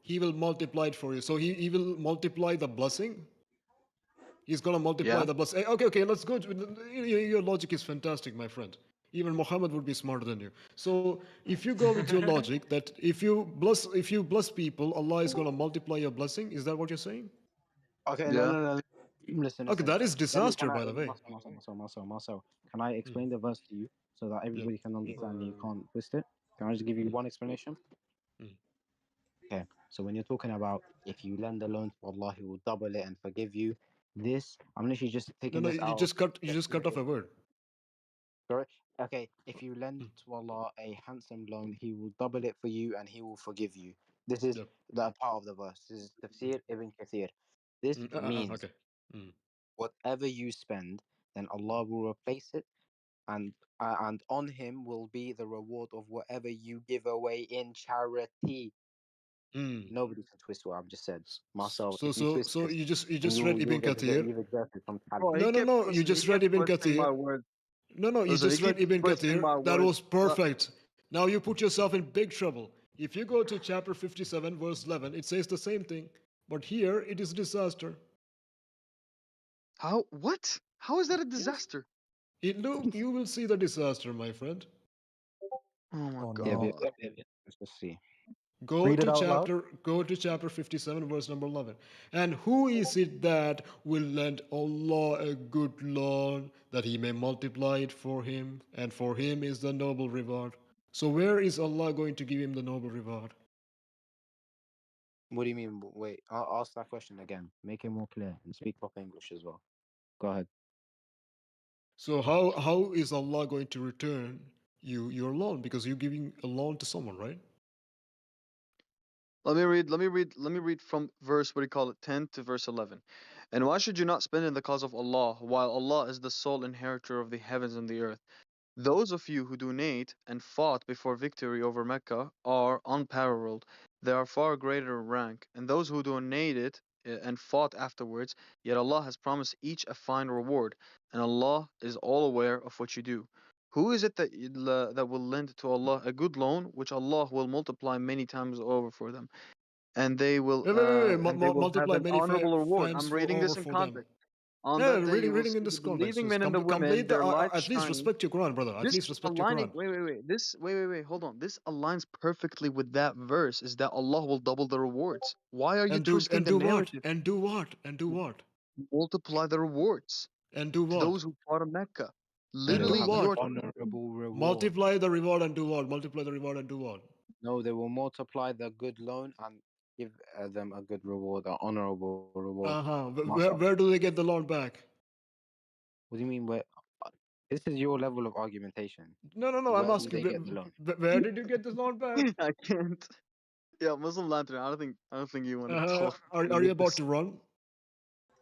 He will multiply it for you. So he will multiply the blessing. He's gonna multiply Yeah. the blessing. Okay, let's go. Your logic is fantastic, my friend. Even Muhammad would be smarter than you. So if you go with your logic that if you bless people, Allah is gonna multiply your blessing. Is that what you're saying? Okay, no, Yeah. no, no. Listen, Okay, listen. that is Let me. disaster, Can I? by the way. Marcel. Can I Mm, explain the verse to you so that yeah. everybody can understand and you can't twist it? Can I just give you Mm, one explanation? mm. Okay. So when you're talking about if you lend a loan to Allah, He will double it and forgive you. This, I'm literally just No, taking no, this you out of. just cut off a word. Sorry. Okay. If you lend Mm, to Allah a handsome loan, He will double it for you and He will forgive you. This is yeah. the part of the verse. This is Tafsir Ibn Kathir. This means Okay. Mm. whatever you spend, then Allah will replace it, and on Him will be the reward of whatever you give away in charity. Mm. Nobody can twist what I've just said, Marcel. So If you twist this, you then just read you'll Ibn get Kathir. you've exerted some Bro, talent. he kept No, you listen. He just read kept Ibn twisting Kathir. my words. No, you Listen, he just read keeps Ibn twisting Kathir. my That words. was perfect. Now you put yourself in big trouble. If you go to chapter 57, verse 11, it says the same thing. But here it is disaster. How? What? How is that a Yes. disaster? Look, you will see the disaster, my friend. Oh my Oh Yeah, no. god. let's just see. Read it out loud. Go to chapter 57, verse number 11. And who is it that will lend Allah a good loan that he may multiply it for him? And for him is the noble reward. So where is Allah going to give him the noble reward? What do you mean? Wait, I'll ask that question again. Make it more clear and speak proper English as well. Go ahead. So how is Allah going to return you your loan? Because you're giving a loan to someone, right? Let me read from verse, what do you call it, 10 to verse 11. And why should you not spend in the cause of Allah, while Allah is the sole inheritor of the heavens and the earth? Those of you who donate and fought before victory over Mecca are unparalleled. They are far greater in rank. And those who donated and fought afterwards, yet Allah has promised each a fine reward, and Allah is all aware of what you do. Who is it that will lend to Allah a good loan, which Allah will multiply many times over for them, and they will Wait. have Multiply an many honorable reward? fans I'm for reading over this in for them. context. On Yeah, that day you will reading see in the this context. believing Just men and the women, complete the. their light At least shining. respect your Quran, brother. At This least respect your aligning, Quran. wait. Wait. Hold on. This aligns perfectly with that verse. Is that Allah will double the rewards? Why are you twisting the Do what? narrative? And do what? And do what? Multiply the rewards And do to what? those who fought in Mecca. They And will do Literally, have an you are. what? honorable reward. Multiply the reward and do what? Multiply the reward and do what? No, they will multiply the good loan and give them a good reward, an honorable reward. Marcel, Where do they get the loan back? what do you mean? Uh, this is your level of argumentation. No. I'm Where will asking. they get the loan? Where did you get this loan back? I can't. Yeah, Muslim Lantern. I don't think you want to talk Are you with about this. to run?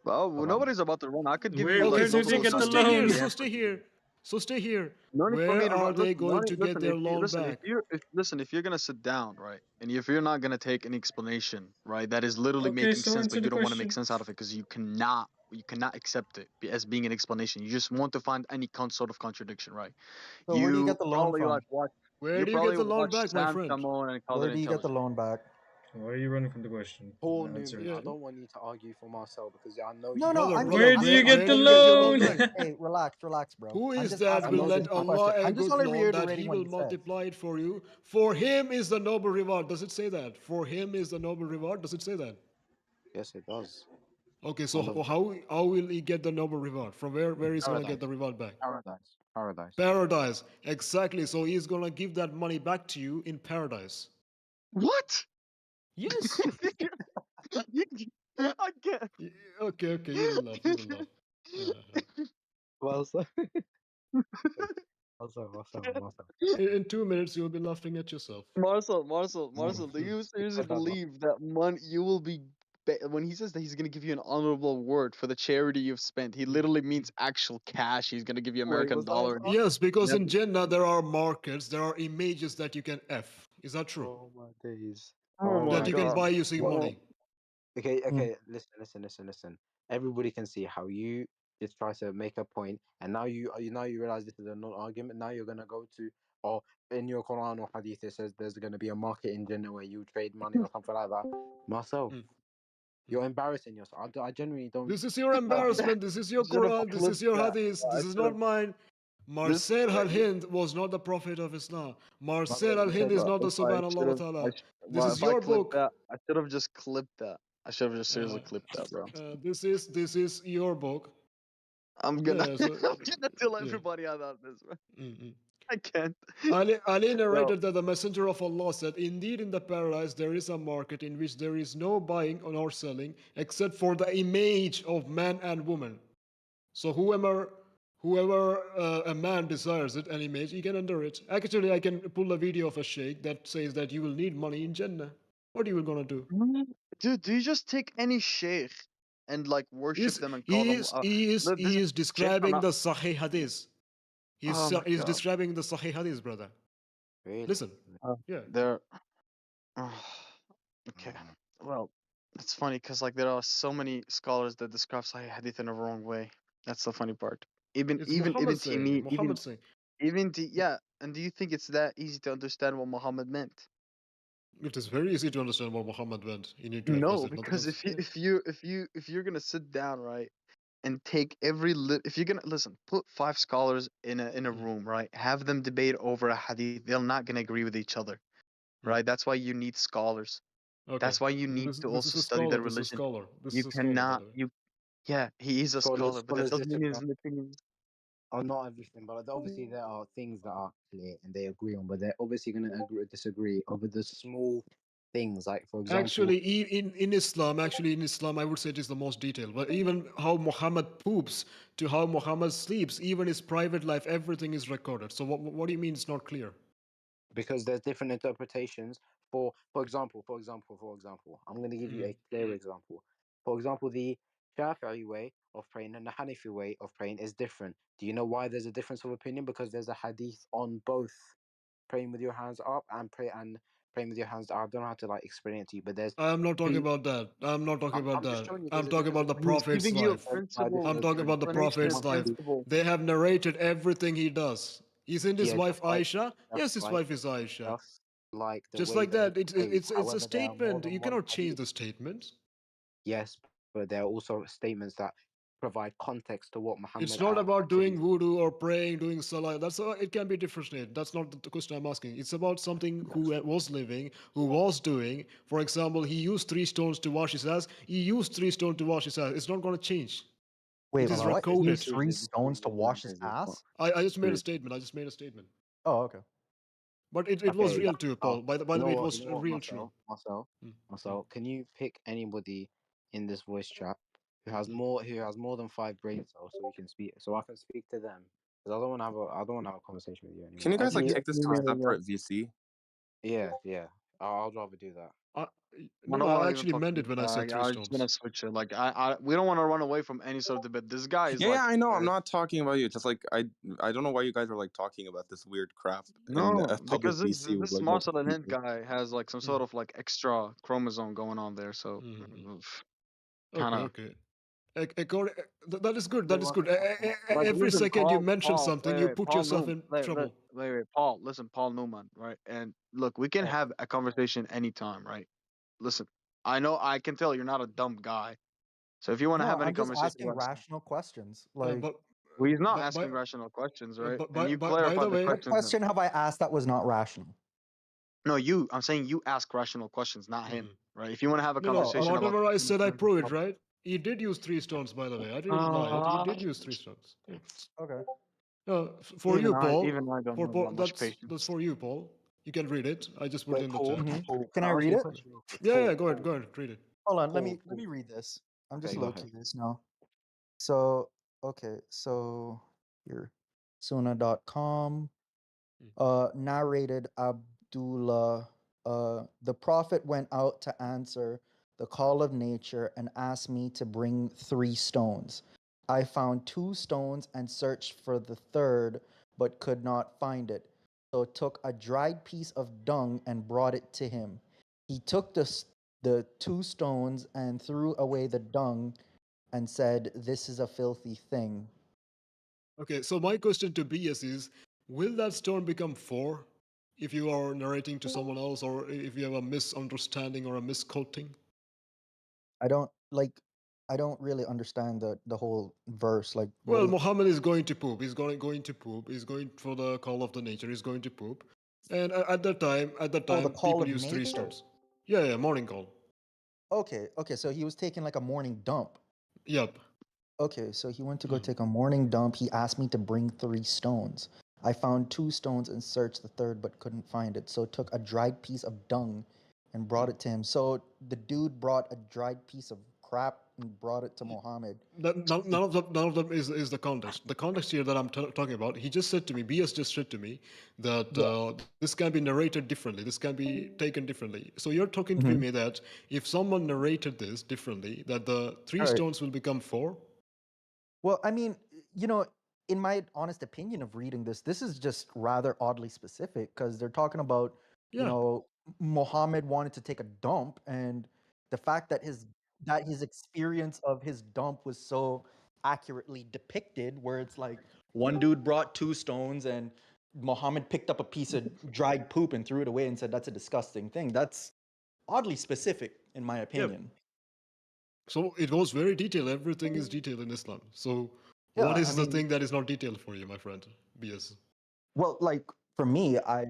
Well, About nobody's about to run. I could give you Okay, like Where a did couple they of get the stay passages here. to loan? the Stay answer. here. Stay here. No need for Where me to are run. they Listen, going to get listen. their If you loan listen, back? if you're gonna sit down, right, and if you're not gonna take any explanation, right, that is literally Okay, making so sense, answer but the you don't want to make question. sense out of it because you cannot accept it as being an explanation. You just want to find any sort of contradiction, right? So where do you get You the loan probably from? Where you do you get probably the loan watch back, my Sam friend? Shamoun and called Where it do you get the intelligent. loan back? Why are you running from the question? Paul Answer Newman, it. I Yeah, don't want you to argue for Marcel because I know No, you no, know I'm more just, than Where I'm do just, you him. I'm get where the do just you get your loan reiterating. back? loan? Hey, relax, bro. Who I'm is just that I asking will him know to this lend finish my much. Allah question. a I'm just good only loan that reiterating He what will he said. multiply it for you? For Him is the noble reward. Does it say that? For Him is the noble reward. Does it say that? Yes, it does. Okay, so On the how will he get the noble reward? From where he's gonna get the paradise, reward back? paradise. Paradise. Exactly. So he's gonna give that money back to you in paradise. What? Yes. I can't. Okay. You will laugh. You will laugh. Uh, Well, so also. in 2 minutes, you'll be laughing at yourself. Marcel, do you seriously believe that money you will be when he says that he's gonna give you an honorable word for the charity you've spent? He literally means actual cash. He's gonna give you Wait, American was I dollar. wrong? Yes, because Yep. in Jannah there are markets, there are images that you can F. Is that true? Oh my days. Oh Oh That my my you can days. god. buy using What? money. Okay, Hmm. listen. Everybody can see how you just try to make a point, and now you realize this is a non-argument. Now you're gonna go to, or in your Quran or Hadith it says there's going to be a market in Jannah where you trade money or something like that. Marcel, you're embarrassing yourself. I genuinely don't. This is your embarrassment. This is your Should have Quran. This is clipped your that. Hadith. I This is should not have. mine. This. Marcel al-Hind was not the Prophet of Islam. Marcel Brother, you al-Hind said is that. not the I should Subhanallah wa have. ta'ala. This Well, is if I your clipped book. that, I should have just clipped that. I should have just seriously Uh, clipped that, bro. this is your book. I'm gonna. Yeah. So I'm gonna tell yeah. everybody about this, bro. Mm-mm. I can't. Ali Yo, narrated that the Messenger of Allah said, "Indeed, in the paradise there is a market in which there is no buying nor selling except for the image of man and woman. So whoever a man desires it, an image, he can enter it. Actually, I can pull a video of a sheikh that says that you will need money in Jannah. What are you gonna do? dude, do you just take any sheikh and like worship He's, them and call he them? is he is Look, this he is is sheikhs are describing not. the Sahih Hadith. Oh my He's god. describing the Sahih Hadith, brother. Really? Listen, yeah. They're. Okay. Well, it's funny because like there are so many scholars that describe Sahih Hadith in a wrong way. That's the funny part. Even It's even Muhammad Ibn saying. Taymiyyah, Muhammad saying. yeah. And do you think it's that easy to understand what Muhammad meant? It is very easy to understand what Muhammad meant. You need to have No, listened, nothing because else. Yeah. if you're gonna sit down, right, and take if you're gonna listen, put five scholars in a room, right, have them debate over a hadith, they're not gonna agree with each other, right? That's why you need scholars. Okay. That's why you need to This is also a study the scholar. This is a religion. scholar. This You is a scholar, by cannot the way. you Yeah, he is a scholar, but that Scholars doesn't mean disagree. his opinion. Oh, not everything, but obviously there are things that are clear and they agree on, but they're obviously going to disagree over the small things. Like, for example, Actually, in Islam, I would say it is the most detailed. But even how Muhammad poops to how Muhammad sleeps, even his private life, everything is recorded. So what do you mean it's not clear? because there's different interpretations. For example, I'm going to give you a clear example. For example, the Shafi'i way of praying and the Hanafi way of praying is different. Do you know why there's a difference of opinion? Because there's a hadith on both praying with your hands up and praying with your hands down. I don't know how to like explain it to you, but there's I'm not talking two. about that. I'm not talking about I'm just that. showing you I'm there's a talking difference about of the He's opinion. Prophet's giving you a life. By principle, I'm different talking an about the opinions. explanation Prophet's of life. principle. They have narrated everything he does. Isn't his Yeah, wife Aisha? Yes, his like wife is Aisha. just like the Just way like that he that. prays. It's a However, there are more statement. than You one cannot change hadith. the statement. Yes, but there are also statements that provide context to what It's Muhammad not about actually doing voodoo or praying, doing salah. It can be differentiated. That's not the question I'm asking. It's about something who was living, who was doing. For example, he used 3 stones to wash his ass. He used 3 stones to wash his ass. It's not going to change. Wait, It is what? He recorded. used three stones to wash his ass? I just made a true. statement. I just made a statement. Oh, okay. But it was Okay, real too, oh, Paul. By you the know way, it what? You was know what, real true. Marcel, can you pick anybody in this voice chat who has more than 5 brain cells so we can speak so I can speak to them because I don't want to have a conversation with you Can you anymore. guys like Me, take this me to a neither, bro. separate VC? Yeah. I'd rather do that. I, I no, don't no, want I to even actually talk to meant this it when I guy. said three I just want to stones. switch it. Like, we don't want to run away from any sort of debate. This guy is Yeah, like, I know. I'm not talking about you. It's just like I don't know why you guys are like talking about this weird crap in no, a public because VC with this like Marcel multiple and Hint people. guy has like some sort of like extra chromosome going on there. So, kind Okay, of. okay. That is good. Wait, That is one good. second, Marcel. Like, Every listen, second you mention Paul, something, you put Paul yourself Newman, in trouble. Paul, listen, Paul Newman, right? And look, we can Oh, have a conversation anytime, right? Listen, I know I can tell you're not a dumb guy. So if you want to no, have any I'm just conversation asking about this, rational questions. Uh, Like, but well, he's not but by asking rational questions, right? but And you by the clarified the way, what questions now. question have I asked that was not rational? No, I'm saying you ask rational questions, not him, right? If you want to have a no, no. Oh, conversation okay. about Whatever I something said, that's I not his prove it, topic. right? He did use 3 stones, by the way. I didn't lie. He Uh, did use 3 stones. Yeah. Okay. For you, even Paul. I don't For have that Paul, much that's patience. for you, Paul. You can read it. I just put it Wait, in the Paul, chat. Hmm. Paul, Can can I I ask read you a it? question real quick? Yeah, Paul, go ahead, Paul, read it. Hold on. Paul, Let me Paul. read this. I'm just Okay, go ahead. locating this now. So, okay. So here, Suna.com. Narrated Abdullah. The Prophet went out to answer the call of nature and asked me to bring 3 stones. I found 2 stones and searched for the third, but could not find it. So took a dried piece of dung and brought it to him. He took the 2 stones and threw away the dung and said, "This is a filthy thing." Okay, so my question to BS is will that stone become four if you are narrating to someone else, or if you have a misunderstanding or a misquoting? I don't like. I don't really understand the whole verse. Like, what Well, is? Muhammad is going to poop. He's going to poop. He's going for the call of the nature. He's going to poop, and at that Oh, the time, call people of use three nature. stones. Yeah, yeah, morning call. Okay, okay. So he was taking like a morning dump. Yep. Okay, so he went to go Mm. take a morning dump. He asked me to bring 3 stones. I found 2 stones and searched the third, but couldn't find it. So took a dried piece of dung and brought it to him. So the dude brought a dried piece of crap and brought it to Muhammad. None of them is the context. The context here that I'm talking about, he just said to me, BS just said to me that Yeah. this can be narrated differently. This can be taken differently. So you're talking to Hmm. me that if someone narrated this differently, that the three All right. stones will become four? Well, I mean, you know, in my honest opinion of reading this, this is just rather oddly specific because they're talking about, you Yeah. know, Muhammad wanted to take a dump, and the fact that his experience of his dump was so accurately depicted, where it's like one dude brought 2 stones and Muhammad picked up a piece of dried poop and threw it away and said that's a disgusting thing. That's oddly specific, in my Yeah. opinion. So it was very detailed. Everything is detailed in Islam. So what Yeah, I is the mean, thing that is not detailed for you, my friend? BS. well, like for me, I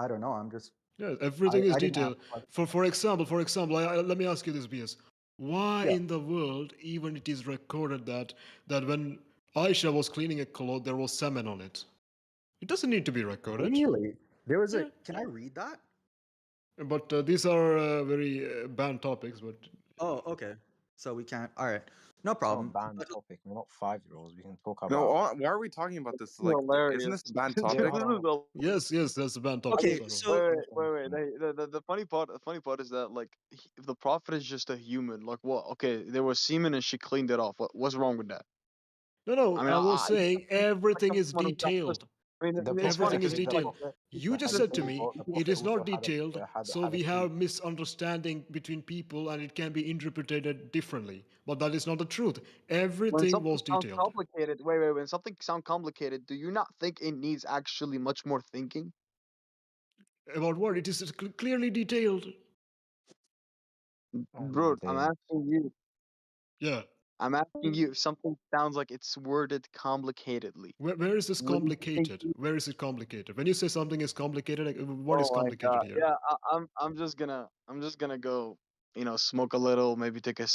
don't know. I'm just Yeah, everything is I didn't ask detailed. the question. For example, let me ask you this, BS. Why Yeah. in the world even it is recorded that when Aisha was cleaning a cloth, there was semen on it? It doesn't need to be recorded. Really? There was a Yeah, can I read that? but these are very banned topics. But Oh, okay. So we can't. All right. No It's not a problem. banned topic. We're not 5-year-olds. We can talk No, about. why are we talking about this? Like, isn't this Hilarious. a bad this Yeah, topic? hold on, hold on. is a yes, that's a banned I topic. mean, Okay, Start over. so wait. The funny part, is that like if the prophet is just a human, like what? Okay, there was semen and she cleaned it off. What's wrong with that? No, no, I mean, I was I saying like everything is someone who's not detailed. The it's funny prophet, Everything because is it's the like detailed. prophet, You the just hadith said to also. me The it prophet is also not detailed, so had a we few. have misunderstanding between people and it can be interpreted differently. But that is not the truth. when Everything something was sounds detailed. complicated. Wait. When something sounds complicated, do you not think it needs actually much more thinking? About what? It is clearly detailed. Oh my Bro, I'm days. asking you. Yeah. I'm asking you if something sounds like it's worded complicatedly. Where is this Wouldn't you think? complicated? Where is it complicated? When you say something is complicated, like, what is Oh my complicated god. here? Yeah, I'm just gonna go, smoke a little, maybe take a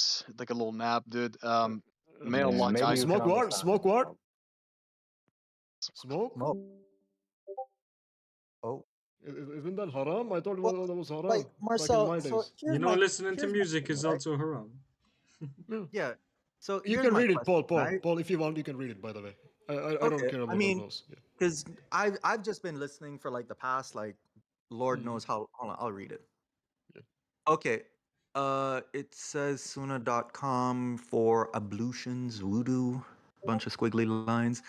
little nap, dude. May Yeah, Allah maybe guide you you. can Smoke what? understand. Smoke what? Smoke? smoke. Oh, Isn't that haram? I thought well, that was haram like back in Marcel. my So days. You here's know, my listening to here's my music thing, is right? also haram. Yeah. Yeah. So You here's can my read it, question, Paul. Paul. right? Paul, if you want, you can read it, by the way. I don't Okay. care I about mean, applause. Yeah. because I've just been listening for like the past like Lord Mhm. knows how. Hold on, I'll read it. Yeah. Okay. It says Suna.com for ablutions, voodoo, bunch of squiggly lines.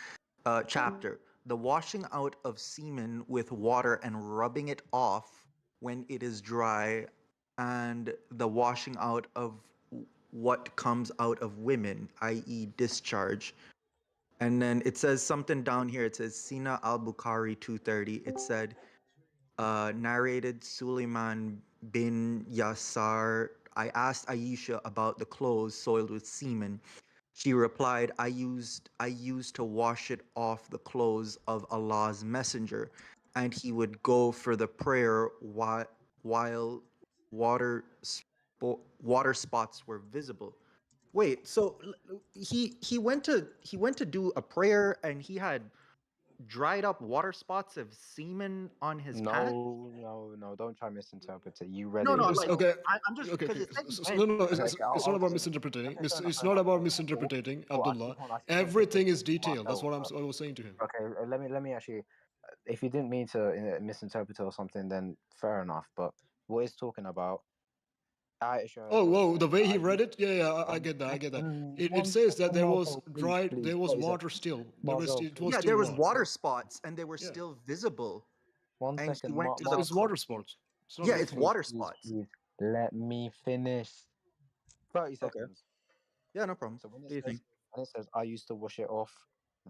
Chapter: the washing out of semen with water and rubbing it off when it is dry, and the washing out of what comes out of women, i.e., discharge. And then it says something down here. It says Sina al Bukhari 230. It said, narrated Suleiman bin Yasar. I asked Aisha about the clothes soiled with semen. She replied, I used to wash it off the clothes of Allah's messenger, and he would go for the prayer while water spots were visible. Wait, so he went to do a prayer and he had dried up water spots of semen on his pants? No. Don't try misinterpret it. You read No, it no, It's like yourself. okay. I'm just Okay, because okay. it said he No, went. no, no. Okay, okay. It's I'll not about explain. misinterpreting. Okay, fair enough, It's fair not enough. about Cool, misinterpreting, cool. Abdullah. I see your point. Everything is detailed. That's Marcel, what I was saying to him. okay, let me actually. If you didn't mean to misinterpret it or something, then fair enough. But what it's talking about, Aisha Oh, was whoa, saying the that way I he used read it, yeah, yeah, I one get that, I get that. It one says that second, there was Marcel, please, dried, please, there was 30 water seconds. still. Marcel, It was please. Yeah, still there was water. water spots and they were Yeah, still visible. One And he second, went to the it's Marcel, water clo- please, sports. It's not Yeah, water please, it's sports. please, water please, spots. please. Let me finish. 30 Okay. seconds. Yeah, no problem. So What do you think? when it says I used to wash it off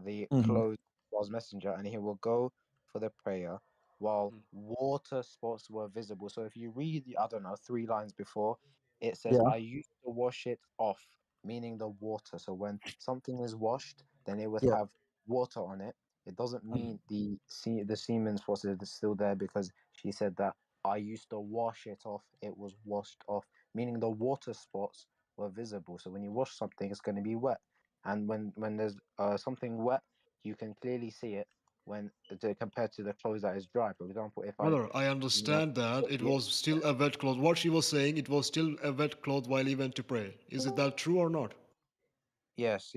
the Hmm. clothes was messenger, and he will go for the prayer, while Mm. water spots were visible. So if you read, I don't know, 3 lines before, it says, Yeah. I used to wash it off, meaning the water. So when something is washed, then it would Yeah. have water on it. It doesn't Mm. mean the semen spots is still there, because she said that I used to wash it off. It was washed off, meaning the water spots were visible. So when you wash something, it's going to be wet. And when there's something wet, you can clearly see it when compared to the clothes that is dry. For example, if I, Brother, I you know, understand that it yeah, was still a wet cloth. What she was saying, it was still a wet cloth while he went to pray. Is it that true or not? yes.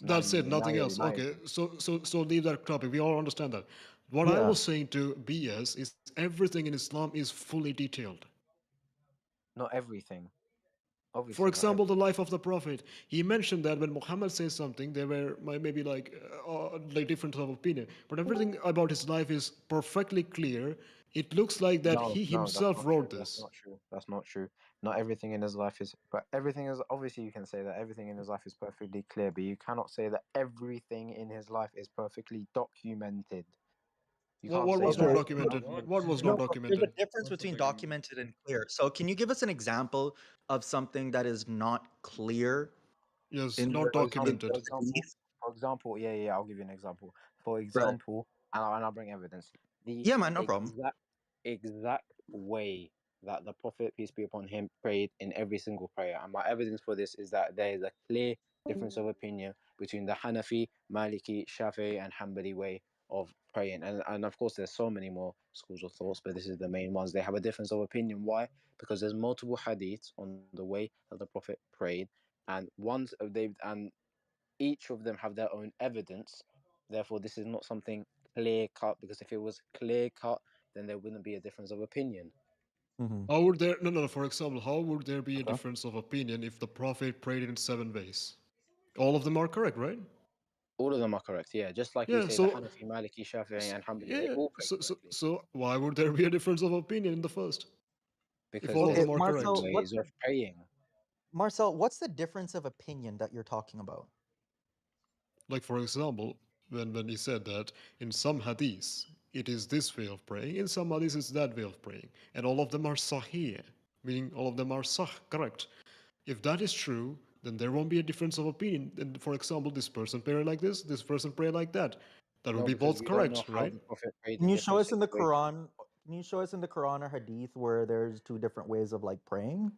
Now That's it, now nothing you're else. now you're Okay, so leave that topic. We all understand that. What I Yeah. was saying to BS is everything in Islam is fully detailed. not everything. For Obviously, not example, everything. the life of the Prophet. He mentioned that when Muhammad says something, there were maybe like different of opinion. But everything about his life is perfectly clear. It looks like that No, he no, that's himself not wrote true. That's this. not true. That's not true. Not everything in his life is, but everything is, obviously you can say that everything in his life is perfectly clear, but you cannot say that everything in his life is perfectly documented. You What, can't what say was not Okay. that. documented? What? What was No, not but there's a documented? difference What between topic are you? documented and clear. So, can you give us an example of something that is not clear Yes, in not the For example, in documented. for the example, hadith? for example, yeah, I'll give you an example. For Right. example, and I'll bring evidence. The Yeah, man, no problem. exact way that the Prophet, peace be upon him, prayed in every single prayer. And my evidence for this is that there is a clear difference of opinion between the Hanafi, Maliki, Shafi'i, and Hanbali way of praying. And of course, there's so many more schools of thoughts, but this is the main ones. They have a difference of opinion. Why? Because there's multiple hadiths on the way that the Prophet prayed, and each of them have their own evidence. Therefore, this is not something clear cut, because if it was clear cut, then there wouldn't be a difference of opinion. Hmm. How would there, no, no, for example, how would there be a Okay. difference of opinion if the Prophet prayed in 7 ways? All of them are correct, right? All of them are correct, yeah. Just like we Yeah, say the so, Hanafi, Maliki, Shafi'i, and Hanbali, yeah, they yeah. all pray So, so, correctly, so why would there be a difference of opinion in the first if because all of there's Okay, them are different correct? Marcel, ways of praying. what's the difference of opinion that you're talking about? Like, for example, when he said that in some hadiths, it is this way of praying, in some hadiths, it's that way of praying. And all of them are sahih, meaning all of them are sah, correct. If that is true, then there won't be a difference of opinion. And for example, this person pray like this person pray like that. That would No, be because both we don't know correct, how right? the Prophet prayed Can in you show different us in the situations. Quran? Can you show us in the Quran or Hadith where there's two different ways of like praying?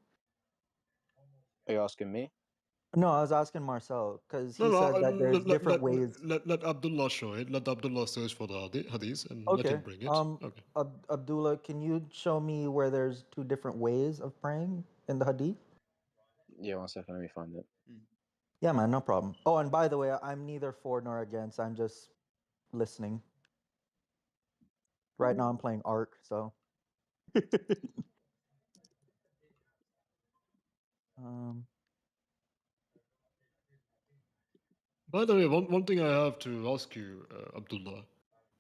Are you asking me? No, I was asking Marcel because No, he no, said that there's different ways. let Abdullah show it. Let Abdullah search for the hadith and let him Okay. bring it. Okay. Abdullah, can you show me where there's two different ways of praying in the Hadith? Yeah, 1 second, let me find it. Yeah, man, no problem. Oh, and by the way, I'm neither for nor against. I'm just listening. Right now, I'm playing Ark, so. um, By the way, one thing I have to ask you, Abdullah.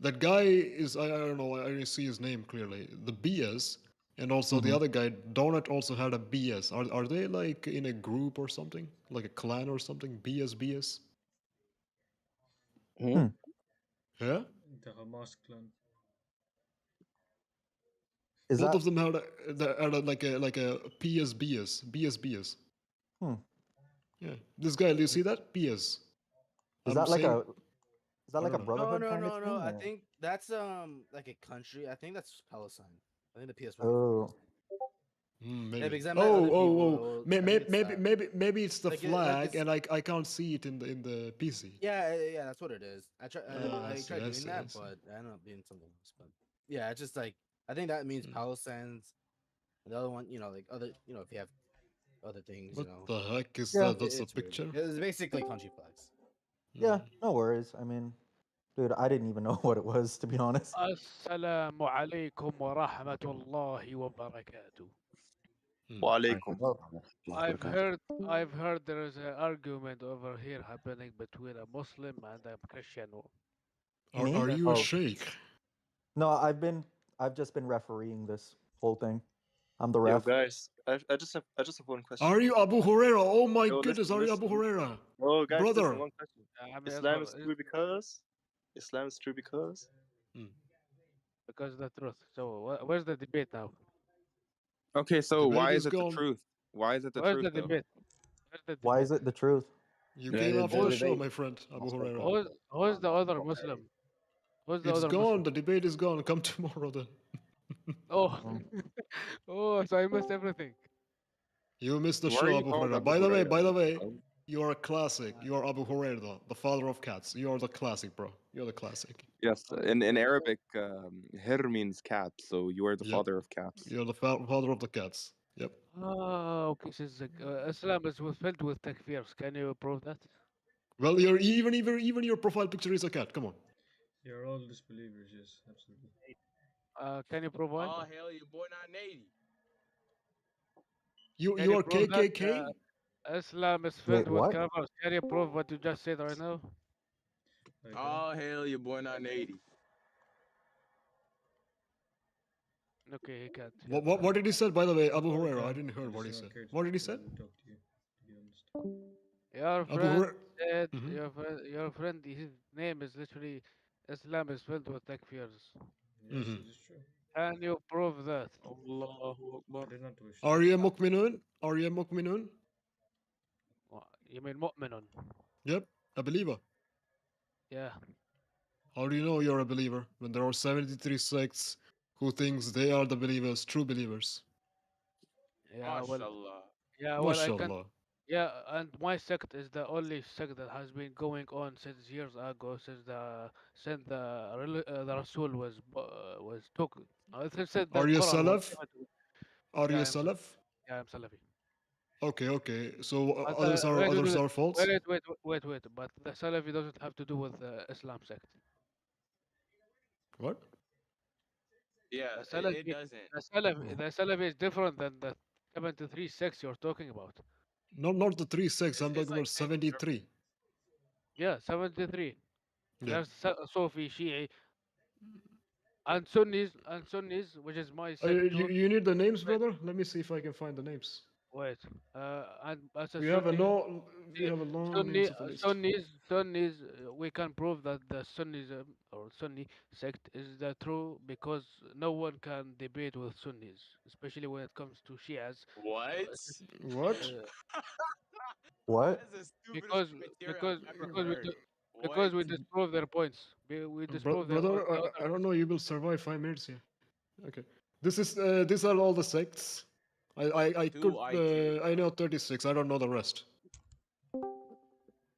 That guy is, I don't know, I didn't see his name clearly. The BS, and also the mhm. other guy, Donut, also had a BS. Are they like in a group or something? Like a clan or something? BS? Hmm? Hmm. Yeah? The Hamas clan. Is Both of that? them had like a BS. Hmm. Yeah. This guy, do you see that? BS. Is I'm that like saying, a? Is that I like don't a know. No, brotherhood no, kind of no, no. thing? I Or? think that's like a country. I think that's Palestine. I think the PS1 is Oh. Palestine. Yeah, Maybe. because I met Oh, other oh, people. oh. I think it's Maybe it's the like flag, it's and I can't see it in the PC. yeah, that's what it is. I I see, tried I doing see, I that, see. but I ended up being something else. But yeah, it's just like I think that means Hmm. Palestine's. And the other one, like other, if you have other things, What the heck is Yeah. that? That's a it's weird. picture? It's basically country flags. Yeah. Hmm. No worries. I mean, dude, I didn't even know what it was, to be honest. السلام عليكم ورحمة الله وبركاته. Hmm. Walaikum. Oh. I've heard there is an argument over here happening between a Muslim and a Christian. Are Me? That you a Oh. sheikh? No, I've just been refereeing this whole thing. I'm the Yo, ref. guys, I just have one question. Are you Abu Huraira? Oh my Yo, goodness, are you Abu Huraira? Oh, guys, listen, Brother. one question. I mean, Islam is true because. Hmm. because the truth. So where's the debate now? Okay, so Debate why is is it the gone. truth? Why is it the Where's truth the though? debate? Where's the Why debate? is it the truth? You The, came the, after the the Who's show, debate my friend, not Abu spoken Huraira. about. who's the other Okay. Muslim? Who's the It's other gone. Muslim? The debate is gone. Come tomorrow then. Oh, Um, oh, so I missed everything. You missed the Why are show, you Abu called Huraira. Abu By the Huraira, way, bro? you are a classic. You are Abu Huraira, the father of cats. You are the classic, bro. You're the classic. Yes, in Okay. Arabic, hir means cat, so you are the Yep. father of cats. You're the father of the cats. Yep. Ah, okay. Since Islam is filled with takfirs, can you prove that? Well, you're even your profile picture is a cat. Come on. You're all disbelievers, yes, absolutely. Can you prove why? Oh hell, your boy not 80. Can You you are prove that KKK. Islam is wait, filled with what? kafirs? Can you prove what you just said right now? Wait, what? Oh hell, your boy not 80. Okay, he can't. What, Yep. what did he say? By the way, Abu No, we Huraira. I can't. didn't hear We what just he do said. not care What did he say? to talk to you, to be honest. Your Abu friend Huraira. said Hmm. your friend his name is literally Islam is filled with takfirs. Yes, Hmm. it is true. Can you prove that? Allahu I Akbar. did not wish to. Are you mu'minun? Are you mu'minun? You mean mu'minun? Yep. A believer. Yeah. How do you know you're a believer when there are 73 sects who thinks they are the believers, true believers? Yeah, well, MashaAllah. I can. MashaAllah. Yeah, and my sect is the only sect that has been going on since years ago, since the Rasul was took. Since the Are you a Quran was Salaf? given to. Are Yeah, you a I am Salafi. Salaf? Yeah, I'm Salafi. Okay, okay. So But others are false. wait. But the Salafi doesn't have to do with the Islam sect. What? Yeah, The it Salafi, doesn't. the Salafi is different than the 73 sects you're talking about. Not the three sects. I'm It's talking like about 73. Yeah, 73. Yep. There's Sufi, Shi'i, and Sunnis, which is my sect You, too. you need the names, Wait, brother? Let me see if I can find the names. wait. And as a We have a Sunni, no. We see, have a long names of the list. Sunnis, we can prove that the Sunnism or Sunni sect is the true because no one can debate with Sunnis, especially when it comes to Shias, what? What? uh, What? That's the stupidest because criteria because I've ever because we heard. do, What? because we disprove their points. We disprove Brother, the other I don't points. know. You will survive 5 minutes here. Okay. This is. These are all the sects. I could. Two IQ. I know 36. I don't know the rest.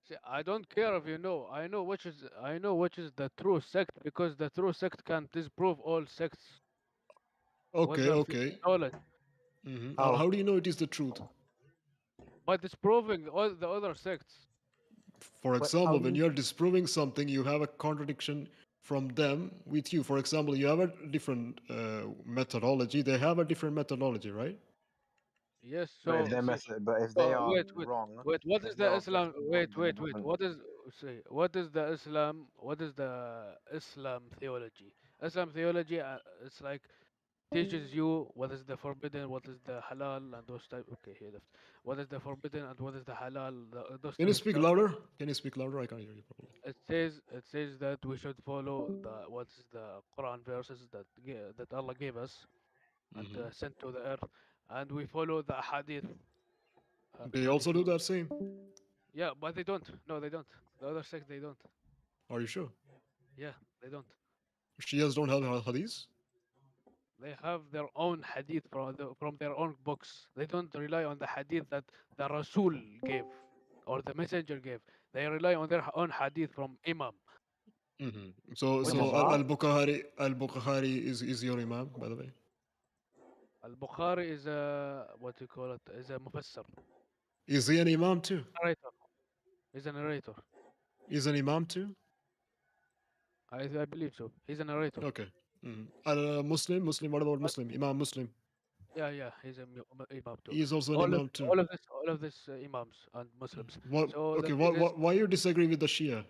See, I don't care if you know. I know which is the true sect because the true sect can disprove all sects with Okay, their okay. knowledge. How? How do you know it is the truth? By disproving all the other sects. For But how example, do when you? you're disproving something, you have a contradiction from them with you. For example, you have a different methodology. They have a different methodology, right? Yes, But if so their see, method, but if they are wait. wrong, What is if the they're of Islam? different one, then it Wait. doesn't. What is say? What is the Islam? What is the Islam theology? Islam theology, it's like teaches you what is the forbidden, what is the halal, and those type. Okay, here left. What is the forbidden and what is the halal? Those Can you type of speak stuff. louder? Can you speak louder? I can't hear you properly. It says that we should follow the what is the Quran verses that Allah gave us and Hmm. sent to the earth, and we follow the hadith. They also Hadith. do that same. Yeah, but they don't. No, they don't. The other sect they don't. Are you sure? Yeah, they don't. Shias don't have hadiths? They have their own hadith from their own books. They don't rely on the hadith that the Rasul gave or the Messenger gave. They rely on their own hadith from Imam, Hmm. So which Imam is what? Al Bukhari is your imam, by the way. Al Bukhari is a what you call it is a mufassir Is he an imam too? narrator. He's a narrator. Is an imam too? I believe so. He's a narrator. Okay. Muslim, Muslim. What about But Muslim? Imam Muslim. yeah, he's a imam too. He is also an imam too. All of this imams and Muslims. What? So the Okay. thing is, Why you disagree with the Shia?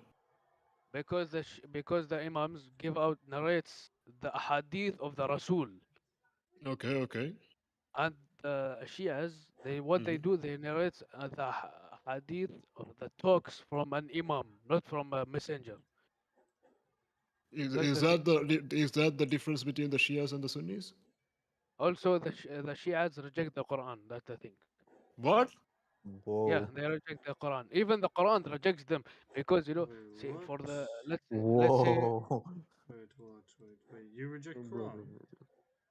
because the imams give out narrates the hadith of the Rasul, Okay. Okay. and Shias what they Hmm. do they narrate the hadith or the talks from an imam, not from a messenger. Is, That's is the thing. that the is that the difference between the Shias and the Sunnis? Also, the Shiites reject the Quran. That's the thing. What? Yeah, Whoa. they reject the Quran. Even the Quran rejects them because Wait, see, what? for the let's say Whoa. Wait, what? Wait. You reject Bro, bro, Quran? bro.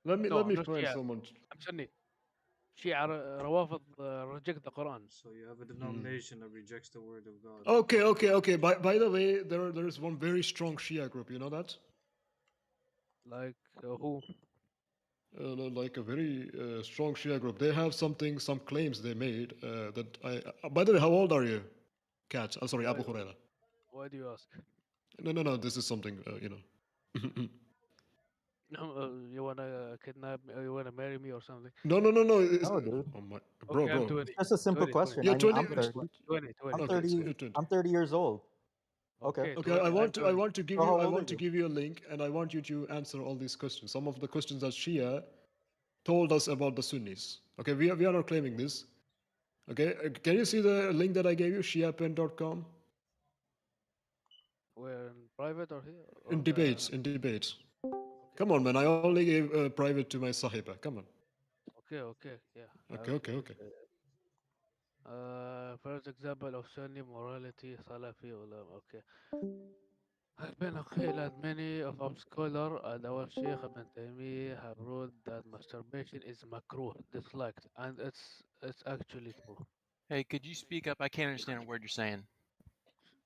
Let no, me I'm not find Shia. someone. I'm Sunni. Shia Rawafid reject the Quran. So you have a Hmm. denomination that rejects the word of God. Okay, okay, okay. By the way, there is one very strong Shia group. You know that? Like who? Like a very strong Shia group. They have some claims they made that I. By the way, how old are you, Cat? I'm sorry, Why, Abu Huraira. why do you ask? No, no, no. This is something you know. No, you wanna kidnap me? Or you wanna marry me or something? No, no, no, no. No, dude. Oh my, bro, Okay, I'm bro. 20. It's just a simple 20, 20. question. You're I mean, 20. I'm I'm 20, 30. 20, 20. I'm Okay, so 30. you're 20. I'm 30 years old. Okay. Okay, Okay, 20. I'm 20. I So how old are want to you? give you a link, and I want you to answer all these questions. Some of the questions that Shia told us about the Sunnis. Okay, we are not claiming this. Okay, can you see the link that I gave you, shiapen.com? We're in private or here In or the debates, in debates. okay, Come on, man. I only gave private to my sahiba. Come on. okay, yeah. Okay, okay, Okay. okay. First example of Sunni morality, Salafi ulama. Okay. Ibn Aqil and many of our scholars and our Sheikh Ibn Taymiyyah have ruled that masturbation is makruh, disliked, and it's actually true. Hey, could you speak up? I can't understand a word you're saying.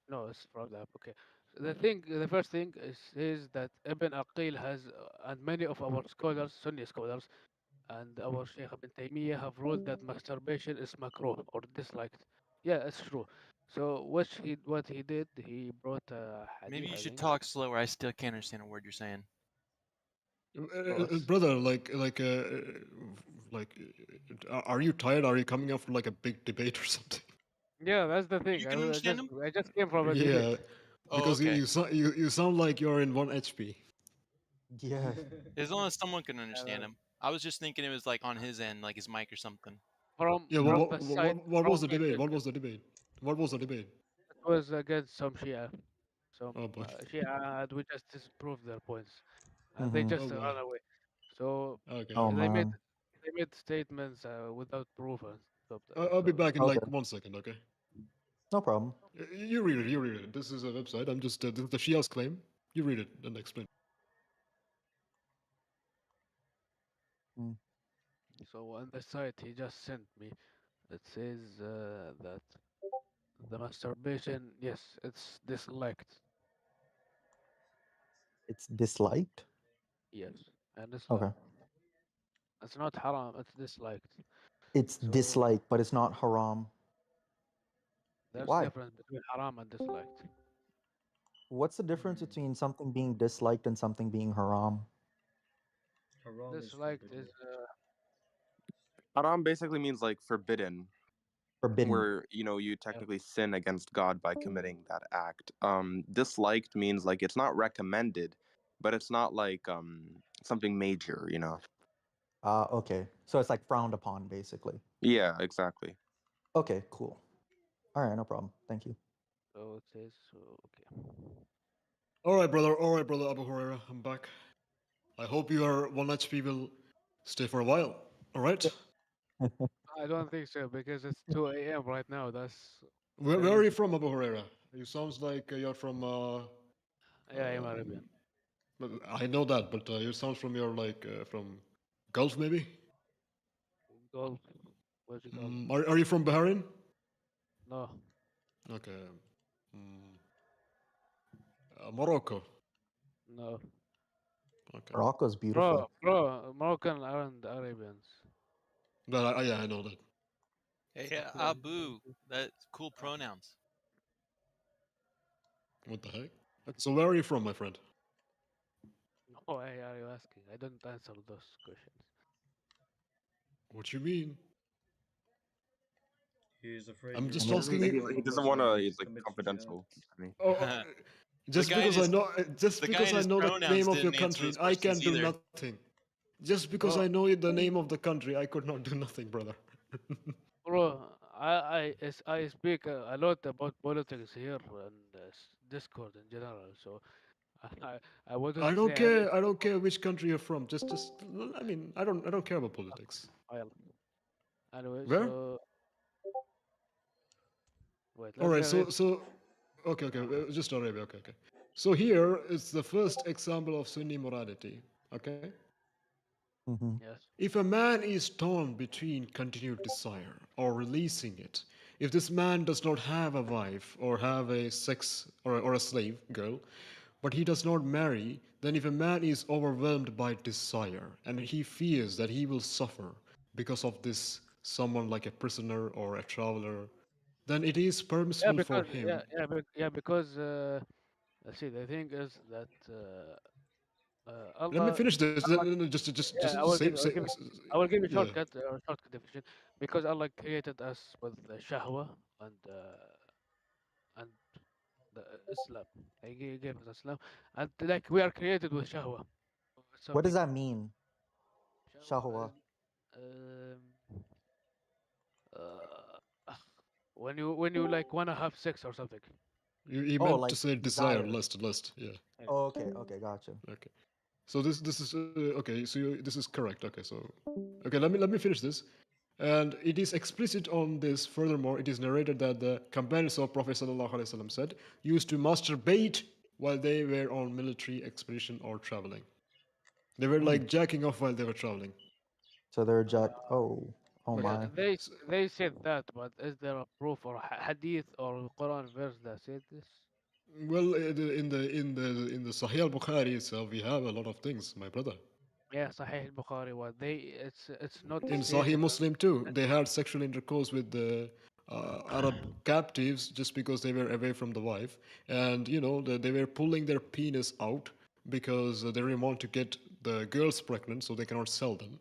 No, it's from the app. Okay. The first thing is that Ibn Aqil has, and many of our scholars, Sunni scholars, and our Sheikh Ibn Taymiyyah have ruled that masturbation is makruh or disliked. Yeah, it's true. So what he did, he brought a Maybe hadith, you I should think. talk slower. I still can't understand a word you're saying. Oh, it's, Brother, are you tired? Are you coming up for like a big debate or something? yeah, that's the thing. You can understand him? I just came from a debate. Yeah, Oh, because okay. you sound like you're in 1 HP. Yeah. As long as someone can understand Uh, him. I was just thinking it was like on his end, like his mic or something. Yeah, from the side, what from was the my debate? take, What was the debate? What was the debate? it was against some Shia. Some Oh boy. Shia, and we just disproved their points, and they Mm-hmm. Oh just boy. ran away. So Okay, Oh, okay. man. they made statements without proof and stuff. I'll be So back in Okay. like 1 second. Okay. No problem. You read it. You read it. This is a website. I'm just this is the Shia's claim. You read it and explain. Mm. so on the site he just sent me, it says that the masturbation, yes, it's disliked. It's disliked? Yes, and Islam. Okay. It's not haram. It's disliked. It's So disliked, but it's not haram. there's Why? difference between haram and disliked. What's the difference Hmm. between something being disliked and something being haram? Haram is Disliked forbidden. is Haram basically means like forbidden, Forbidden. where you yeah, technically sin against God by committing that act. Disliked means like it's not recommended, but it's not like something major. Okay. So it's like frowned upon, basically. Yeah, exactly. Okay, cool. All right, no problem. Thank you. so it says so. Okay. All right, brother. All right, brother Abu Huraira. I'm back. I hope your 1 HP will stay for a while. All right. I don't think so because it's 2 a.m. right now. That's Where very are you easy. from, Abu Huraira? You sounds like you're from. Yeah, I'm Arabian. But I know that, but you sounds from your like from Gulf maybe. Golf. What you call it? Are you from Bahrain? No, Okay. Mm, Morocco. no. Okay. Morocco's beautiful. Moroccan aren't Arabians. But yeah, I know that. Hey, Okay. Abu. That's cool pronouns. What the heck? Okay, so where are you from, my friend? Why are you asking? I don't answer those questions. What you mean? He is afraid I'm you I just mean, reveal asking the He, you. name he of doesn't Allah want and to. you He's like commit jihad. confidential. I mean, Oh, the guy in his just the guy because in I his know the name pronouns of your didn't answer country, those I questions can do either. nothing. Just because I Bro, know the name of the country, I could not do nothing, brother. I speak a lot about politics here and Discord in general. So I, I wouldn't I say don't hadith. care. I don't care which country you're from. I mean, I don't care about politics. Well, anyway, Where? so wait, All let right. me read. Okay. Just Arabia. Okay. So here is the first example of Sunni morality. Okay. Mm-hmm. Yes. If a man is torn between continued desire or releasing it, if this man does not have a wife or have a sex or a slave girl, but he does not marry, then if a man is overwhelmed by desire and he fears that he will suffer because of this someone like a prisoner or a traveler, then it is Yeah, permissible for because him. yeah, because let's see. The thing is that Let me Allah, finish this. Allah, Just yeah, I will give you yeah. shortcut definition because Allah created us with the shahwa and the Islam. He gave us Islam, and like we are created with shahwa. What does Something that mean? shahwa is Shahwa. uh, when you like wanna have sex or something. You Oh, meant to like say desire, desire. lust. Yeah. Yeah. Oh, okay, okay, gotcha. Okay. So this is okay. This is correct. Okay. Okay. Let me finish this. And it is explicit on this. Furthermore, it is narrated that the companions of Prophet sallallahu alaihi wasallam said used to masturbate while they were on military expedition or traveling. They were Hmm. like jacking off while they were traveling. So they're jack. Oh, oh Okay. Yeah, my. S- they said that, but is there a proof or hadith or Quran verse that said this? Well, in the Sahih al-Bukhari itself, we have a lot of things, my brother. Yeah, Sahih al-Bukhari. What they it's not In Sahih stated. Muslim too, they had sexual intercourse with the Arab captives just because they were away from the wife, and they were pulling their penis out because they didn't want to get the girls pregnant, so they cannot sell them.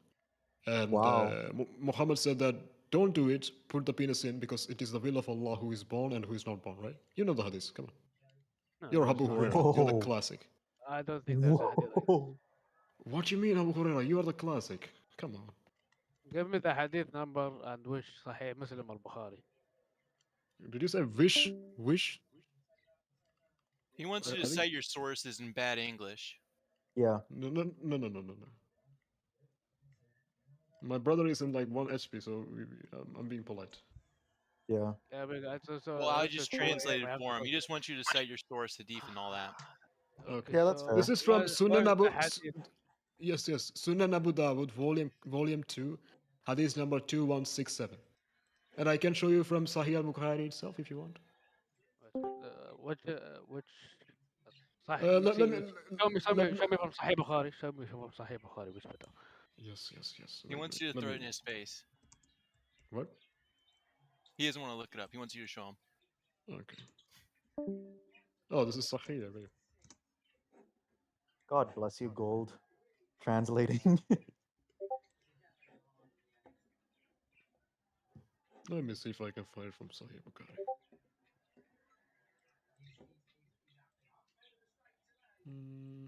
And Wow. Muhammad said that don't do it, put the penis in because it is the will of Allah who is born and who is not born, right? You know the hadith. Come on, No, you're there is Abu no hadith. Huraira. You're the Whoa. classic. I don't think there's a hadith like that. Whoa. What you mean, Abu Huraira? You are the classic. Come on. Give me the hadith number and which Sahih Muslim or Bukhari. Did you say wish? Wish? He wants you to Ali? cite your sources in bad English. Yeah. No. My brother is in like 1 HP, so I'm being polite. Yeah. Yeah, but Well, I so just 2 a.m. I translated have to for him. go. He just wants you to cite your source, Hadith, and all that. Okay. Okay, Yeah, that's so This fair. is from Sunan where's the Abu. hadith? Yes. Sunan Abu Dawud, volume 2, hadith number 2167. And I can show you from Sahih al Bukhari itself if you want. Which Sahih? Let, let me let me. Show me from Sahih Bukhari. Show me from Sahih Bukhari. Which better? Yes. He wants you to Let throw me. it in his face. What? He doesn't want to look it up. He wants you to show him. Okay. Oh, this is Sahih. Really. God bless you, Gold. Translating. Let me see if I can find it from Sahih Bukhari. Hmm.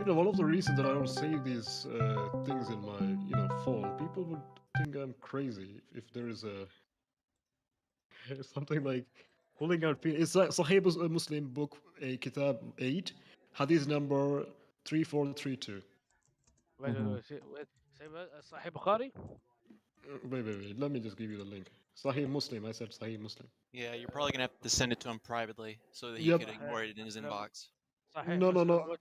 One of the reasons that I don't save these things in my, phone, people would think I'm crazy if there is a something like pulling out. It's like Sahih Muslim book, a Kitab 8, Hadith number 3432. Hmm. Say what? Sahih Bukhari. Wait. Let me just give you the link. Sahih Muslim. I said Sahih Muslim. Yeah, you're probably gonna have to send it to him privately so that he Yep. could ignore it in his inbox. Sahih No, no, Muslim. no. Which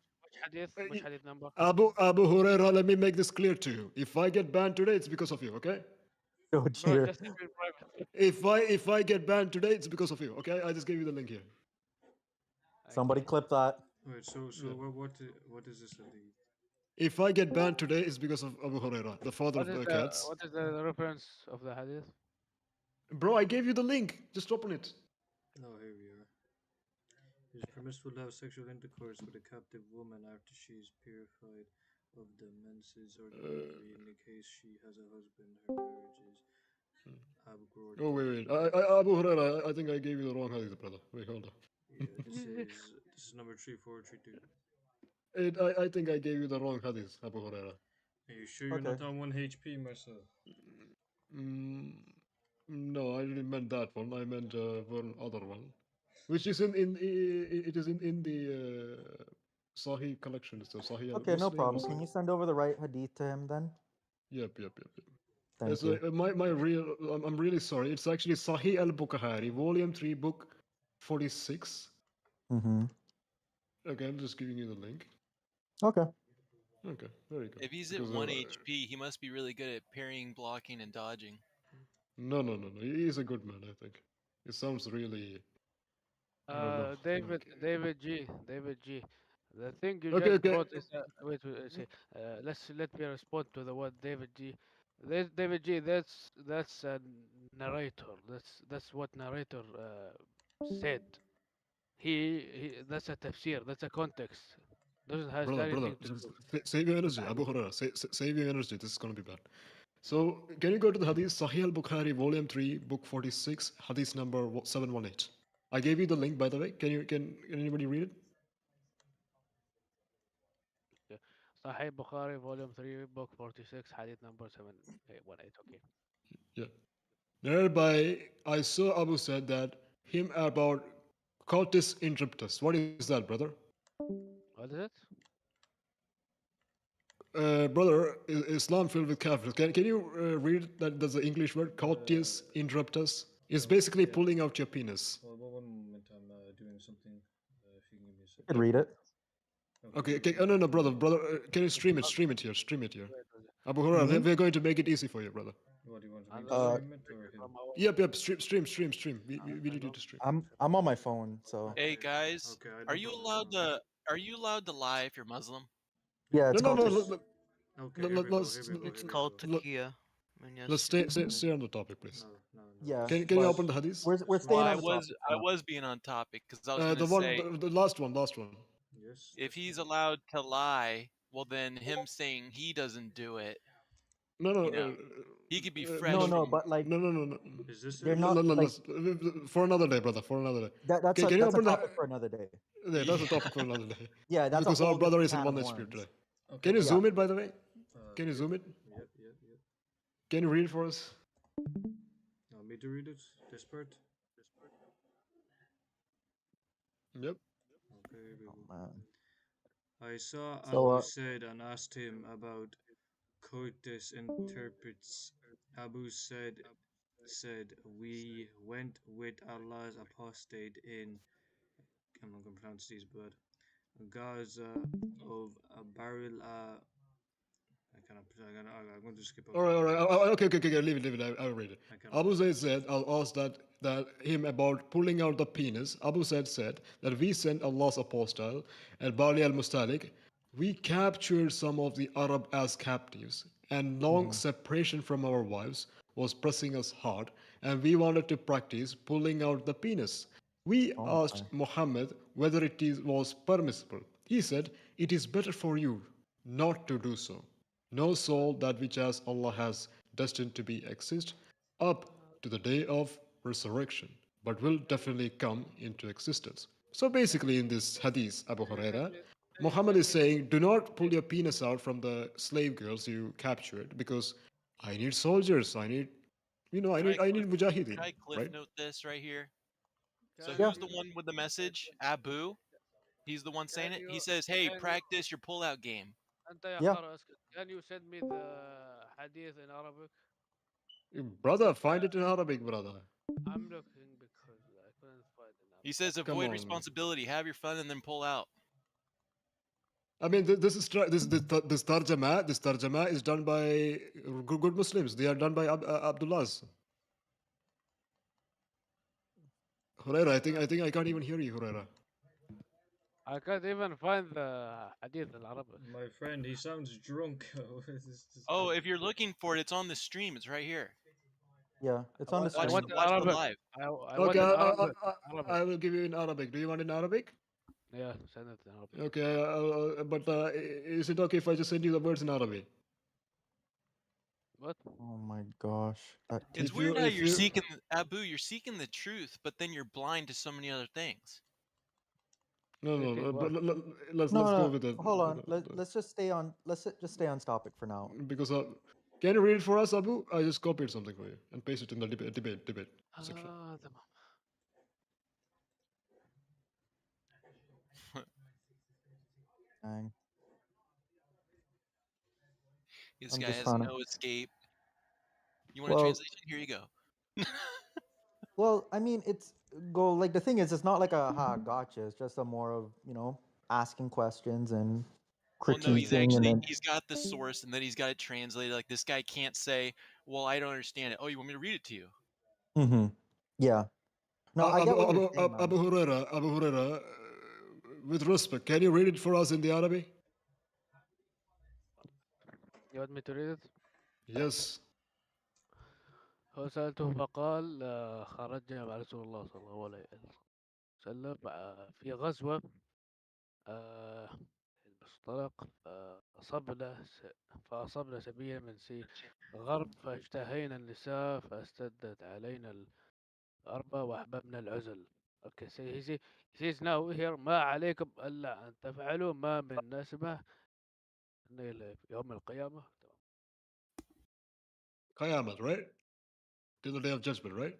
hadith? Which hadith number? Abu Huraira, let me make this clear to you. If I get banned today, it's because of you, okay? Oh Bro, dear. just send me private. If I get banned today, it's because of you, okay? I just gave you the link here. Somebody Okay. clip that. Wait, so Yeah. what is this hadith? If I get banned today, it's because of Abu Huraira, the father of the cats. What is the reference of the hadith? Bro, I gave you the link. Just open it. Oh, here we are. It is permissible to have sexual intercourse with a captive woman after she is purified of the menses or delivery. In the case she has a husband, her marriage is Oh, abrogated. wait. Abu Huraira, I think I gave you the wrong hadith, brother. Wait, hold on. Yeah, this is number 3432. I think I gave you the wrong hadith, Abu Huraira. Are you sure you're Okay. not on 1 HP, Marcel? Mm, No, I didn't meant that one. I meant one other one, which is it is in the Sahih collection. So Sahih al Okay, no Muslim, problem. Can Muslim. you send over the right hadith to him then? Yep. Thank So you. my real, I'm really sorry. It's actually Sahih al Bukhari, Volume 3, Book 46. Mm-hmm. Okay, I'm just giving you the link. Okay. Okay, very good. If he's at Because 1 HP, he must be really good at parrying, blocking, and dodging. no. He is a good man. I think. It sounds really. I don't know. David, Okay. David G. The thing you Okay. just Okay. brought is say, let me respond to the word David G. David G. That's a narrator. That's what narrator said. That's a tafsir. That's a context. Doesn't has Brother, anything to do save your with the energy. Abu hadith. Hurairah, save your energy. This is going to be bad. So, can you go to the Hadith, Sahih al Bukhari, Volume 3, Book 46, Hadith number 718. I gave you the link, by the way. Can anybody read it? Okay. Sahih Bukhari, Volume 3, Book 46, Hadith number 718. Okay. Yeah. Thereby, I saw Abu said that him about cultus interruptus. What is that, brother? What is it? Brother, Islam filled with kafirs. Can you read that? That's the English word, cultus Uh, interruptus. It's oh, basically yeah. pulling out your penis. One moment, I'm doing something. If you can give me a You could second. read it. Okay. Oh, no, brother. Can you stream it? Stream it here. Stream it here. Wait, wait. Abu Hurairah, Mm-hmm. we're going to make it easy for you, brother. What do you want me And to Uh, stream it or him? from our Yep. Stream. We I need you don't to stream. I'm on my phone, so Hey Okay, guys, okay, I are don't you have my allowed phone. to? Are you allowed to lie if you're Muslim? yeah, No, it's no, called no. this. Okay, here we go, here Let's we go, It's here we called go. takia. And let's yes, stay on the topic, please. No, Yeah, it's Can you but open the hadith? we're Well, staying small. I on the was topic for I now. was being on topic because I was gonna The one, say the last one. Yes, if that's he's fine. allowed to lie, well then him saying he doesn't do it, No, you know, he could be No, fresh no, from. but like no. Is this they're it? not like For another day, brother. For another day. that's Can you a open topic the? for another day. Yeah, that's a topic for another day. Yeah, that's a Because our whole brother different is in can of one HP worms. today. Okay, Can you Yeah. zoom it, by the way? Can you yep, zoom it? yep. Can you read it for us? Want me to read it? This part? Yep. Okay, here we Oh go. man. I saw So Abu said and asked him about coitus interprets. Abu said we went with Allah's apostate in I'm not gonna pronounce these but Gaza of a barrel I'm going to skip over All that right. part. Okay. Leave it. I'll read it. I cannot Abu Zayd pronounce said, this. I'll ask that him about pulling out the penis. Abu Zayd said that we sent Allah's apostle, Al-Bali al-Mustalik. We captured some of the Arab as captives, and long mhm. separation from our wives was pressing us hard, and we wanted to practice pulling out the penis. We Oh asked my. Muhammad whether was permissible. He said, "It is better for you not to do so. No soul that which as Allah has destined to be exist up to the day of resurrection, but will definitely come into existence." So basically, in this hadith, Abu Huraira, Can you Muhammad send is me saying, do not pull the your penis out from the slave girls you captured because I need soldiers. I need, I need mujahideen, Can I cliff right? note this right here? So can Yeah. who's the you one with the message? Abu. He's the one saying can it. He you says, "Hey, can you practice your pull-out game." أنت يا Yeah. خرا اسكت. Can you send me the hadith in Arabic? Brother, find it in Arabic, brother. I'm looking because I couldn't find it in He Arabic. says, Come "Avoid on. responsibility, have your fun, and then pull out." I mean, this tarjama is done by good Muslims. They are done by Abdullahs. Huraira, I think I can't even hear you, Huraira. I can't even find the hadith in Arabic. My friend, he sounds drunk. What is this Oh, guy? if you're looking for it, it's on the stream. It's right here. Yeah. It's on the I Watch screen. the want in watch the Arabic. live. I Okay, want in Arabic. Arabic. I will give you in Arabic. Do you want in Arabic? Yeah, send it in Arabic. Okay, but is it okay if I just send you the words in Arabic? What? Oh my gosh. It's weird how you're seeking Abu. You're seeking the truth, but then you're blind to so many other things. No, Seeking but what? let's No, go no. with it Hold on. Let's just stay on topic for now. because Can you read it for us, Abu? I just copied something for you and pasted it in the debate section. تمام. Dang. This I'm guy just has trying to. no escape. You want a Well, translation? Here you go. well, I mean, it's go like the thing is, it's not like a ha gotcha. It's just a more of asking questions and Well, no, critiquing, and then he's got the source and then he's got it translated. Like this guy can't say, "Well, I don't understand it." Oh, you want me to read it to you? hmm yeah. No, I get what you're saying, man. Abu Huraira, with respect, can you read it for us in the Arabic? You want me to read it? Yes. هو سألته فقال خرجنا مع رسول الله صلى الله عليه وسلم في غزوة آه، المصطلق فأصبنا سبيلا من غرب فاشتهينا النساء فاستدت علينا الأربع وأحببنا العزل. Okay, so he says now here ما عليكم ألا أن تفعلوا ما من ناسبة إلى يوم القيامة. Qayamat, right? Till the day of judgment, right?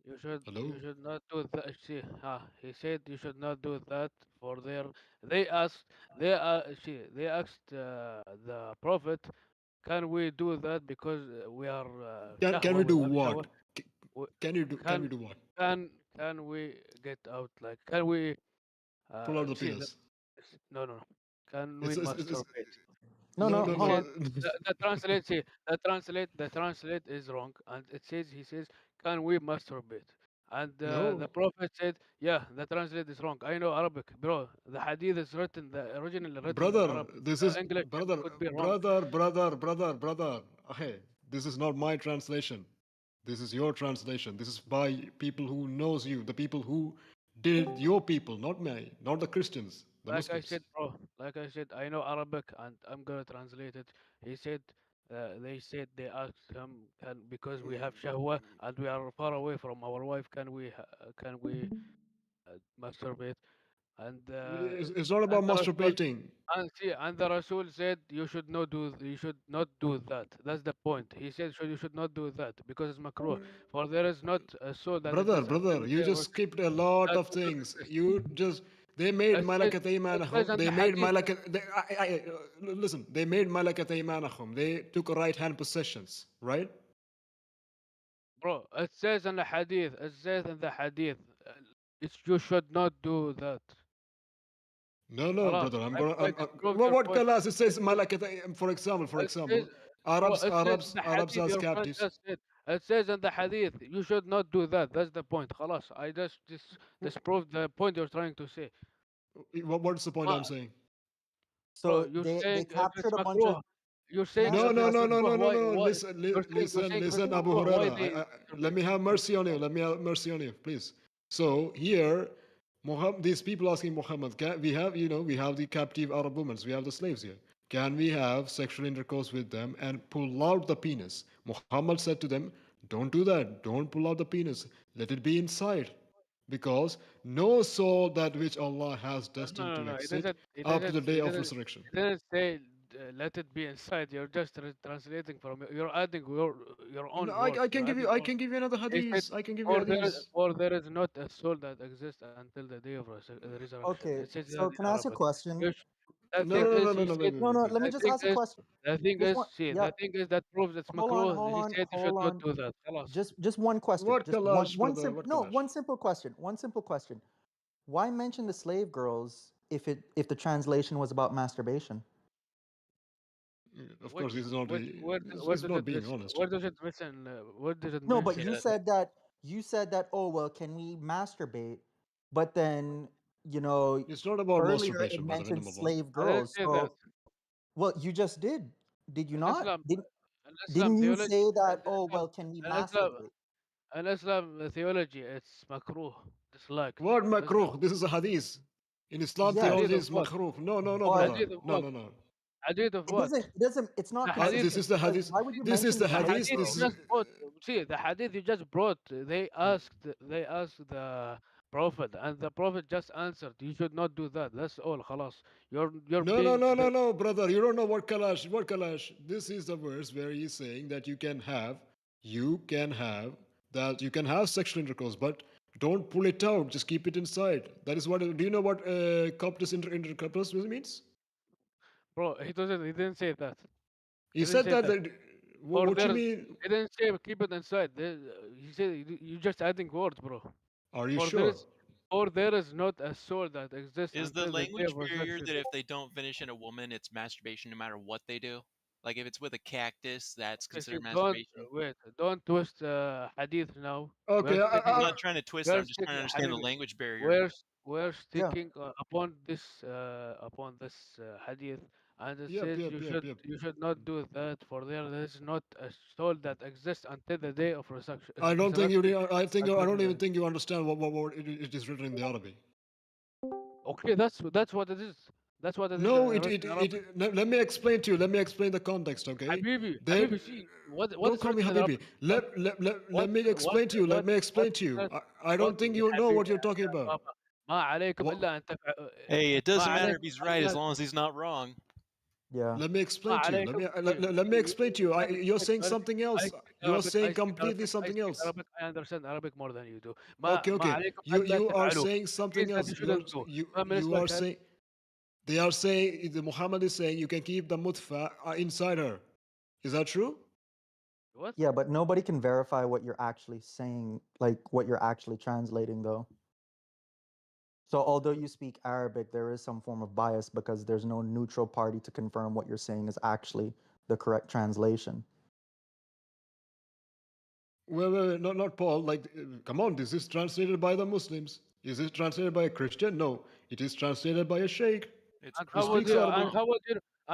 You Hello? should not do that. See, he said you should not do that for their. They asked. They asked the prophet, can we do that because we are Can shahwa? we We do have shahwa. what? We- Can we Can do what? can we get out? Like, can we Pull out the see? penis. No, no, no. Can we It's masturbate? No, no, See, no, no, he hold no. said on. the translate is wrong, and he says, can we masturbate? And the No. prophet said, yeah, the translate is wrong. I know Arabic, bro. The hadith is written, the originally written in Brother, Arabic. this The is English brother, could be wrong. brother. Hey, this is not my translation. This is your translation. This is by people who knows you, the people who did it, your people, not me, not the Christians, the Like I Muslims. said, bro. Like I said, I know Arabic, and I'm gonna translate it. He said, they said they asked him, can because we have shahwa and we are far away from our wife, can we masturbate? And It's not about the Rasul masturbating. and the Rasul said you should not do that. That's the point. He said you should not do that because it's makruh. For there is not a soul that exists until Brother, the you day of just skipped a lot that of will not things. exist. You just they made malakat It says imanahum. in They the made hadith, malakat. Listen, they made malakat imanahum. They took right hand possessions, right? bro. It says in the hadith. It says in the hadith. It's you should not do that. No, خلاص. brother. I'm I, gonna. I disproved your What point. kalas? It says It, malakat. For it says, example, bro. It says in the Arabs hadith. as Your friend captives. just said. It says in the hadith. You should not do that. That's the point. خلاص. I just disproved the point you're trying to say. What's the point Ma, I'm saying? bro, So you're they saying if it's captured a bunch of. makruh. You're Can I saying ask a if it's question? makruh, why Listen, you're saying if it's Abu makruh, why Huraira. they Let masturbate? me have mercy on you. Let me have mercy on you, please. So here, Muhammad, these people asking Muhammad, we have, we have the captive Arab women, we have the slaves here. Can we have sexual intercourse with them and pull out the penis? Muhammad said to them, don't do that. Don't pull out the penis. Let it be inside. Because no soul that which Allah has No, destined no, to no. exit up to the day of resurrection. It didn't say let it be inside. You're just translating from. You're adding your No, own words. You're adding I your. can give you another He said, hadith. I can give you hadith. for there is not a soul that exists until the day of resurrection. Okay, It says that so in can I ask a Arabic. question? You sh- The No, thing no, no, is, no, he no, no, said. wait, No, wait, no. wait, Let me The wait. just thing ask a is, question. Just one. Yeah. the thing is that proves it's makruh. He Hold on, said you should hold not on. do that. خلاص. Just one question. What Just one kalash, one brother? simple What no kalash? one simple question. One simple question. Why mention the slave girls if the translation was about masturbation? Of course, this is not. Where It's does not it being honest. where does it mention where does it No, but mention you said that, oh well, can we masturbate? But then, It's not about earlier it masturbation, brother. mentioned Number one. slave I didn't girls. say that. So, well, you just did. Did you In not? Islam, in Islam Didn't you theology, say in that, oh Islam, well, can we in Islam, masturbate? in Islam theology, it's makruh, disliked. What That's the makruh? This is a hadith. In Islam Yes, hadith theology of is what? makruh. No, but brother. Hadith of No, what? no, no. Hadith of it what? doesn't it doesn't it's The not hadith, This consistent is the because hadith. why would you This is mention the the the slave hadith. hadith you This girls? is. just brought. See, the hadith you just brought. They asked the prophet, and the prophet just answered, you should not do that. That's all. خلاص. You're No, no, being no, no, no, brother. You don't know what Kalash. What Kalash? This is the verse where he's saying that you can have that you can have sexual intercourse, but don't pull it out. Just keep it inside. That is what. Do you know what couples intercourse means? bro. He didn't say that. He He didn't said say that. that. What, Or what you there's mean? he didn't say keep it inside. He said you just adding words, bro. Are you For there sure? is or there is not a soul that exists Is the until the day of language barrier resurrection. that if they don't finish in a woman, it's masturbation no matter what they do? Like if it's with a cactus, that's Okay, see, considered masturbation? don't twist hadith now. Okay. I'm not trying to twist it. We're I'm just trying sticking, to understand the Habibi, language barrier. we're Yeah. sticking upon this hadith, and it Yep, says yep, yep, yep. you should not do that, for there is not a soul that exists until the day of I don't think you. resurrection. I don't even think you understand what it is written in the Arabic. Okay, that's what it is. That's what it is No, written in Arabic. let me explain to you. Let me explain the context, okay? There, Habibi, see what don't is call me written in Habibi. Arabic. What Let me what explain to you. Let what me what explain to you. what I what don't think يا you know what حبيبي you're أنت talking about. ما عليكم What? إلا أن Hey, it ما doesn't matter if عليكم he's right as ألا long as he's not wrong. Yeah. Let me ما explain to you. عليكم Let me explain to you. You're speak saying something else. You're saying completely I something speak else. Arabic. I understand Arabic more than you do. Okay, ما okay. عليكم ألا You are تفعلوا. saying It means something that else. you shouldn't do. ما You بالنسبة are لك أنت. saying they are saying the Muhammad is saying you can keep the mutfa inside her. Is that true? What? Yeah, but nobody can verify what you're actually saying, like what you're actually translating, though. So, although you speak Arabic, there is some form of bias because there's no neutral party to confirm what you're saying is actually the correct translation. Well, not Paul. Like, come on, this is translated by the Muslims. Is this translated by a Christian? No, it is translated by a sheikh It's And who how would speaks Christian. you Arabic.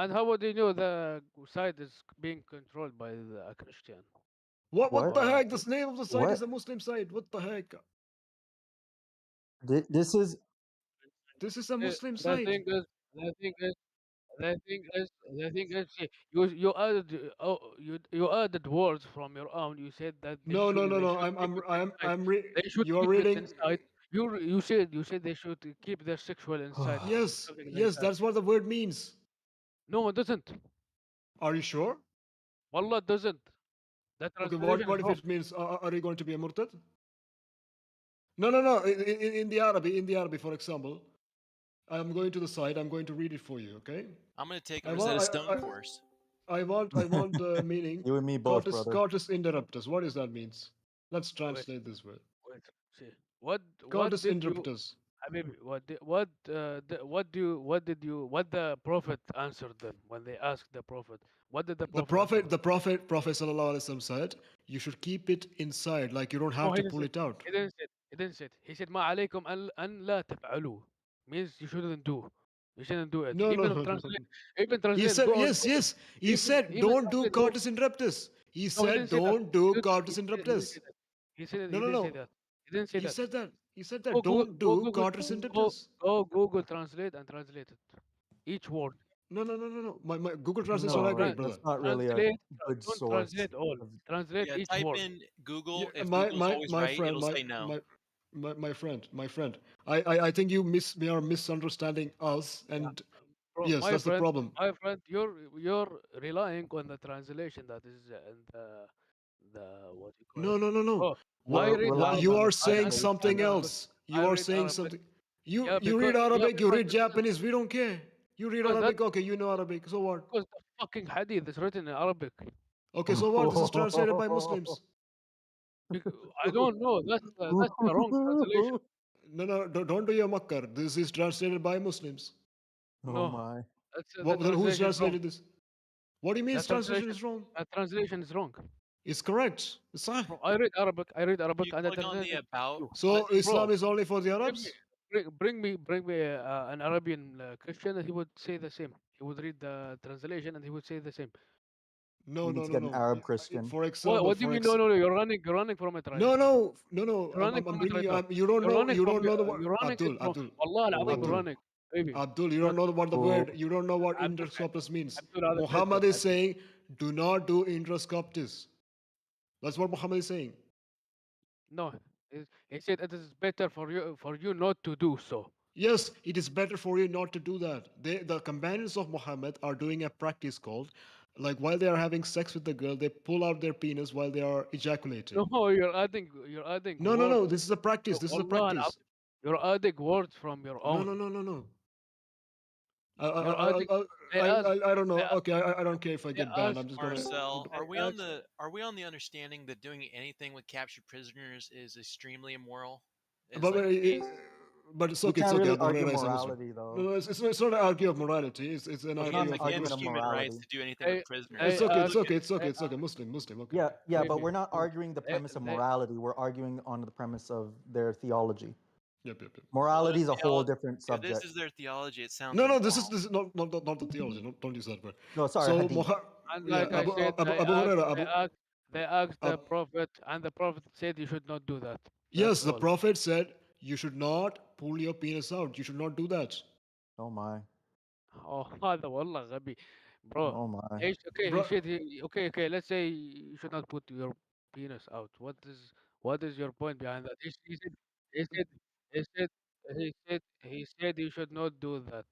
and how would you know the site is being controlled by a Christian? What What? the Or heck? The name of the site is What? a Muslim site. What the heck? This is This is a Muslim the site. thing is the thing is The thing is, see, you added you added words from your own. You said that No, no, no, they no. should keep it inside. They should You are keep it reading. inside. You said they should keep their sexual inside, Yes, something like yes. that. That's what the word means. No, it doesn't. Are you sure? Wallah, it doesn't. The Okay. translation is What if wrong. it means? Are you going to be a murtad? No, no, no. In the Arabic, for example, I'm going to the site. I'm going to read it for you. Okay. I'm gonna take a I want. Rosetta Stone course. I want the meaning. you and me both, Cortis brother. Cortis interruptus. What does that means? Let's Wait, translate this word. wait. See, what Cortis did you, interruptus. Habibi? What the prophet answered them when they asked the prophet? What did the prophet answer them? Prophet Sallallahu Alaihi Wasallam said, you should keep it inside, like you don't No, have he to didn't pull say. it out. He didn't say. He didn't say. He said, "ما عليكم أن لا تفعلوا." Means you shouldn't do. You shouldn't do it. No, no, Even no, no. translate. Even He translate. said, Go on yes, Google. yes. He said, Even don't do translate. Go. Cortis interruptus. He No, he didn't said, say that. don't do He Cortis didn't say interruptus. that. He said No, he no, didn't say no. that. He didn't say He that. said that. He said Go that. Google. Don't Go do Google. Cortis Go interruptus. go Google Translate and translate it. Each word. No, no, no, no, no. My Google Translate is No, not that No, great, tran- brother. that's not really a translate. good Don't source translate all. of. Translate Yeah, each type word. in Yeah, Google. If Google's always my right, friend, it'll say no. my friend. I think we are misunderstanding us, Yeah. and Bro, yes, that's the problem. my friend, you're relying on the translation that is in the what you call No, it. no, no, no. Oh, I What You're read relying you Arabic. on are the saying I read something translation. Arabic. else. I You are read saying Arabic. something. Yeah, You read yeah, Arabic. You because read Japanese. We don't care. You read that Arabic. Okay, you know Arabic. So what? because the fucking hadith is written in Arabic. Okay, so what? This is translated by Muslims. Bec- I don't know. That's the wrong translation. No, no, don't do your makkar. This is translated by Muslims. Oh No, my. that's the Then who's translation is wrong. translated this? What do you mean That its translation translation is wrong? that translation is wrong. It's correct. It's صح. Bro, I read If Arabic, you and I click on the translate it about to you. So Islam Bro, is only for the bring me, Arabs? bring me an Arabian Christian, and he would say the same. He would read the translation, and he would say the same. No, We need no, to no, get an no. Arab Christian. For example, What do you mean? No, no, no. You're running from it right no, now. no, no, no. You're running I'm from it bringing right you. now. You don't know the word. You're running it Abdul, from. Abdul, Allah al-Azim, you're Abdul, Oh, running. Maybe. Abdul. You But don't know what the oh, word. You don't know what Abdul, interscopus means. Abdul, هذا Muhammad كذب. is saying, do not do interscoptus. That's what Muhammad is saying. No. He said it is better for you not to do so. Yes, it is better for you not to do that. The companions of Muhammad are doing a practice called, like while they are having sex with the girl, they pull out their penis while they are ejaculating. No, you're adding No, no, words. no. This is a practice. This is a Wallah, practice. you're adding words from your No, no, own. no, no, no. I, I, You're I, adding. I, They asked. I don't know. They, Okay, I don't care if I they get banned. asked. I'm just gonna. Marcel, They asked. are we on the understanding that doing anything with captured prisoners is extremely immoral? Is But, like but, a case? but it's We okay. It's can't okay. really Abu argue Huraira is a Muslim. morality No, though. no, it's not an argue of morality. It's an It's Like not argue it's an of argument against of Muslim. human rights morality. to do anything with They It's prisoners. they okay. It's asked. okay. It's okay. They It's okay. Muslim. Muslim. Okay. Yeah, Okay. yeah, but maybe we're not arguing the premise of they morality. We're arguing on the premise of their theology. Yep. Yep. Yep. Well, Morality is a whole different if this subject. is their theology, it sounds No, no. immoral. This is not the theology. Don't use that word. No, sorry, So hadith. and yeah. like I said, Abu Huraira. they asked the Ab, prophet, and the prophet said you should not do that. That's yes, the all. Prophet said you should not pull your penis out. You should not do that, Oh my. Oh, هذا والله غبي, bro. Oh my. Okay, he bro. said okay. Let's say you should not put your penis out. What is your point behind that? He said he said he said you should not do that.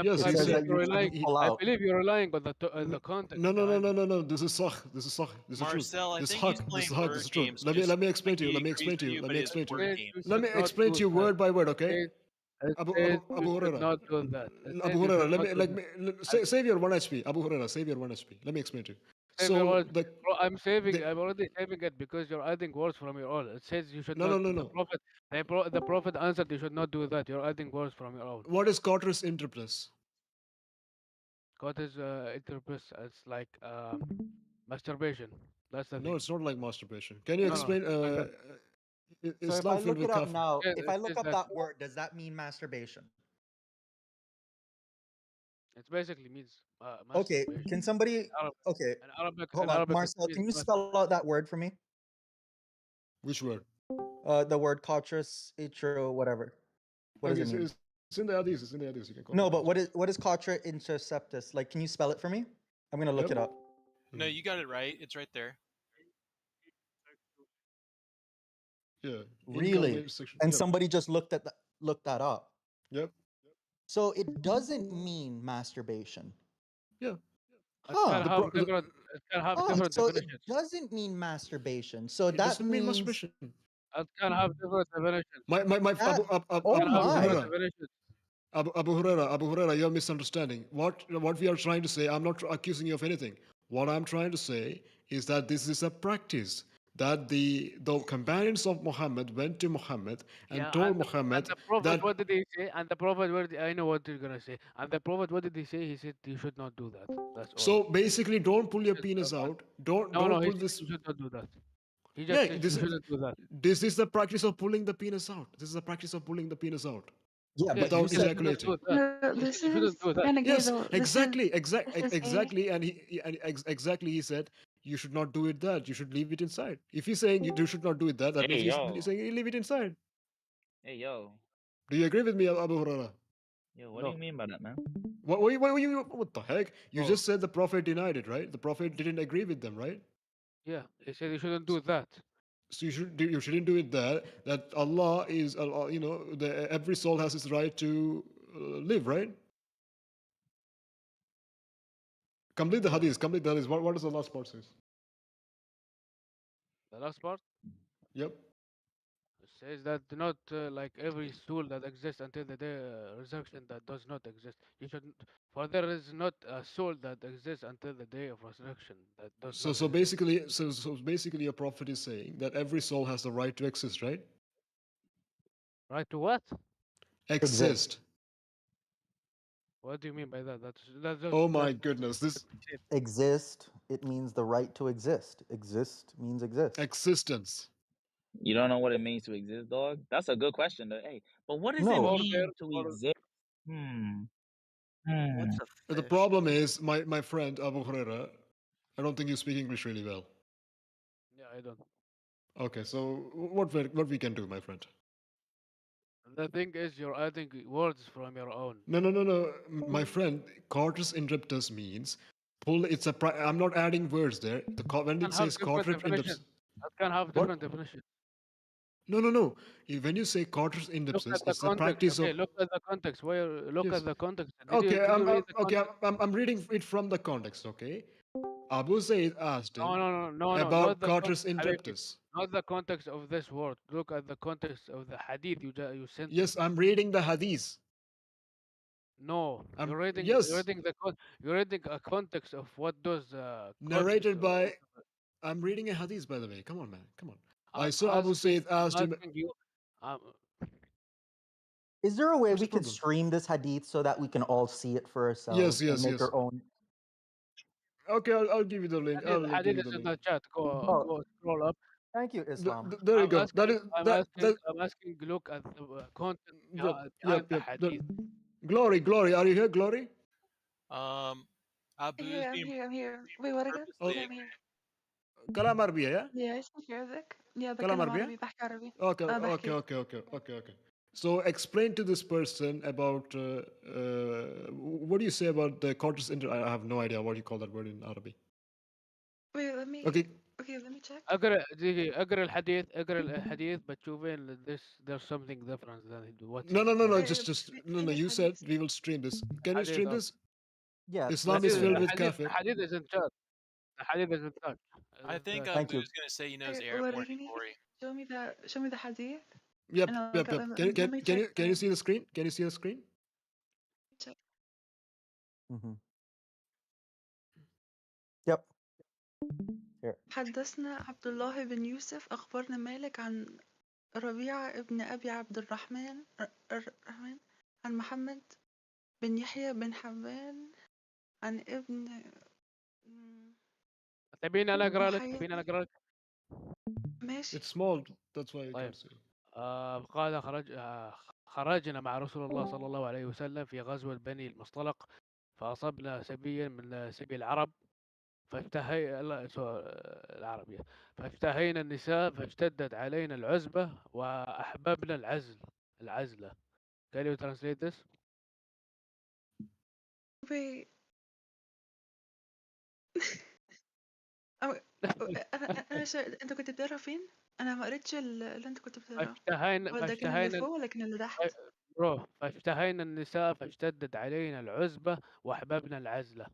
Yes, It I he says believe said. that you you're relying. shouldn't pull I out. believe you're relying on the context No, no, no, behind no, it. no, no. This is sah. This is sah. This is the truth. Marcel, I This is think he's haq. This is playing haq. This word is truth. games. Just Let me like explain to you. he Let me agrees explain to with you. you, Let but me it's a explain to you. word Said game. you Let should me not explain to do you that. word by word. Okay. Said it Abu said you should Huraira. not do that. It Abu said you Huraira. should not do that. Save your one HP. Abu Huraira. Save your one HP. Let me explain to you. Save your So words. Bro, the I'm already saving it because you're adding words from your own. It says you should no, no, not. no, no. The prophet answered you should not do that. You're adding words from your own. What is Cotter's interpret? God is interprets as like masturbation. That's the No, thing. it's not like masturbation. Can you No, no. explain? Like that. So if I Islam filled look with it up kafir. now, if I It look says up that that word, does that mean masturbation? it basically means Okay, masturbation. can somebody Arab, okay, in hold on. Arabic, it Marcel, means can you masturbation. spell out that word for me? Which word? The word Kotras, Itro, whatever. What does Okay, it mean? it's in the hadith. It's in the hadith. You can call No, it. but what is Kotra interceptus? Like, can you spell it for me? I'm gonna look Yep. it up. No, you got it right. It's right there. Yeah. Really? Inculcated section. And Yep. somebody just looked that up. Yep. So it doesn't mean masturbation. Yeah. It can Huh. have different. It can have Huh. different So it definitions. doesn't mean masturbation. So It that doesn't mean means masturbation. It can have different definitions. My that. It Oh can have Abu different my. Huraira. definitions. Abu Huraira, you're misunderstanding. What we are trying to say, I'm not accusing you of anything. What I'm trying to say is that this is a practice that the companions of Muhammad went to Muhammad and Yeah, told and Muhammad the prophet, what that. did he say? And the prophet, I know what you're gonna say. And the prophet, what did he say? He said you should not do that. That's all. So basically, don't pull your Just, penis but out. no, no, Don't he pull said this. you should not do that. He just Yeah, said you shouldn't do that. this is the practice of pulling the penis out. This is the practice of pulling the penis out Yeah, Yes, but he you without said said you shouldn't do ejaculating. that. No, He said this you shouldn't is do that. kind of gay Yes, though. exactly, This is gay. exactly, and exactly. He said you should not do it. That you should leave it inside. If he's saying you should not do it, that Hey means he's yo, saying you leave it inside. hey yo, Do you agree with me, Abu Huraira? yo. What do you No, mean by that, man? What the heck? You bro. just said the prophet denied it, right? The prophet didn't agree with them, right? Yeah, he said you shouldn't do that. So you shouldn't do it there. That Allah is, every soul has its right to live, right? Complete the Yeah, hadith. Complete the hadith. What does the last part says? the last part Yep. says that not like every soul that exists until the day resurrection that does not exist. You shouldn't, for there is not a soul that exists until the day of resurrection that does So not so exist. basically, so basically, a prophet is saying that every soul has the right to exist, right? Right to what? exist. Exist. What do you mean by that? Oh That's my goodness, this what he said. Exist. It means the right to exist. Exist means exist. existence. You don't know what it means to exist, dog? That's a good question, though. Hey, but what does it No. Order mean to or exist? Hmm. What's Hmm. a The fish? problem is, my friend Abu Huraira, I don't think you speak English really well. yeah, I don't. Okay, so what we can do, my friend? The thing is, you're adding words from your own. No. My friend, Quartus interruptus means pull. I'm not adding words there. When Can it have says different quartus definitions. interruptus, That can have what? different definitions. No, no, no. When you say quarters Look at indepsis, the it's the context. practice Okay, of. look at the context. Where look Yes. at the context. Okay, Did you read the okay, context? I'm reading it from the context, okay? Abu Zayd asked No, him no, no, no, no. Not about the quarters Habibi, indeptus. not the context of this word. Look at the context of the hadith you sent me. Yes, I'm reading the hadith. No, Yes, you're reading a context of what those consist narrated of. by. I'm reading a hadith, by the way. Come on, man. Come on. I I'm saw Abu asking. Zayd I'm asked him. asking you. Um, Is there a way What's we the could problem? stream this hadith so that we can all see it for Yes, ourselves and yes, make yes. our own? Okay, I'll give you the link. I'll give hadith you is the in link. the chat. Oh, Go scroll up. thank you, Islam. There you go. That is that. I'm asking. Look at the content Yep, behind yep, the yep. hadith. Glory, glory. Are you here, glory? Um, I'm Abu is here, I'm being here, I'm here. Wait, what again? Oh, purposely Yeah, I'm ignorant. here. كلام عربية يا؟ يا اسمك عندك؟ يا كلام بتكلم عربية؟ عربي بحكي عربي Okay, اه okay, بحكي okay, okay, okay, okay. So explain to this person about what do you say about the quartus inter? I have no idea what you call that word in Arabic. wait let me Okay, okay let me check اقرا الحديث بتشوفين there's something different than what no, he's no, no, no. Just في- no, فين no. You said الحديث؟ we will stream this. Can you الحديث stream this? Yes, Islam let's is stream filled this. with kafir. الحديث is in chat. الحديث is in chat. I think Thank Abu you. is gonna say he knows Okay, Arab more than وريني Glory. show me the hadith Yep, and I'll yep, go, yep. let me check Can you see the screen? Can you see the screen? check. Hmm. Yep. Here. حدثنا عبد الله بن يوسف أخبرنا مالك عن ربيعة ابن أبي عبد الرحمن عن محمد بن يحيى بن حبان عن ابن تبيني انا اقرا لك بحيرة ماشي It's small. That's why you طيب can't see. قال خرجنا مع رسول الله صلى الله عليه وسلم في غزوة بني المصطلق فأصبنا سبيا من سبي العرب العربية فاشتهينا النساء فاشتدت علينا العزبة وأحببنا العزلة. Can you translate this? wait أو... أنا أنت كنت بتقرا فين؟ أنا ما قريتش اللي أنت كنت بتقراه فاشتهينا هو ده كان اللي فوق ولا كان اللي تحت؟ فاشتهينا النساء فاشتدت علينا العزبة وأحببنا العزلة.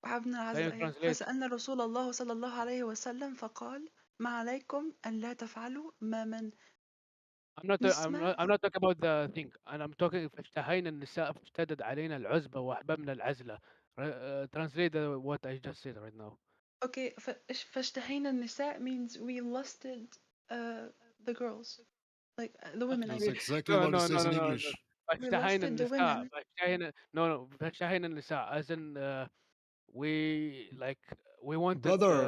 وحبنا Can you العزل أيوه translate? فسألنا رسول الله صلى الله عليه وسلم فقال ما عليكم أن لا تفعلوا ما من نسمع I'm not talking about the thing. I'm talking فاشتهينا النساء فاشتدت علينا العزبة وأحببنا العزلة. Translate what I just said right now. okay فاشتهينا النساء means we lusted the girls like the women I That's mean exactly No, what it no, no, says no, in no, no. English. we فاشتهينا lusted the النساء women فاشتهينا النساء as in we like we wanted Brother,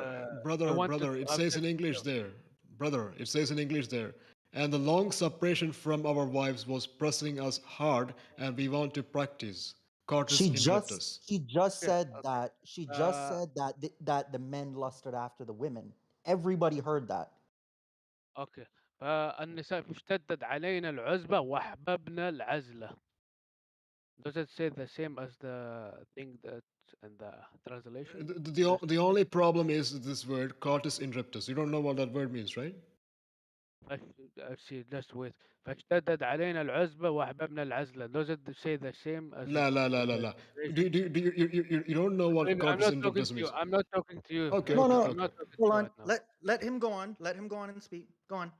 to it have says sex in with English them. there. Brother, it says in English there. And the long separation from our wives was pressing us hard, and we want to practice. Quartus interruptus. She just Okay, said okay. that. She just Uh, said that that the men lusted after the women. Everybody heard that. okay. فالنساء اشتدت علينا العزبة وأحببنا العزلة. Does it say the same as the thing that in the translation? The only problem is this word, quartus interruptus. You don't know what that word means, right? See, just wait. فاشتدت علينا العزبة وأحببنا العزلة. Does it say the same as La, la, la, in la, the la. translation? You don't know what I'm quartus not talking interruptus to you. means? I'm not talking to you Okay, right No, okay, now. no. I'm okay. not talking to Hold you on. right now. Let him go on. Let him go on and speak. Go on.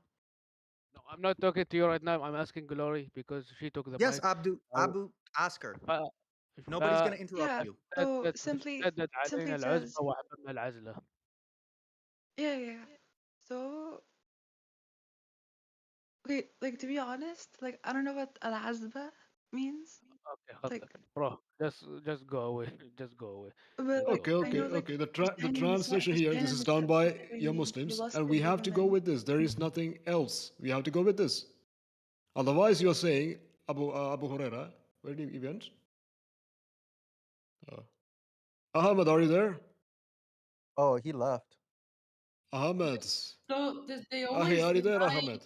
No, I'm not talking to you right now. I'm asking Glory because she took the Yes, mic. Abdu. أو Abu, ask her. ف ف Nobody's gonna interrupt yeah you. so فاشتدت simply علينا it العزبة says وأحببنا العزلة. yeah so okay like to be honest like I don't know what al-azba means Okay, خلص. like bro. Just go away. Just go away. but Just go like Okay, away. I okay, know like okay. The فاشتهينا النساء translation here, فاشتهينا this is done النساء by basically your means we Muslims, and we lusted the have to go women with this. There is nothing else. We have to go with this. Otherwise, you're saying Abu Huraira. Where did he went? Uh, Ahmed, are you there? Oh, he left. Ahmed. So they Ahi, always are you there, deny Ahmed?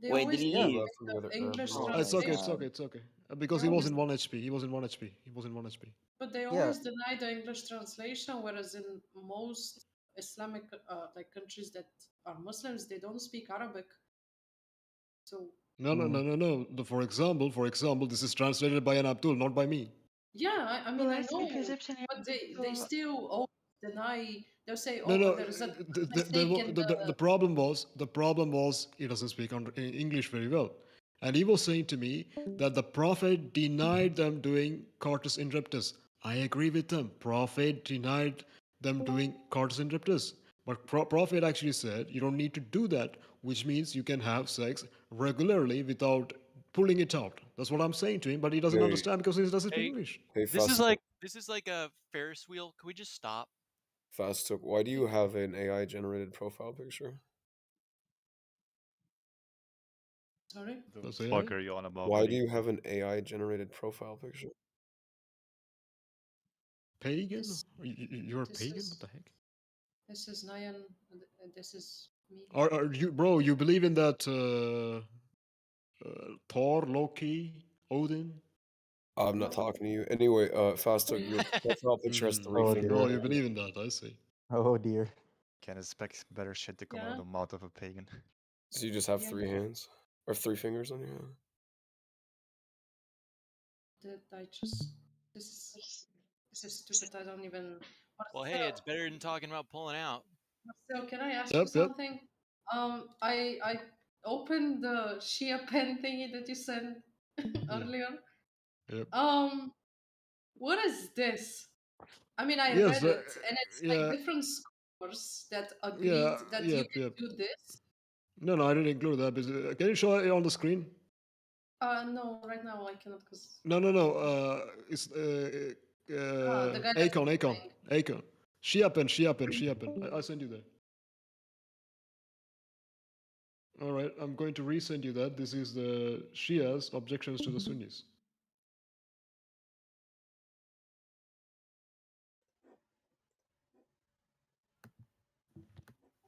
they Wait, did always he Yeah. leave? deny the English Oh It's my okay, it's translation. okay, god. it's okay. Because They he was always in 1 HP. He was in 1 HP. He was in 1 HP. but they Yeah. always deny the English translation, whereas in most Islamic like countries that are Muslims, they don't speak Arabic. So No, no, no, no, no. For example, this is translated by an Abdul, not by me. yeah, I Well, mean, I I speak know, Egyptian here, but they so still always deny. They'll say, No, "Oh, no. there is a mistake in The the." problem was he doesn't speak English very well, and he was saying to me that the Prophet denied them doing cortus interruptus. I agree with them. Prophet denied them doing cortus interruptus, but Prophet actually said you don't need to do that, which means you can have sex regularly without pulling it out. That's what I'm saying to him, but he doesn't Hey, understand because he doesn't speak Hey, English. hey, this is Fast, like a Ferris wheel. Can we just stop? Fast, why do you have an AI generated profile picture? Sorry. The That's fuck AI. are you on about, Why do buddy? you have an AI generated profile picture? Pagan? This You're a this pagan? What is the heck? this is Nayan. This is me. Are you, bro? You believe in that Thor, Loki, Odin? I'm not What? talking to you. Anyway, Fast, your profile picture has three Oh fingers. Oh, dear. you believe in that? I see. Oh dear. Can't expect better shit to come out of Yeah. the mouth of a pagan. So you just have Yeah. three hands? Or three fingers on your hand? That I just. This is stupid. I don't even. Well, hey, it's better than talking about pulling out. So can I ask you Yep, yep, something? I opened the Shia pen thingy that you sent yeah, earlier. yep. What is this? I mean, I Yes, read it, and it's like yeah, different scholars that yeah, agreed that you yep, can yep. do this. No, no, I didn't include that. Can you show it on the screen? No, right now I cannot because No, no, no. It's the guy that's Acon, Acon, opening. Acon. Shiapen. I send you that. All right, I'm going to resend you that. This is the Shias' objections to the Sunnis.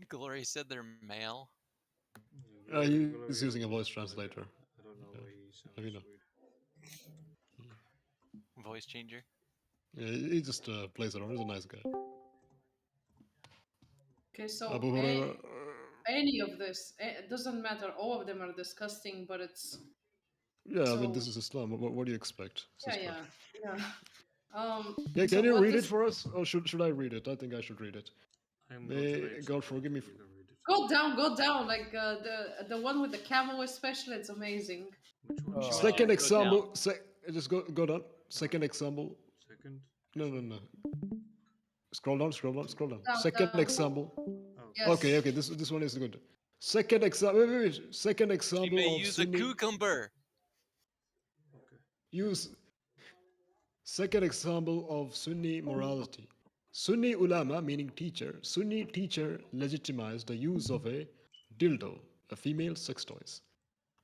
Glory said they're male. Yeah, He's Glory using a is voice male. translator. I don't know Yeah, why he let me sounds know. weird. Voice changer. Yeah, he just plays around. He's a nice guy. Okay, so Abu Huraira. any of this, it doesn't matter. All of them are disgusting, but it's Yeah, I mean, so this is Islam. What do you expect, sister? yeah. Yeah, So can you what read it this? for us, or should I read it? I think I should read it. I'm not May right, so God forgive me. you can read it. Go down. Like the one with the camel, especially, it's amazing. Which one? Which one should Second we go down? example. Just go down. Second example. Second? No, This no, one? no. Scroll down. Second Down. example. Oh. Okay, Yes. okay. This one is good. Second example. Wait. Second She may example of use a Sunni. cucumber. Okay. Use second example of Sunni morality. Sunni ulama, meaning teacher, Sunni teacher legitimized the use of a dildo, a female sex toys.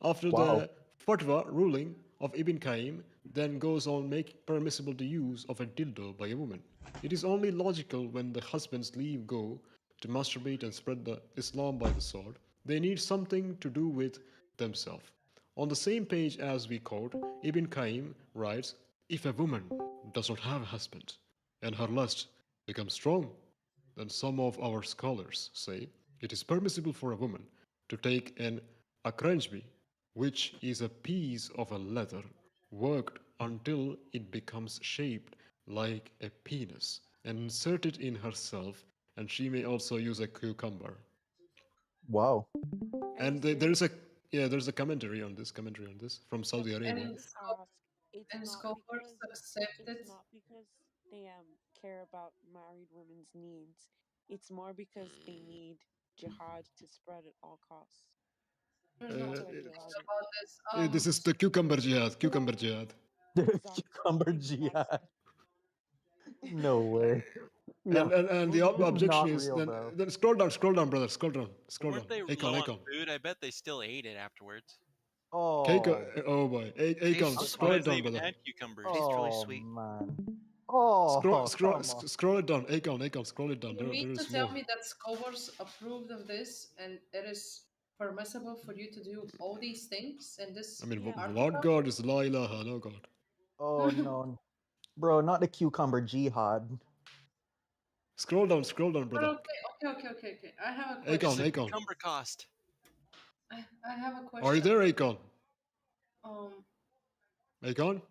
After Wow. the fatwa ruling of Ibn Qayyim, then goes on make permissible the use of a dildo by a woman. It is only logical when the husbands leave go to masturbate and spread the Islam by the sword. They need something to do with themselves. On the same page as we quote, Ibn Qayyim writes, if a woman does not have a husband and her lust becomes strong, then some of our scholars say it is permissible for a woman to take an akranjbi, which is a piece of a leather worked until it becomes shaped like a penis, and insert it in herself, and she may also use a cucumber. Wow. And there's a there's a commentary on this from Saudi But can Arabia. I just ask? And scholars accept It's it. not because they care about married women's needs. It's more because they need jihad to spread at all costs. There's no That's Uh, why they contradiction allowed it. about this. this is the cucumber jihad. Cucumber jihad. Exactly. Cucumber jihad. Exactly. No way. Yeah. And the This is objection not is real, bro. then scroll down, brother, Weren't they low on Acon. food? I bet they still ate it afterwards. Keiko, Oh. oh boy, Acon, I'm scroll it surprised they down, even brother. had cucumbers. Oh man. Oh, come on. Scroll it down, Acon, scroll it down. You mean There to is tell more. me that scholars approved of this and it is permissible for you to do all these things in I this mean, Yeah. what article? God is La ilaha, no God. Oh no. Bro, not the cucumber jihad. Scroll down, But brother. okay. I have a What does Acon, a question. Acon. cucumber cost? I have a Are you question. there, Akon? Um, Akon?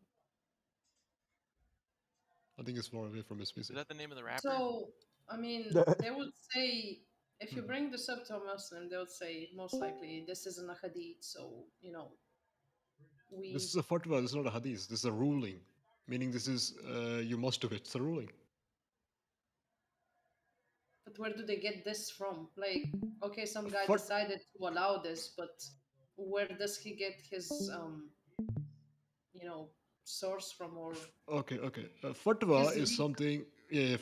I think it's far away from his PC. Is that the name of the rapper? so I mean, they would say if you bring this up to a Muslim, they would say most likely this isn't a hadith, so This we. is a fatwa, this is not a hadith. This is a ruling. Meaning this is, you must do it. It's a ruling. But where do they get this from? Like, okay, some guy Fat- decided to allow this, but where does he get his source from, or okay. Fatwa his is reason? something,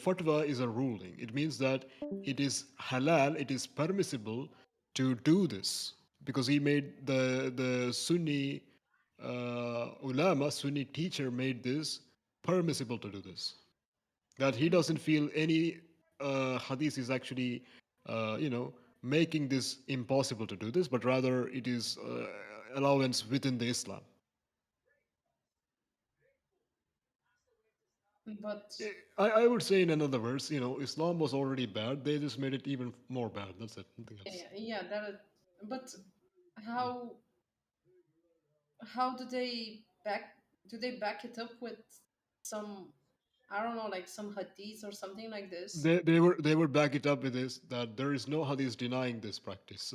fatwa is a ruling. It means that it is halal, it is permissible to do this. Because he made the Sunni ulama, Sunni teacher made this permissible to do this. That he doesn't feel any hadith is actually, making this impossible to do this, but rather it is allowance within the Islam. But I would say in another words, Islam was already bad. They just made it even more bad. That's it. Nothing else. yeah, but how how do they back it up with some, I don't know, like some hadith or something like this? They would back it up with this that there is no hadith denying this practice.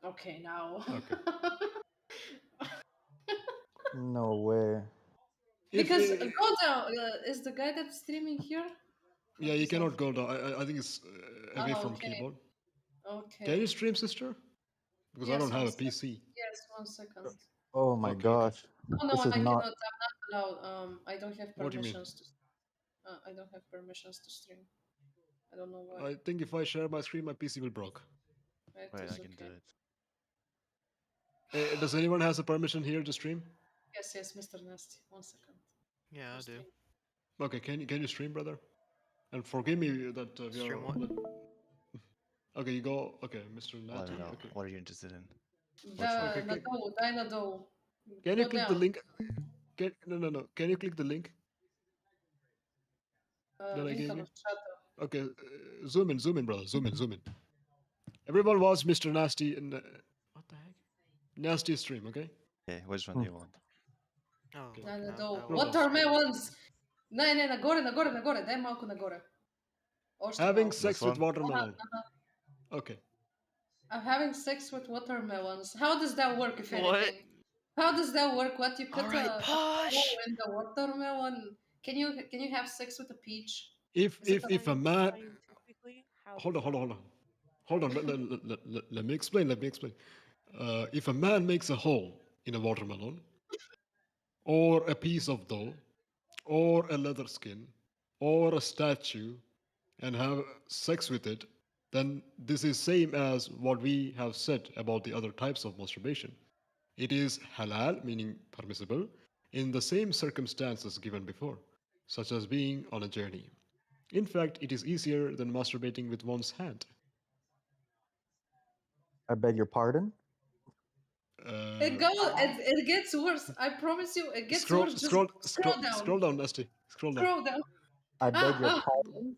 Okay, now. Okay. No way. If Because go down, is the guy that's streaming here? yeah, you cannot go down. I think it's away Oh, from okay. keyboard. Can Okay. you stream, sister? Because I don't Yes, have a PC. Yes, 1 second. Oh my Okay, okay. gosh. Oh no, This is I not. cannot. I'm not allowed. I don't have What do you mean? permissions to. I don't have permissions to stream. I don't know why. I think if I share my screen, my PC will broke. It Wait, is I can do okay. it. Does anyone has a permission here to stream? Yes, Mr. Nasty. 1 second. Yeah, I do. Okay, can you stream, brother? And forgive me that we are. Stream what? Okay, you go. Okay, Mr. Let Natty. me know. Okay. What are you interested in? Okay, Dynado. can you Go click the down. link? No. Can you click the link that I Link gave on you? the chat. Okay, zoom in, brother. Zoom in. Everyone watch Mr. Nasty and what the heck? Nasty stream, okay? Okay, which one do you want? Oh, Dynado. Scroll down. Watermelons. Не, нагоре. Дай малко нагоре. Още Having малко. sex with watermelon. Ага. Okay. I'm having sex with watermelons. How does that work, if What? anything? How does that work? What, you put Alright, a Posh! hole in the watermelon? Can you have sex with a peach? If a man Scientifically, how hold does on, that work? let me explain. If a man makes a hole in a watermelon, or a piece of dough, or a leather skin, or a statue, and have sex with it, then this is same as what we have said about the other types of masturbation. It is halal, meaning permissible, in the same circumstances given before, such as being on a journey. In fact, it is easier than masturbating with one's hand. I beg your pardon? It gets worse. I promise you, it gets worse. Just scroll down. Scroll down, Nasty. Scroll down. Scroll down. I beg your pardon?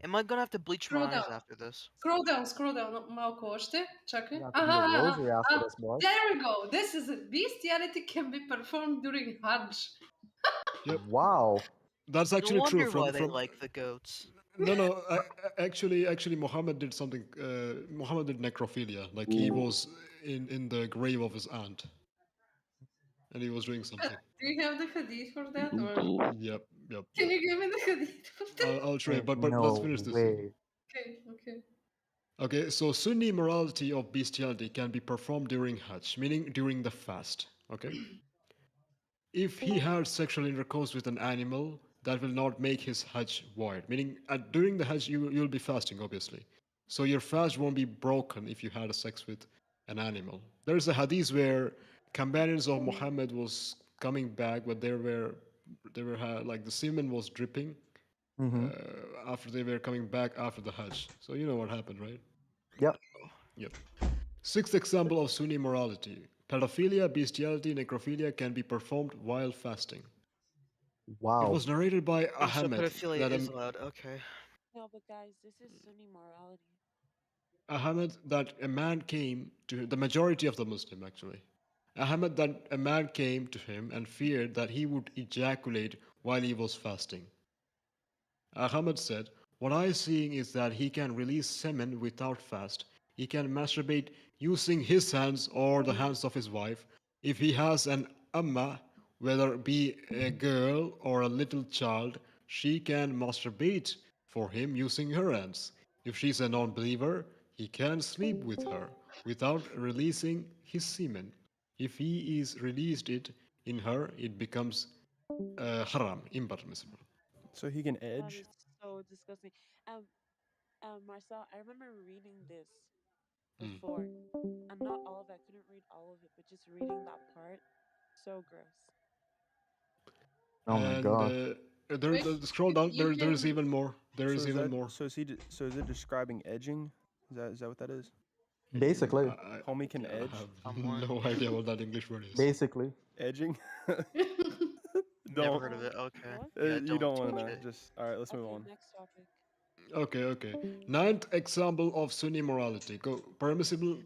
Am I gonna have to bleach Scroll my down. eyes after this? Scroll down. Малко още. Чакай. You have to do a rosary after this, boy. There we go. This is it. Bestiality can be performed during Hajj. Yep. Wow. That's No actually true. wonder why they like the goats. No. Actually, Muhammad did something. Muhammad did necrophilia. Like he was in the grave of his aunt, and he was doing something. Do you have the hadith for that? Or Yep. can you give me the hadith for that? I'll try. But No let's finish this. way. Okay. Okay, so Sunni morality of bestiality can be performed during Hajj, meaning during the fast. Okay. If he had sexual intercourse with an animal, that will not make his Hajj void. Meaning, during the Hajj, you'll be fasting, obviously. So your fast won't be broken if you had a sex with an animal. There is a hadith where companions of Muhammad was coming back, but they were like the semen was dripping after they were coming back after the Hajj. So you know what happened, right? Yep. Yep. Sixth example of Sunni morality. Pedophilia, bestiality, necrophilia can be performed while fasting. Wow. It was narrated by Oh, so Ahmed. pedophilia is allowed. Okay. No, but guys, this is Sunni morality. Ahmed, that a man came to the majority of the Muslim actually. Ahmed, that a man came to him and feared that he would ejaculate while he was fasting. Ahmed said, what I seeing is that he can release semen without fast. He can masturbate using his hands or the hands of his wife. If he has an amma, whether it be a girl or a little child, she can masturbate for him using her hands. If she's a non believer, he can sleep with her without releasing his semen. If he is released it in her, it becomes haram, impermissible. So he can That edge. is so disgusting. Marcel, I remember reading this Mm. before, and not all of it. I couldn't read all of it, but just reading that part, so gross. Oh my And gosh. there, Wait, scroll down. you There is can. even more. There So is is even that more. so is he so is it describing edging? Is that what that is? Basically. Homie can I edge. have Somewhat. no idea what that English word is. Basically. Edging. Never Don't. heard of it. What? Okay. What? Yeah, You don't don't want to teach know. it. Just all right. Let's move Okay, on. next topic. Okay, okay. Ninth example of Sunni morality. Go permissible.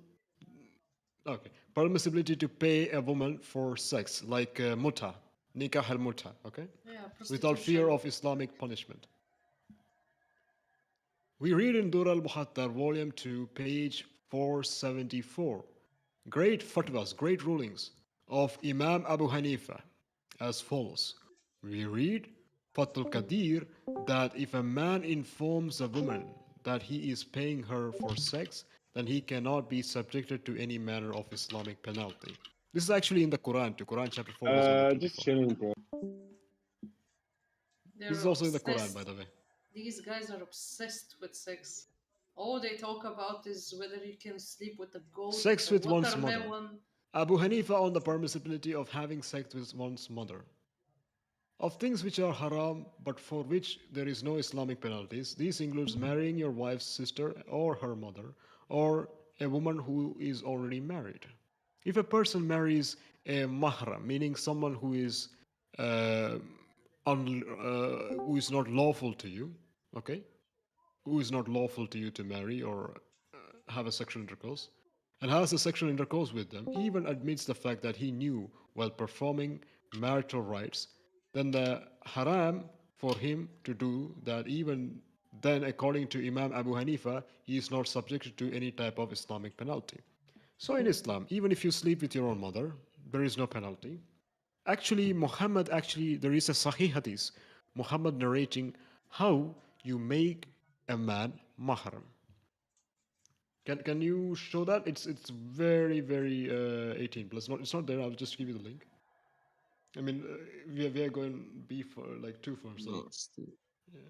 Okay, permissibility to pay a woman for sex, like muta, nikah al muta. Okay, Yeah, without fear prostitution. of Islamic punishment. We read in Dur al Muhattar, volume 2, page 474. Great fatwas, great rulings of Imam Abu Hanifa as follows. We read Fatul Qadir that if a man informs a woman that he is paying her for sex, then he cannot be subjected to any manner of Islamic penalty. This is actually in the Quran, to Quran chapter 4, verse number Just 24. chilling, bro. This They're is also in the Quran, by obsessed. the way. These guys are obsessed with sex. All they talk about is whether you can sleep with a goat, Sex a with one's mother. watermelon. Abu Hanifa on the permissibility of having sex with one's mother. Of things which are haram but for which there is no Islamic penalties, this includes marrying your wife's sister or her mother, or a woman who is already married. If a person marries a mahram, meaning someone uh, who is not lawful to you, okay, who is not lawful to you to marry or have a sexual intercourse, and has a sexual intercourse with them, even admits the fact that he knew while performing marital rites, then the haram for him to do that, even then, according to Imam Abu Hanifa, he is not subjected to any type of Islamic penalty. So in Islam, even if you sleep with your own mother, there is no penalty. Actually, there is a Sahih Hadith, Muhammad narrating how you make a man mahram. Can you show that? It's very 18 plus. Not it's not there. I'll just give you the link. I mean, we are going B for like too far. So Nasty. yeah.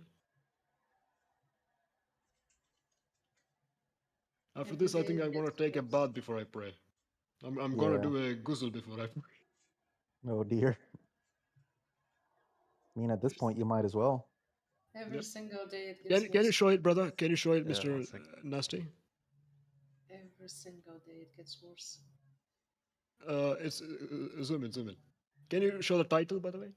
After Every this, I day think it I'm gonna gets take a worse. bath before I pray. I'm gonna Yeah. do a ghusl before I pray. Oh dear. I mean, at this point, you might as well. Every Yep. single day it gets Can you worse. show it, brother? Can you show it, Yeah, one Mr. sec. Nasty? Every single day it gets worse. It's zoom in, zoom in. Can you show the title, by the way?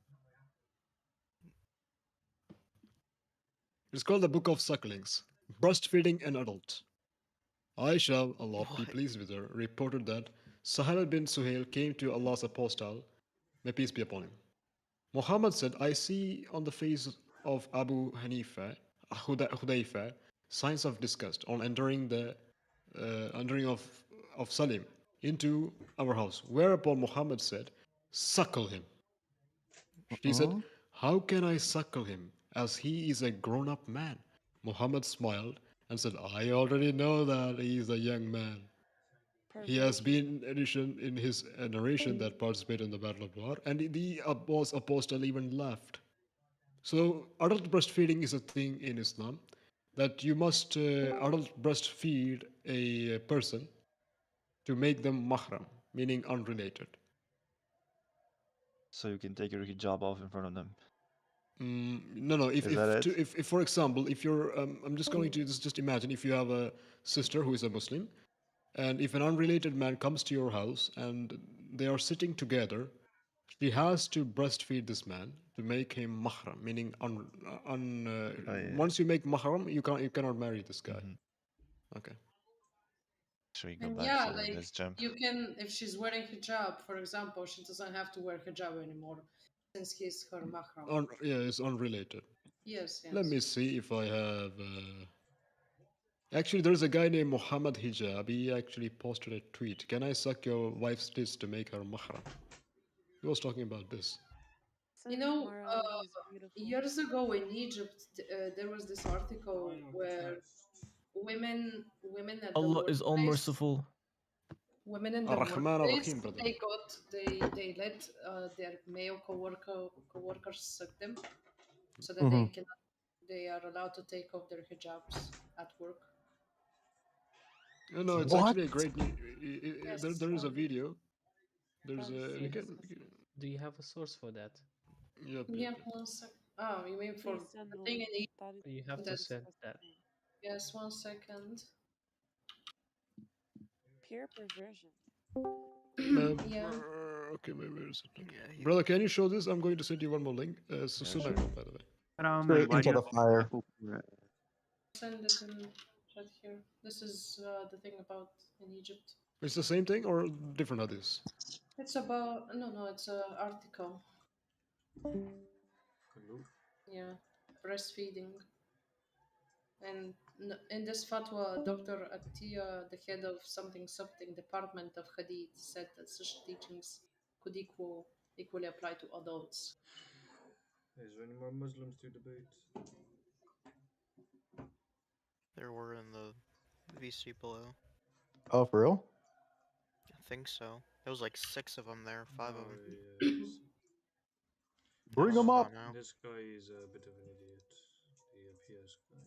It's called the Book of Sucklings, Breastfeeding an Adult. Aisha, Allah be What? pleased with her, reported that Sahal bin Suhail came to Allah's apostle, may peace be upon him. Muhammad said, I see on the face of Abu Hanifa, Hudayfa, signs of disgust on entering of Salim into our house. Whereupon Muhammad said, suckle him. She said, Mm-mm. how can I suckle him as he is a grown up man? Muhammad smiled and said, I already know that he is a young man. He has Perversion. been addition in his narration that participated in the Battle of War, and the was apostle even laughed. So, adult breastfeeding is a thing in Islam that you must adult breastfeed a person to make them mahram, meaning unrelated. So you can take your hijab off in front of them. No. Is that it? If for example, if you're, I'm just going to just imagine if you have a sister who is a Muslim, and if an unrelated man comes to your house and they are sitting together, she has to breastfeed this man to make him mahram, meaning Oh, yeah. once you make mahram, you cannot marry this guy. Mhm. Okay. Should we go And back yeah, to like this jump? you can, if she's wearing hijab, for example, she doesn't have to wear hijab anymore since he's her mahram. Yeah, it's unrelated. Yes, Let yes. me see if I have. Actually, there's a guy named Muhammad Hijab. He actually posted a tweet. Can I suck your wife's tits to make her mahram? He was talking about this. You Says know, morality is beautiful. years ago in Egypt, there was this article where women at the Allah is all workplace, merciful. women in the Ar-Rahman workplace, Ar-Rahim, brother. they let their male coworkers suck them, so that Mm-hmm. they are allowed to take off their hijabs at work. No, it's What? actually a great. Yes. There is a video. There's That is a. so You disgusting. Do you have a source for that? Yep, yep, Yeah, yep. one sec. Oh, you mean for Please send the the thing link. in Egypt? That is You have to That's send that. disgusting. yes. 1 second. Pure perversion. Yeah. Okay, where is it? Yeah, Brother, can you show this? I'm going to send you one more link. It's a Yeah, sunnah sure. code, by the way. Straight into the fire. Send it in chat here. This is the thing about in Egypt. It's the same thing or different hadiths? It's about no, it's an article. Yeah, breastfeeding. And in this fatwa, Dr. Attia, the head of something department of Hadith, said that such teachings could equally apply to adults. Is there any more Muslims to debate? there were in the VC below. Oh, for real? I think so. There was like 6 of them there, 5 of them. Bring Just them up. don't know. This guy is a bit of an idiot. The PS guy.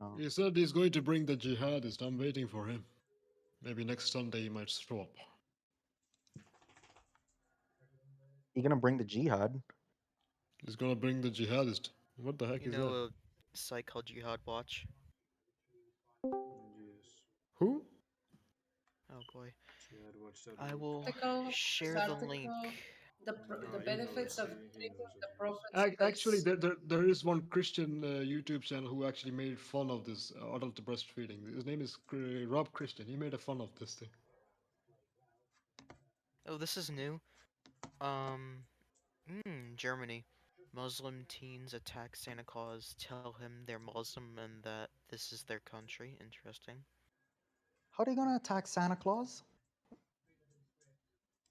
Oh. He said he's going to bring the jihadist. I'm waiting for him. Maybe next Sunday he might show up. You gonna bring the jihad? He's gonna bring the jihadist. What the heck You is know that? a site called Jihad Watch? Yes. Who? Oh boy. Jihad watched out. I will Article, share this the link. article, the He benefits knows. of He treating knows the what prophet's Actually, place. there is one Christian YouTube channel who actually made fun of this adult breastfeeding. His name is Rob Christian. He made a fun of this thing. Oh, this is new. Germany. Muslim teens attack Santa Claus, tell him they're Muslim and that this is their country. Interesting. How are they gonna attack Santa Claus?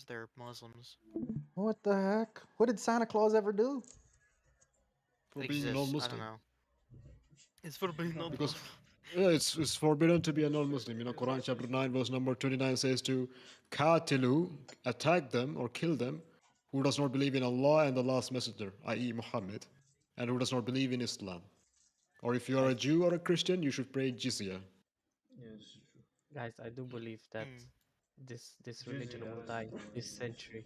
They're Muslims. What the heck? What did Santa Claus ever do? For It being a exists. I don't non-Muslim. know. It's for being non Because yeah, it's forbidden to be a non-Muslim. You know, Quran chapter 9, verse number 29 says to Qatilu, attack them or kill them, who does not believe in Allah and the last messenger, i.e. Muhammad, and who does not believe in Islam. Or if you are a Jew or a Christian, you should pay jizya. Yes, true. Guys, I do believe that this religion will die this century.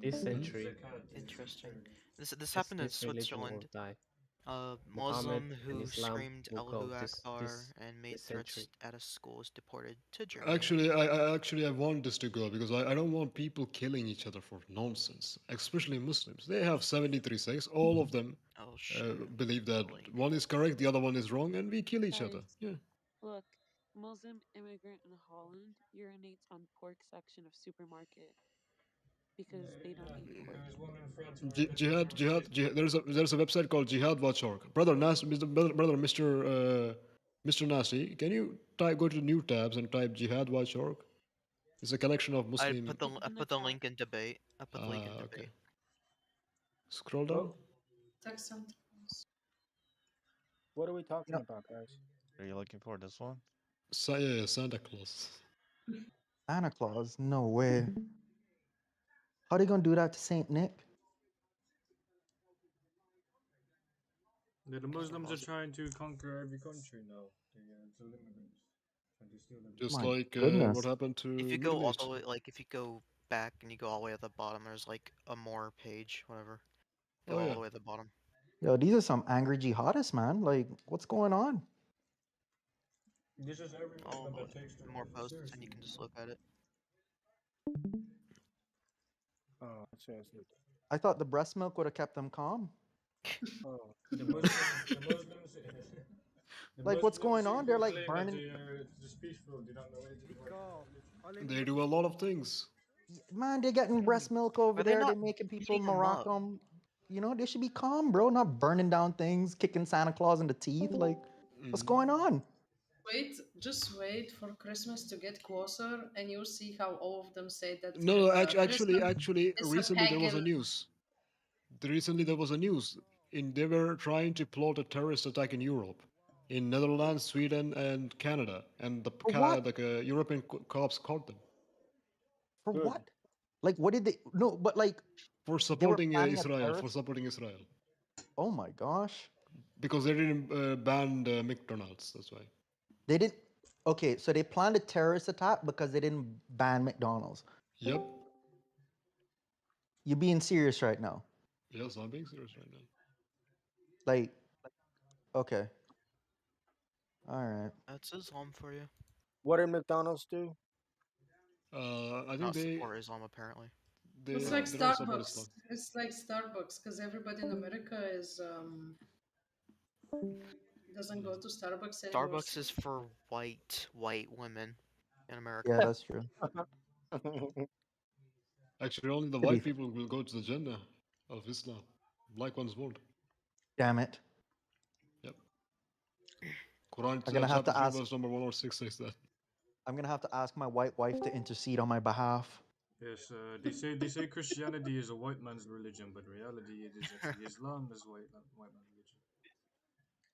This century. Interesting. This happened in This religion will Switzerland. die. A Muhammad Muslim and who Islam screamed will go Allahu this Akbar and made this threats century. at a school is deported to Germany. Actually, I want this to go because I don't want people killing each other for nonsense, especially Muslims. They have 73 sects. All of them believe that one is correct, the other one is wrong, and we kill each other. Guys, Yeah. look. Muslim immigrant in Holland urinates on pork section of supermarket because they don't eat pork. Jihad. There's a website called jihadwatch.org. Brother Nas, Mr. Nasi, can you go to new tabs and type jihadwatch.org? It's a collection of I Muslim. put the link in debate. I put the link in debate. Okay. Scroll down. Text and What are we talking about, guys? Are you looking for this one? Yeah, Santa Claus. Santa Claus? No way. How they gonna do that to Saint Nick? The Muslims are trying to conquer every country now. It's immigrants. Trying to steal everything. Just My like goodness. what happened to If you go Middle all East. the way, like if you go back and you go all the way at the bottom, there's like a more page, whatever. Go Oh, all yeah. the way at the bottom. Yo, these are some angry jihadists, man. Like, what's going on? This is every Muslim that takes their More religion posts, seriously. and you can just look at it. Oh, seriously. I thought the breast milk would have kept them calm. Oh. The Muslims Like, what's going on? They're like claim that burning. you're just peaceful. You don't know anything about They do a lot of things. Man, they're getting breast milk over Are they there. They're not making people beating him up? Morocco. You know, they should be calm, bro. Not burning down things, kicking Santa Claus in the teeth. Like, what's going on? Just wait for Christmas to get closer, and you'll see how all of them say that No, Christmas actually, is a recently there was a pagan. news. Recently there was a news. They were trying to plot a terrorist attack in Europe, in Netherlands, Sweden, and Canada, and For what? European cops caught them For Good. what? Like, what did they? No, but like, for they were supporting planning a Israel. For terrorist. supporting Israel Oh my gosh. because they didn't ban McDonald's. That's why. They didn't. Okay, so they planned a terrorist attack because they didn't ban McDonald's. Yep. You're being serious right now. Yes, I'm being serious right now. Like, okay. All right. That's Islam for you. What did McDonald's do? I think Not support Islam, apparently. It's like they don't support Islam. Starbucks. It's like Starbucks because everybody in America is doesn't go to Starbucks anymore. Starbucks is for white women in America. Yeah, that's true. Actually, only the To be white people will go to the Jannah of Islam. Black ones won't. Damn it. Yep. Quran I'm gonna have chapter to 3 ask. verse number 106 says that. I'm gonna have to ask my white wife to intercede on my behalf. Yes, they say Christianity is a white man's religion, but in reality it is actually Islam is white man's religion.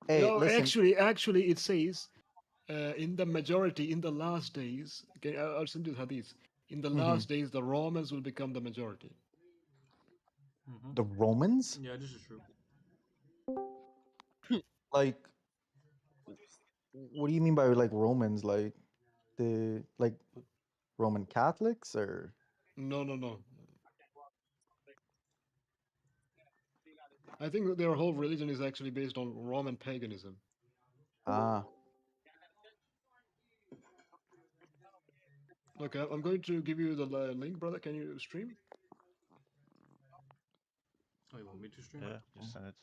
Hey, No, listen. actually, it says in the majority, in the last days. Okay, I'll send you the hadith. In the last days, the Romans will become the majority. The Romans? Yeah, this is true. Like, what do you mean by like Romans? Like the Roman Catholics or? No. I think their whole religion is actually based on Roman paganism. Ah. Okay, I'm going to give you the link, brother. Can you stream? Oh, you want me to stream? Yeah, just send it.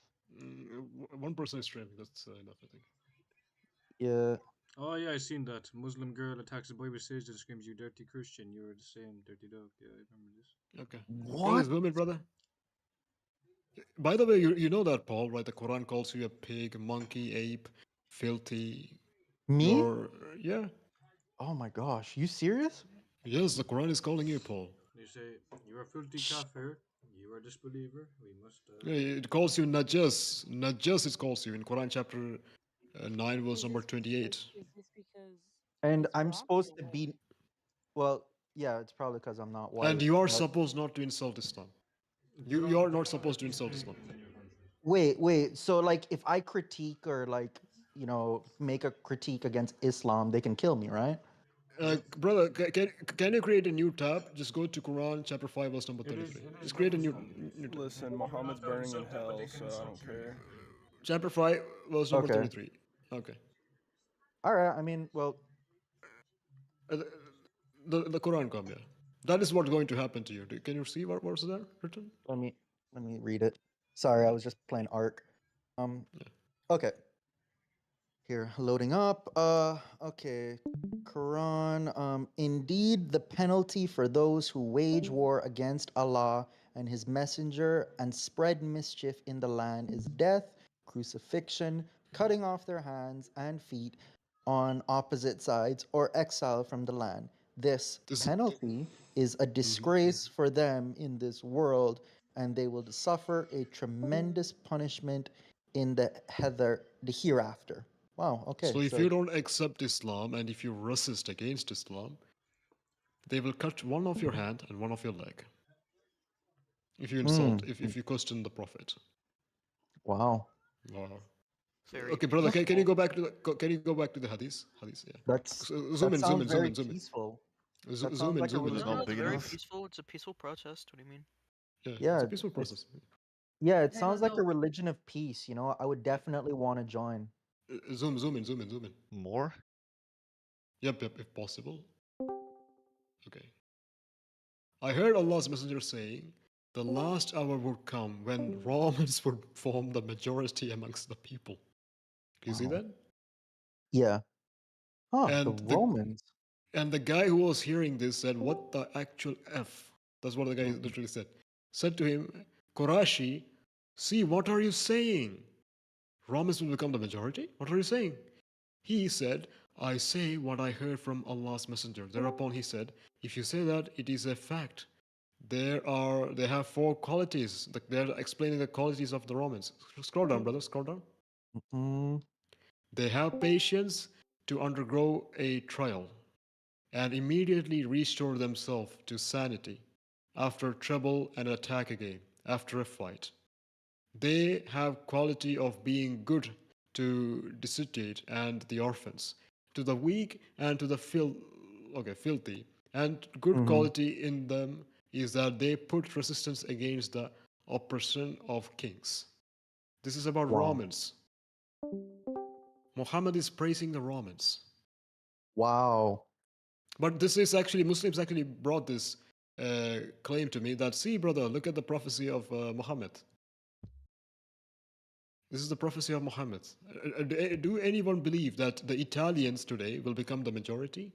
One person is streaming. That's enough, I think. Yeah. Oh yeah, I seen that. Muslim girl attacks a boy with sage and screams, "You dirty Christian! You're the same dirty dog." Yeah, I remember this. Okay. What? Please, women, brother. By the way, you know that, Paul, right? The Quran calls you a pig, monkey, ape, filthy. Me? Yeah. Oh my gosh, you serious? Yes, the Quran is calling you, Paul. They say, "You are filthy kafir. You are a disbeliever. We must." Yeah, it calls you najas. Najas it calls you in Quran chapter 9, verse number 28. Is this because And he's I'm black supposed or to what? be. Well, yeah, it's probably because I'm not white. And you are but- supposed not to insult Islam. You are not supposed to insult Islam. Wait. So, like, if I critique or make a critique against Islam, they can kill me, right? Brother, can you create a new tab? Just go to Quran chapter 5, verse number 33. Just create a new tab. Listen, Muhammad's burning in hell, so I don't care. Chapter 5, verse number Okay. 33. Okay. All right. I mean, well, The Quran come, yeah. That is what's going to happen to you. Can you see what was there written? let me read it. Sorry, I was just playing Ark. Okay. Here, loading up. Okay. Quran. Indeed, the penalty for those who wage war against Allah and His Messenger and spread mischief in the land is death, crucifixion, cutting off their hands and feet on opposite sides, or exile from the land. This penalty is a disgrace for them in this world, and they will suffer a tremendous punishment in the hereafter. Wow, okay. So if you don't accept Islam and if you resist against Islam, they will cut one of your hand and one of your leg. If you insult, if you question the Prophet. Wow. Okay, brother, can you go back to the hadith? Hadith, yeah. That's zoom in. Peaceful. Zoom in. It's not very peaceful. It's a peaceful protest. What do you mean? Yeah, it's a peaceful process. Yeah, it sounds like a religion of peace. I would definitely want to join. Zoom in. More? Yep, if possible. Okay. I heard Allah's Messenger saying, the last hour would come when Romans would form the majority amongst the people. Do you see that? Yeah. Huh, the And Romans. the guy who was hearing this said, "What the actual f?" That's what the guy Mhm. literally said. Said to him, "Korashi, see, what are you saying? Romans will become the majority? What are you saying?" He said, "I say what I heard from Allah's messenger." Thereupon he said, "If you say that, it is a fact. They have four qualities. They're explaining the qualities of the Romans. Scroll down, brother. Scroll down. Mm, They have patience to undergo a trial and immediately restore themselves to sanity after trouble and attack again after a fight. They have quality of being good to destitute and the orphans, to the weak and to the filthy. And good hmm quality in them is that they put resistance against the oppression of kings. This is about Wow. Romans. Muhammad is praising the Romans. Wow. But this is actually, Muslims actually brought this claim to me that, see, brother, look at the prophecy of Muhammad. This is the prophecy of Muhammad. Do anyone believe that the Italians today will become the majority?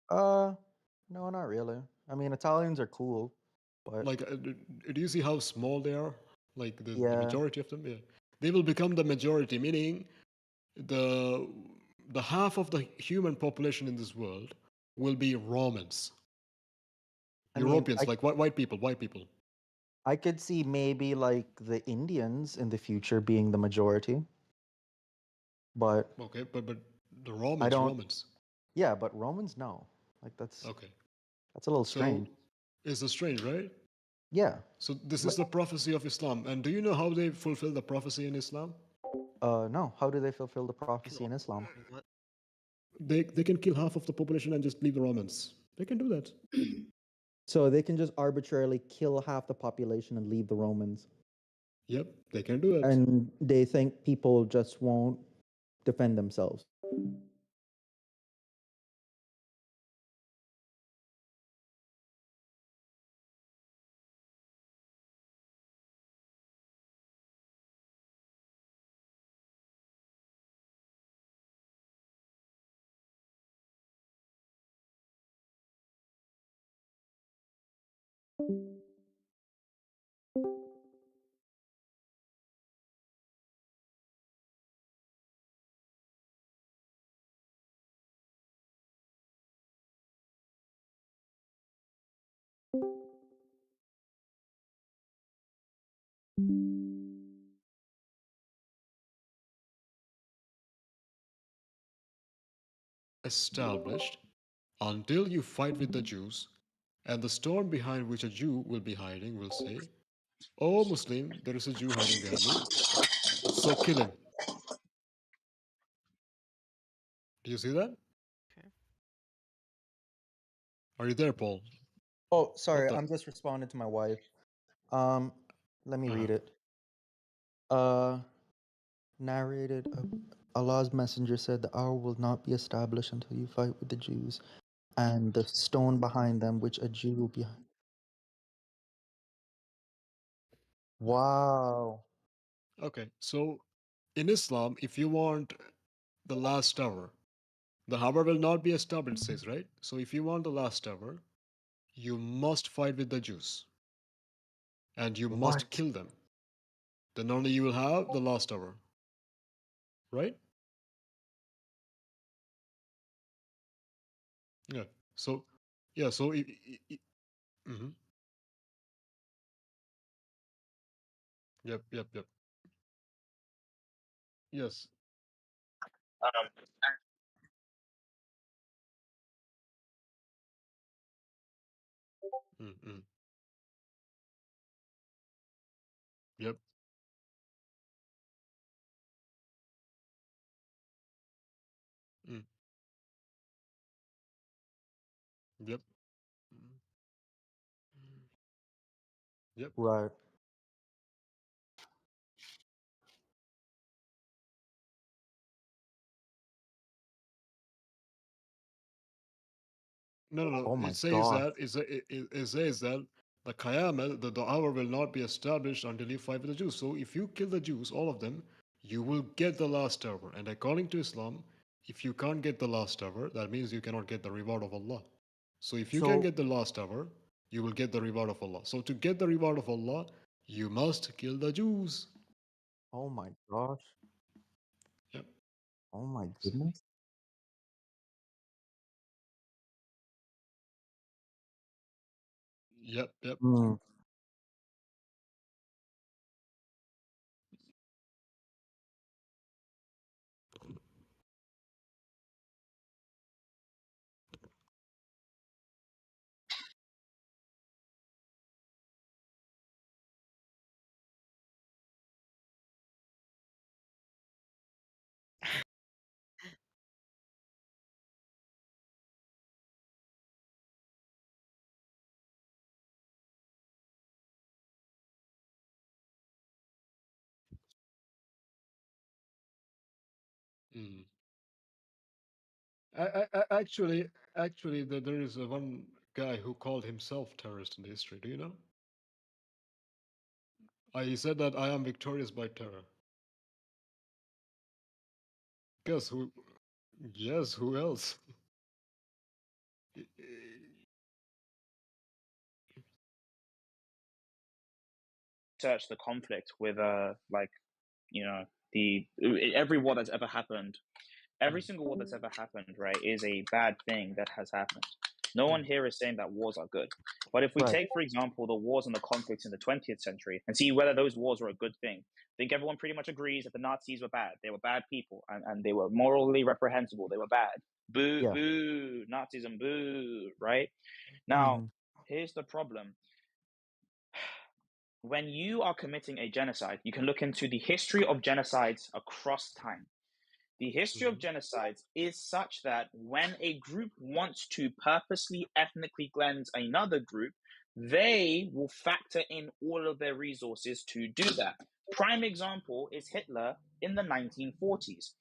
Uh, no, not really. I mean, Italians are cool, but Like, do you see how small they are? Like the yeah. majority of them, yeah, they will become the majority, meaning the the half of the human population in this world will be Romans, I mean, Europeans, like white people, white people. I could see maybe like the Indians in the future being the majority, but Okay, but the I Romans, don't. Romans. Yeah, but Romans, no. Like Okay, that's a little so strange. it's strange, right? Yeah. So this is Like, the prophecy of Islam, and do you know how they fulfill the prophecy in Islam? no. How do they fulfill the prophecy in Islam? What? They can kill half of the population and just leave the Romans. They can do that. So they can just arbitrarily kill half the population and leave the Romans, Yep, they can do it. and they think people just won't defend themselves. Established until you fight with the Jews, and the stone behind which a Jew will be hiding will say, "O Muslim, there is a Jew hiding behind me, so kill him." Do you see that? Okay. Are you there, Paul? Oh, What sorry. the? I'm just responding to my wife. Um, let me Uh-huh. read it. Uh, narrated. Allah's messenger said, "The hour will not be established until you fight with the Jews, and the stone behind them, which a Jew will be." Wow. Okay, so in Islam, if you want the last hour, the hour will not be established, it says, right? So if you want the last hour, you must fight with the Jews and you must What? kill them. Then only you will have the last hour, right? Yeah. So, yeah. So, mm-hmm. Yep, yep, yep. Yes. Um, Mm-hmm. Yep. Mm. Yep. Mm. Yep. Right. No, no, no. Oh It my says God. that it says that the Qiyamah, the hour will not be established until you fight with the Jews. So if you kill the Jews, all of them, you will get the last hour. And according to Islam, if you can't get the last hour, that means you cannot get the reward of Allah. So if you can So, get the last hour, you will get the reward of Allah. So to get the reward of Allah, you must kill the Jews. oh my gosh. Yep. Oh my goodness. Yep. Yep. Mm. Mm. Actually, there is one guy who called himself terrorist in history. Do you know? He said that I am victorious by terror. Guess who? Yes, who else? Search the conflict with like, you know, the every war that's ever happened, every single war that's ever happened, right, is a bad thing that has happened. No one here is saying that wars are good. But if we Right. take, for example, the wars and the conflicts in the 20th century and see whether those wars were a good thing, I think everyone pretty much agrees that the Nazis were bad. They were bad people, and they were morally reprehensible. They were bad. Boo, Yeah. boo, Nazism, boo, right? Now, Mhm. here's the problem. When you are committing a genocide, you can look into the history of genocides across time. The history of genocides is such that when a group wants to purposely ethnically cleanse another group, they will factor in all of their resources to do that. Prime example is Hitler in the 1940s.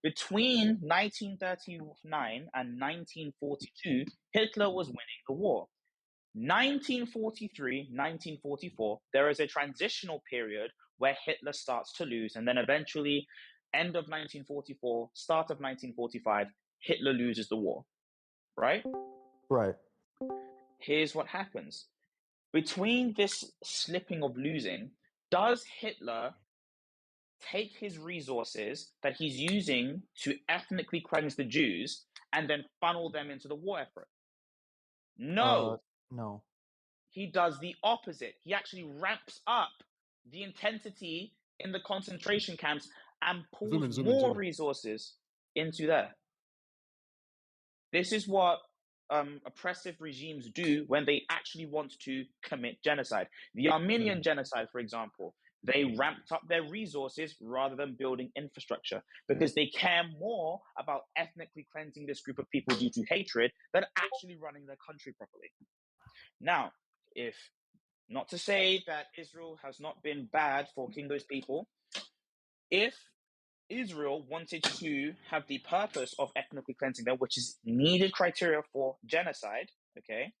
Between 1939 and 1942, Hitler was winning the war. 1943, 1944, there is a transitional period where Hitler starts to lose, and then eventually, end of 1944, start of 1945, Hitler loses the war, right? Right. Here's what happens. Between this slipping of losing, does Hitler take his resources that he's using to ethnically cleanse the Jews and then funnel them into the war effort? No. No. He does the opposite. He actually ramps up the intensity in the concentration camps and pulls Zoom in. more resources into there. This is what oppressive regimes do when they actually want to commit genocide. The Armenian genocide, for example, they ramped up their resources rather than building infrastructure because they care more about ethnically cleansing this group of people due to hatred than actually running their country properly. Now, if not to say that Israel has not been bad for killing those people. If Israel wanted to have the purpose of ethnically cleansing them, which is needed criteria for genocide, okay,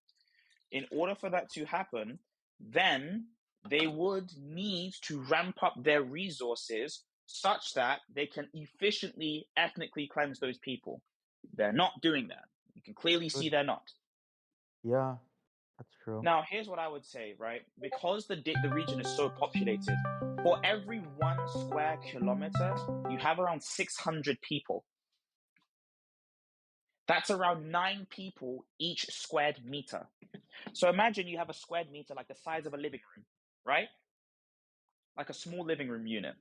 in order for that to happen, then they would need to ramp up their resources such that they can efficiently ethnically cleanse those people. They're not doing that. You can clearly see they're not. Yeah, that's true. Now, here's what I would say, right? Because the region is so populated, for every 1 square kilometer, you have around 600 people. That's around 9 people each squared meter. So imagine you have a squared meter like the size of a living room, right? Like a small living room unit.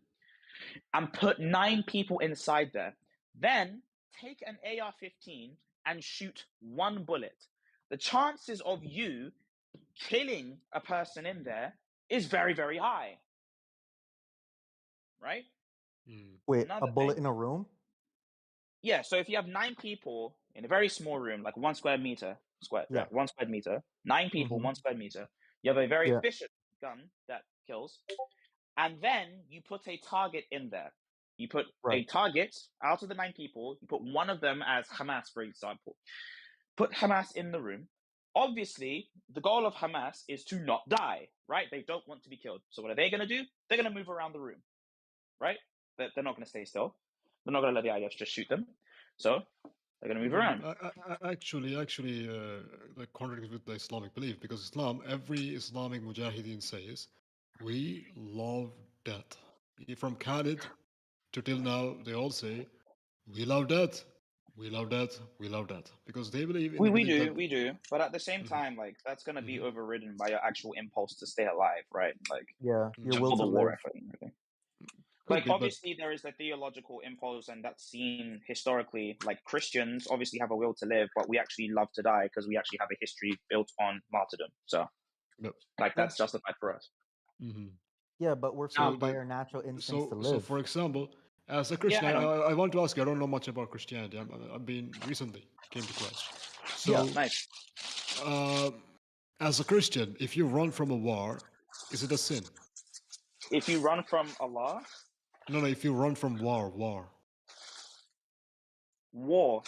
And put 9 people inside there. Then take an AR-15 and shoot 1 bullet. The chances of you killing a person in there is very, very high. Right? Wait, Another a bullet thing. in a room? Yeah, so if you have 9 people in a very small room, like 1 square meter, Yeah. 1 square meter, 9 people, Mhm. 1 square meter, you have a very Yeah. efficient gun that kills, and then you put a target in there. You put a Right. target out of the 9 people, you put one of them as Hamas, for example. Put Hamas in the room. Obviously, the goal of Hamas is to not die, right? They don't want to be killed. So what are they going to do? They're going to move around the room, right? They're not going to stay still. They're not going to let the IDF just shoot them. So they're gonna move around. Actually, like contradicts with the Islamic belief because Islam, every Islamic mujahideen says, we love death. From Khalid to till now, they all say, we love death, we love death, we love death, because they believe in the We belief that. do, we do. But at the same time, like that's gonna be overridden by your actual impulse to stay alive, right? Like Yeah, your will for to the war live. effort and everything. Could Like be, but obviously there is the theological impulse, and that's seen historically. Like Christians obviously have a will to live, but we actually love to die because we actually have a history built on martyrdom. So Yep. like that's justified for us. Yeah, but we're So formed by the our natural instincts to so live. for example, as a Yeah, Christian, I know. I want to ask you. I don't know much about Christianity. I've been recently came to Christ. Yeah. So, Nice. as a Christian, if you run from a war, is it a sin? If you run from Allah, No, no. If you run from war. war.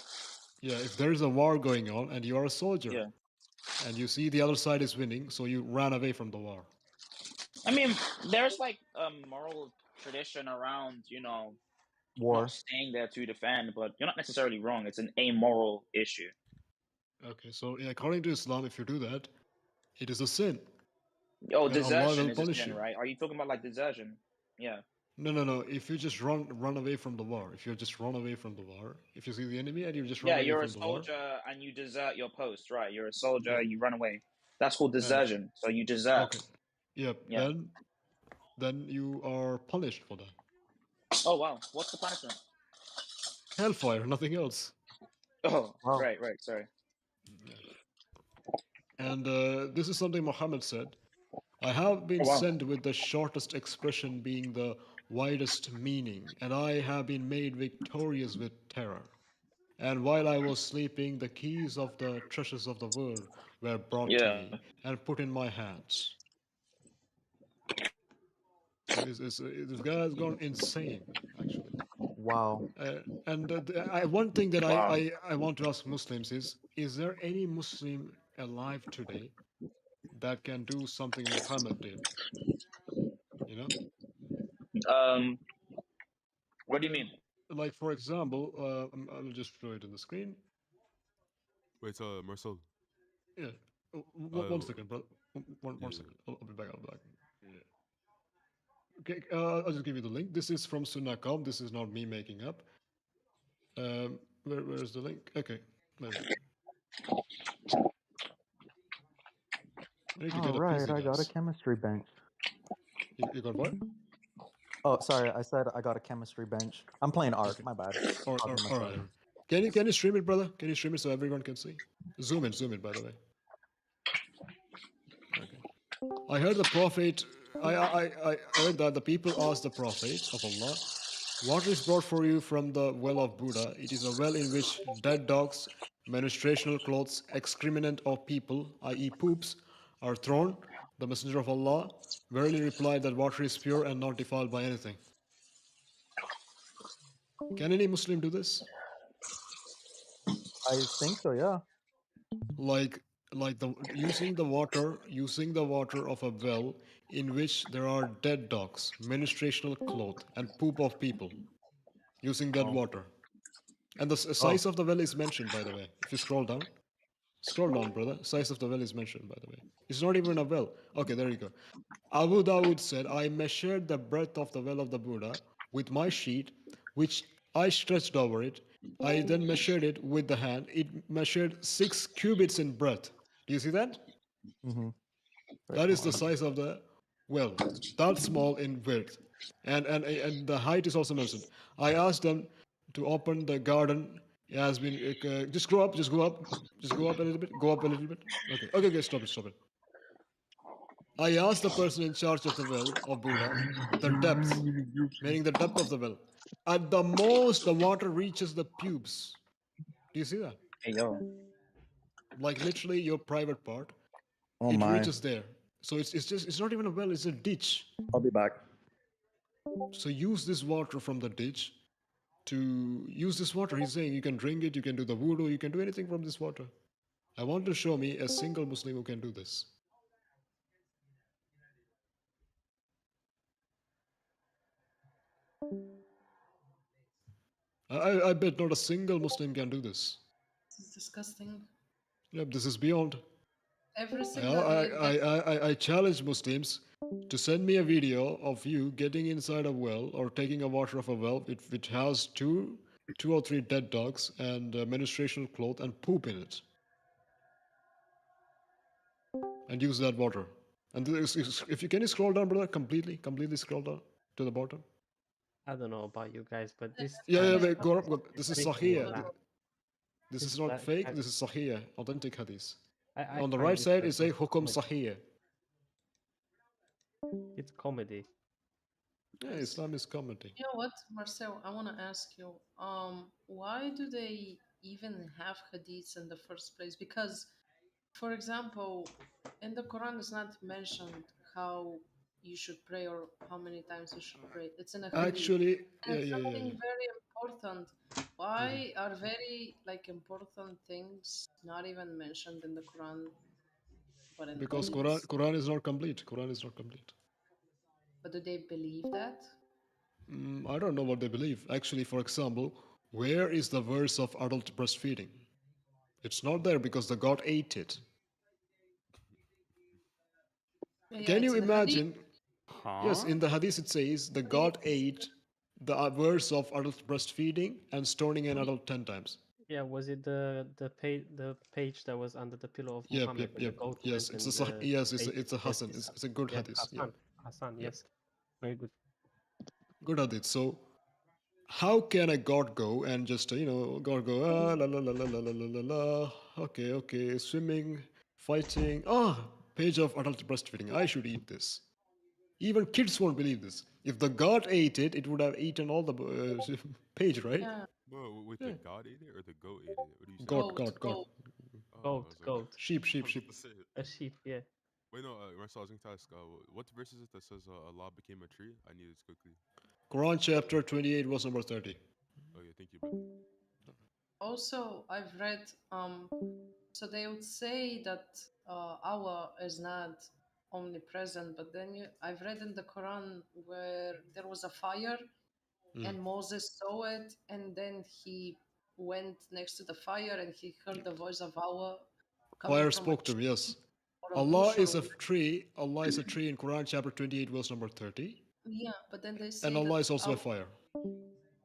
Yeah, if there is a war going on and you are a soldier, Yeah. and you see the other side is winning, so you ran away from the war. I mean, there's like a moral tradition around, not War. staying there to defend, but you're not necessarily wrong. It's an amoral issue. Okay, so according to Islam, if you do that, it is a sin, Oh, and Allah desertion will is a punish sin, you. right? Are you talking about like desertion? Yeah. No, no, no. If you just run away from the war, if you just run away from the war, if you see the enemy and you just run Yeah, away you're a from the war, soldier and you desert your post, right? You're a soldier, yeah, you run away. That's called and desertion. So you desert. okay, yep, Yeah. then you are punished for that. Oh wow. What's the punishment? Hellfire, nothing else. Oh, Wow. right. Sorry. And this is something Muhammad said. I have been Oh wow. sent with the shortest expression being the widest meaning, and I have been made victorious with terror. And while I was sleeping, the keys of the treasures of the world were brought to Yeah. me and put in my hands. So this guy has gone insane, actually. Wow. And one thing that Wow. I want to ask Muslims is there any Muslim alive today that can do something Muhammad did? You know? What do you mean? Like, for example, I'll just throw it in the screen. Wait, Marcel. Yeah. One Uh, second, brother. One yeah, second. I'll be back. I'll be back. Yeah. Okay, I'll just give you the link. This is from Sunnah.com. This is not me making up. Where is the link? Okay, there we go. I need to All get a right, PC, I got a guys. chemistry bench. You got what? Oh, sorry, I said I got a chemistry bench. I'm playing Ark. Okay. My bad. All Talking to right. myself. Can you stream it, brother? Can you stream it so everyone can see? Zoom in, by the way. Okay. I heard the Prophet. I heard that the people asked the Prophet of Allah, "Water is brought for you from the well of Buddha. It is a well in which dead dogs, menstruational clothes, excrement of people, i.e., poops, are thrown." The Messenger of Allah verily replied that water is pure and not defiled by anything. Can any Muslim do this? I think so, yeah. Like using the water of a well in which there are dead dogs, menstruational cloth, and poop of people. Using that Oh. water. And the Oh. size of the well is mentioned, by the way. If you scroll down, brother. Size of the well is mentioned, by the way. It's not even a well. Okay, there you go. Abu Dawud said, I measured the breadth of the well of the Buddha with my sheet, which I stretched over it. I then measured it with the hand. It measured 6 cubits in breadth. Do you see that? Mm-hmm. Very That is small. the size of the well. That small in width. And the height is also mentioned. I asked them to open the garden. It has been just go up, just go up a little bit, go up a little bit. Okay, stop it. I asked the person in charge of the well of Buddha the depth, meaning the depth of the well. At the most, the water reaches the pubes. Do you see that? Hey yo. Like literally your private part, Oh it my. reaches there. So it's not even a well, it's a ditch. I'll be back. So use this water from the ditch to use this water. He's saying you can drink it, you can do the wudu, you can do anything from this water. I want to show me a single Muslim who can do this. I bet not a single Muslim can do this. This is disgusting. Yep, this is beyond. Every I, single I, ayat I, that I challenge Muslims to send me a video of you getting inside a well or taking a water of a well which has two or three dead dogs and menstruational cloth and poop in it, and use that water. And if you can you scroll down, brother, completely scroll down to the bottom. I don't know about you guys, but this Yeah, yeah, actually wait, go up. This is makes me Sahih. laugh. This is This not that fake. This is Sahih, authentic hadith. I On the find right this side, it like says Hukum comedy. Sahih. It's comedy. Yeah, is. Islam is comedy. You know what, Marcel? I want to ask you, why do they even have hadiths in the first place? Because, for example, in the Quran, it's not mentioned how you should pray or how many times you should pray. It's in a hadith, Actually, and yeah, it's yeah, yeah, something yeah. very important. Why are very like important things not even mentioned in the Quran, but in Because hadiths? Quran is not complete. Quran is not complete. But do they believe that? I don't know what they believe. Actually, for example, where is the verse of adult breastfeeding? It's not there because the God ate it. Yeah, Can you it's in a hadith. imagine? Yes, Huh? in the hadith it says the God ate the verse of adult breastfeeding and stoning an adult 10 times. Yeah, was it the page that was under the pillow of Yep, Muhammad yep, when the yep. goat Yes, went it's a and yes, it's ate a, it's a ate Hassan. his son? It's a good Yeah, hadith. Yep, Hassan. Hassan, yep. yes. Very good. Good hadith. So how can a god go and just god go la la la la la la la la la, okay, okay, swimming, fighting, page of adult breastfeeding, I should eat this. Even kids won't believe this. If the god ate it, it would have eaten all the page, right? Yeah, Bro, wait, the Yeah. god ate it or the goat ate it? What are you saying? God, goat, god, god. goat. Oh, I Goat, was like, goat. Sheep, I sheep, was about sheep. to say it. A sheep, yeah. Wait, no, Marcel, I was going to ask, what verse is it that says Allah became a tree? I need this quickly. Quran chapter 28 verse number 30. Okay, thank you, brother. Also, I've read, so they would say that Allah is not omnipresent, but then I've read in the Quran where there was a fire and Moses saw it, and then he went next to the fire and he heard the voice of Allah coming Fire from a spoke to him, tree yes. or a Allah bush or is a tree. Allah is a tree in Quran chapter 28 verse number 30. yeah, but then they And say that Allah is also a Allah, fire.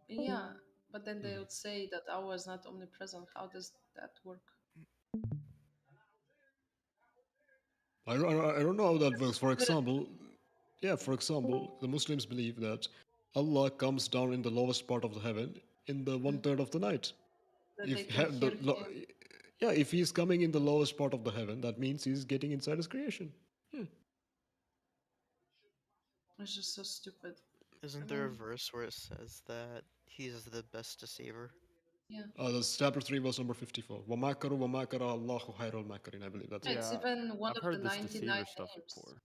yeah, but then they would say that Allah is not omnipresent. How does that work? I don't know how that That's works. For stupid. example, yeah, for example, the Muslims believe that Allah comes down in the lowest part of the heaven in the one third of the night. That they If can hear him. yeah, if he's coming in the lowest part of the heaven, that means he's getting inside his creation. Yeah. It's just so stupid. I Isn't there a mean, verse where it says that he is the best deceiver? yeah. That's chapter 3, verse number 54. وَمَاكَرُوا وَمَاكَرَ اللَّهُ خَيْرُ الْمَاكِرِينَ. I believe that's it. It's Yeah, even one I've of the heard this 99 deceiver stuff names. before.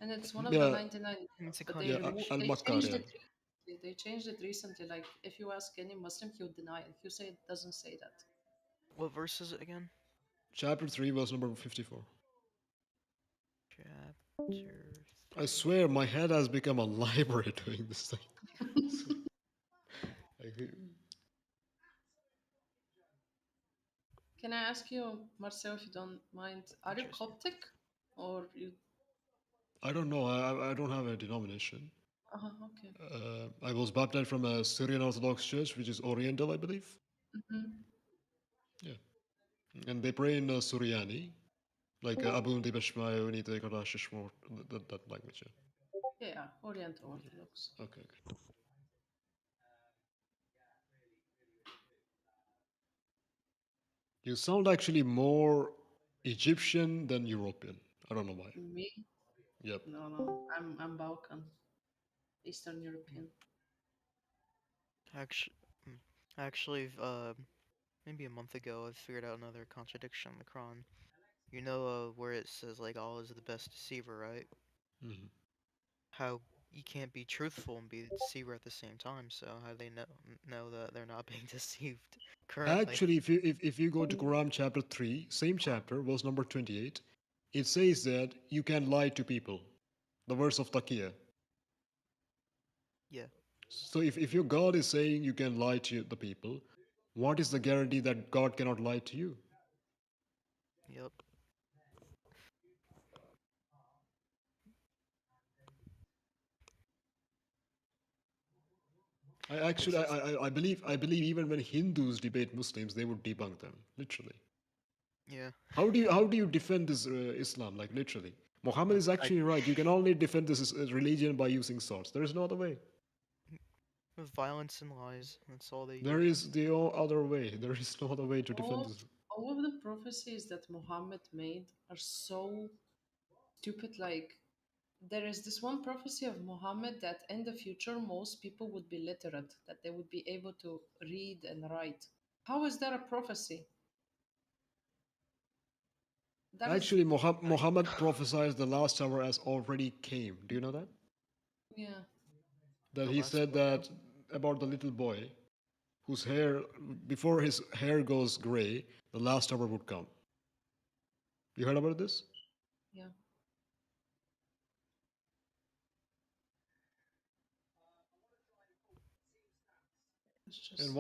And it's one of the Yeah, 99 It's names, a but yeah, contradiction. they Al-Makkar, changed yeah. it recently. They changed it recently. Like, if you ask any Muslim, he would deny it. He'll say it doesn't say that. What verse is it again? Chapter 3, verse number 54. Chapter I 3. swear my head has become a library doing this thing. I- Can I ask you, Marcel, if you don't mind, are you Interesting. Coptic? Or you. I don't know. I don't have a denomination. Okay. I was baptized from a Syrian Orthodox church, which is Oriental, I believe. Hmm. Yeah. And they pray in Suryani, like Abu Ndibashmayo, Nitekadashishmor, that language. Yeah, Oriental Orthodox. Yeah. Okay. You sound actually more Egyptian than European. I don't know why. Me? Yep. No. I'm Balkan, Eastern European. Actually, actually, maybe a month ago, I figured out another contradiction in the Quran. You know, where it says like Allah is the best deceiver, right? Mm-hmm. How you can't be truthful and be the deceiver at the same time. So how do they know that they're not being deceived currently? Actually, if you go to Quran chapter 3, same chapter, verse number 28, it says that you can lie to people. The verse of Taqiyya. Yeah. So if your God is saying you can lie to the people, what is the guarantee that God cannot lie to you? Yep. I actually I believe even when Hindus debate Muslims, they would debunk them literally. Yeah. How do you defend this Islam, like literally? Muhammad is actually right. You can only defend this religion by using swords. There is no other way. With violence and lies. That's all they There use. is the other way. There is no other way to defend All, this. all of the prophecies that Muhammad made are so stupid. Like, there is this one prophecy of Muhammad that in the future most people would be literate, that they would be able to read and write. How is that a prophecy? That is Actually, Muhammad prophesied the last hour as already came. Do you know that? yeah. That The he last said what now? that about the little boy whose hair, before his hair goes gray, the last hour would come. You heard about this? Yeah. It's And just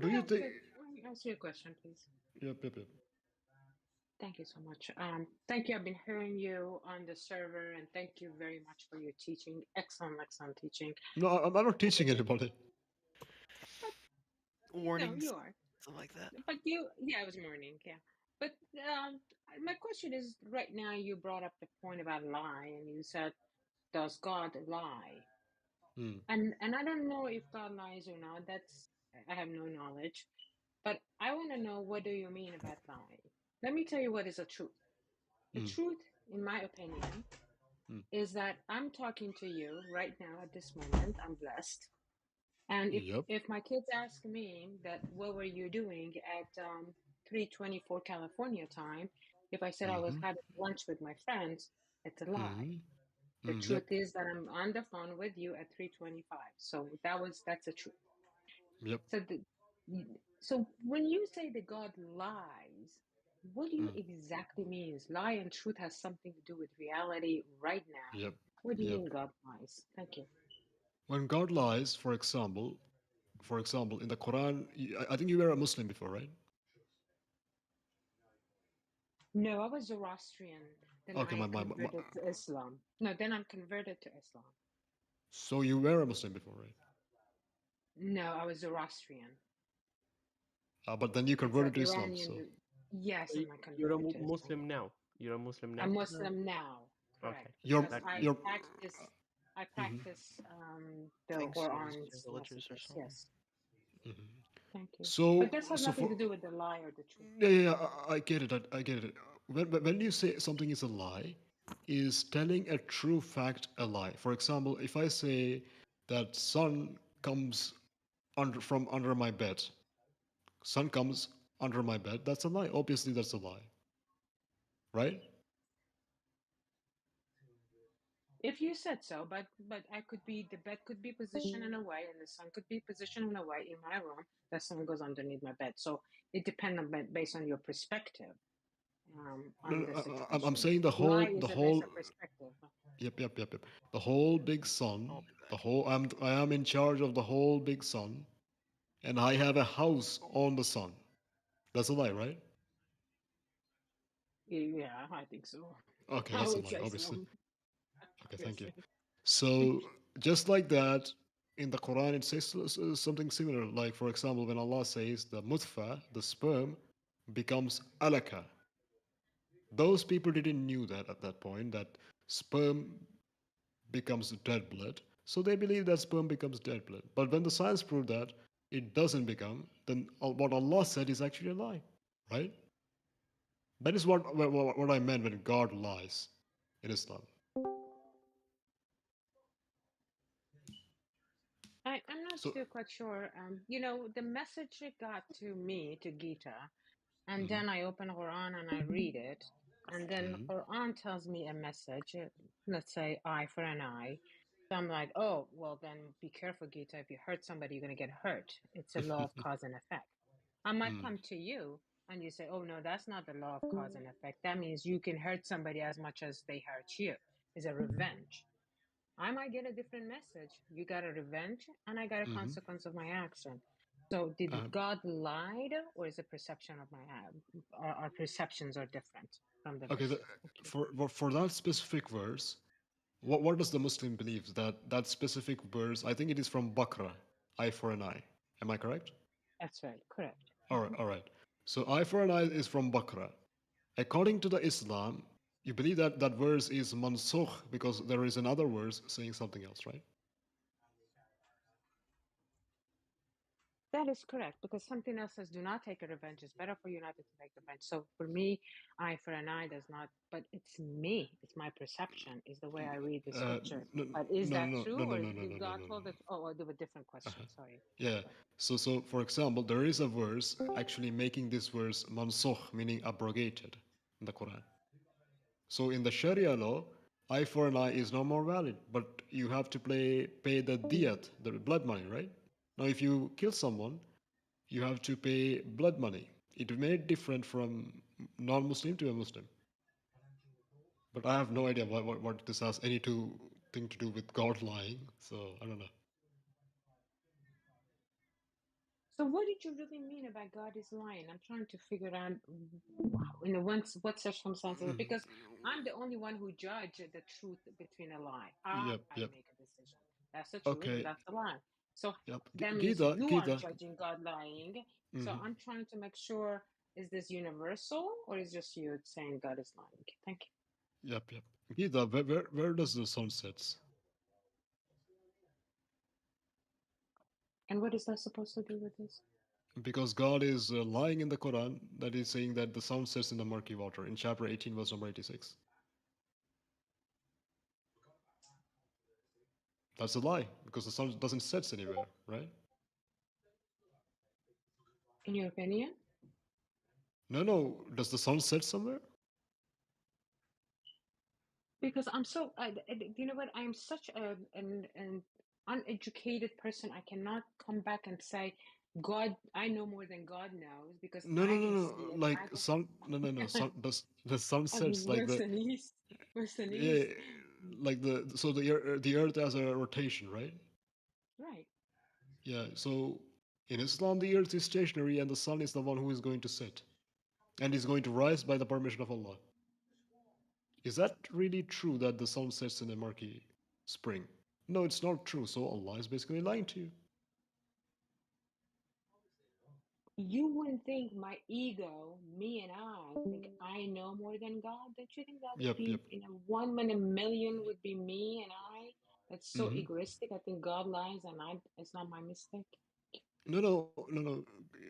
do you think? Let me ask you a question, please. Yep, yep, yep. Thank you so much. Thank you. I've been hearing you on the server, and thank you very much for your teaching. Excellent, excellent teaching. No, I'm not teaching anybody. No, Warnings. you are. Something like that. But yeah, I was mourning, yeah. But my question is, right now you brought up the point about lie, and you said, "Does God lie?" And I don't know if God lies or not. I have no knowledge. But I want to know, what do you mean about lie? Let me tell you what is a truth. The truth, in my opinion, is that I'm talking to you right now at this moment. I'm blessed. And Yep. if my kids ask me that, what were you doing at 3:24 California time? If I said I was having lunch with my friends, it's a lie. The Yep. truth is that I'm on the phone with you at 3:25. So that's the truth. Yep. So when you say that God lies, what do you exactly mean? Lie and truth has something to do with reality right now. Yep. What do you Yep. mean God lies? Thank you. When God lies, for example, in the Quran, I think you were a Muslim before, right? No, I was Zoroastrian. Then Okay, I converted to Islam. No, then I'm converted to Islam. so you were a Muslim before, right? No, I was Zoroastrian. But then you It's an converted to Islam, Iranian. so. Yes, So and I you're a converted to Islam. Muslim now. You're a Muslim I'm now. Muslim now, correct? Okay. Because That's I good. practice the Thanks, he was Quran's religious or messages. something. Yes. Thank you. So, But this has so nothing for to do with the lie or the truth. yeah, I get it. I get it. When you say something is a lie, is telling a true fact a lie? For example, if I say that sun comes from under my bed, sun comes under my bed, that's a lie. Obviously, that's a lie, right? If you said so, but I could be the bed could be positioned in a way, and the sun could be positioned in a way in my room that sun goes underneath my bed. So it depends on based on your perspective on the I'm situation. saying Lie is a based on perspective. Yep. The whole big sun, I am in charge of the whole big sun, and I have a house on the sun. That's a lie, right? Yeah, I think so. Okay, I that's a would lie, say so. obviously. Okay, thank you. Obviously. So, just like that, in the Quran, it says something similar. Like, for example, when Allah says the mutfa, the sperm, becomes alaka. Those people didn't knew that at that point, that sperm becomes dead blood. So they believe that sperm becomes dead blood. But when the science proved that it doesn't become, then what Allah said is actually a lie, right? That is what I meant when God lies in Islam. I'm not So, still quite sure. The message it got to me, to Gita, and mhm, then I open Quran and I read it, and then mhm, Quran tells me a message, let's say eye for an eye. So I'm like, oh, well, then be careful, Gita. If you hurt somebody, you're going to get hurt. It's a law of cause and effect. I might come to you and you say, oh, no, that's not the law of cause and effect. That means you can hurt somebody as much as they hurt you. It's a revenge. I might get a different message. You got a revenge, and I got a consequence of my action. So, did God lied, or is it perception of my our perceptions are different from the Okay, verses? for that specific verse, what does the Muslim believe that specific verse? I think it is from Bakra, eye for an eye. Am I correct? That's right, correct. All right, all right. So eye for an eye is from Bakra. According to the Islam, you believe that that verse is mansukh because there is another verse saying something else, right? That is correct, because something else says, "Do not take a revenge. It's better for you not to take revenge." So for me, eye for an eye does not. But it's me. It's my perception. Is the way I read the scripture. No, But is no, that no, true, no, no, or no, no, did no, no, God no, told no. it? Oh, I do a different question. Sorry. Yeah. So for example, there is a verse actually making this verse mansukh, meaning abrogated in the Quran. So in the Sharia law, eye for an eye is no more valid, but you have to pay the diyat, the blood money, right? Now, if you kill someone, you have to pay blood money. It made different from non-Muslim to a Muslim. But I have no idea what this has thing to do with God lying. So I don't know. So what did you really mean about God is lying? I'm trying to figure out, what circumstances, because I'm the only one who judge the truth between a lie. I Yep, yep. make a decision. That's the truth and Okay. that's the lie. So Yep. that means Gita, you are Gita. judging God lying. So Hmm. I'm trying to make sure, is this universal or is just you saying God is lying? Thank you. Yep, yep. Gita, where does the sun sets? And what is that supposed to do with this? Because God is lying in the Quran that is saying that the sun sets in the murky water in chapter 18, verse number 86. That's a lie because the sun doesn't set anywhere, right? In your opinion? No, no. Does the sun set somewhere? Because I'm so, you know what? I'm such an uneducated person. I cannot come back and say, God, I know more than God knows because No, no, I no, didn't no. see it. I Like didn't. sun. No, no, no. Sun. The sun I mean, sets like worse the than East, worse than yeah, East. like the earth has a rotation, right? Right. Yeah. So in Islam, the earth is stationary and the sun is the one who is going to set and is going to rise by the permission of Allah. Is that really true that the sun sets in a murky spring? No, it's not true. So Allah is basically lying to you. You wouldn't think my ego, me and I, think I know more than God. Don't you think that would Yep, be, yep. one in a million would be me and I? That's so Hmm. egoistic. I think God lies and it's not my mistake. No, no, no, no.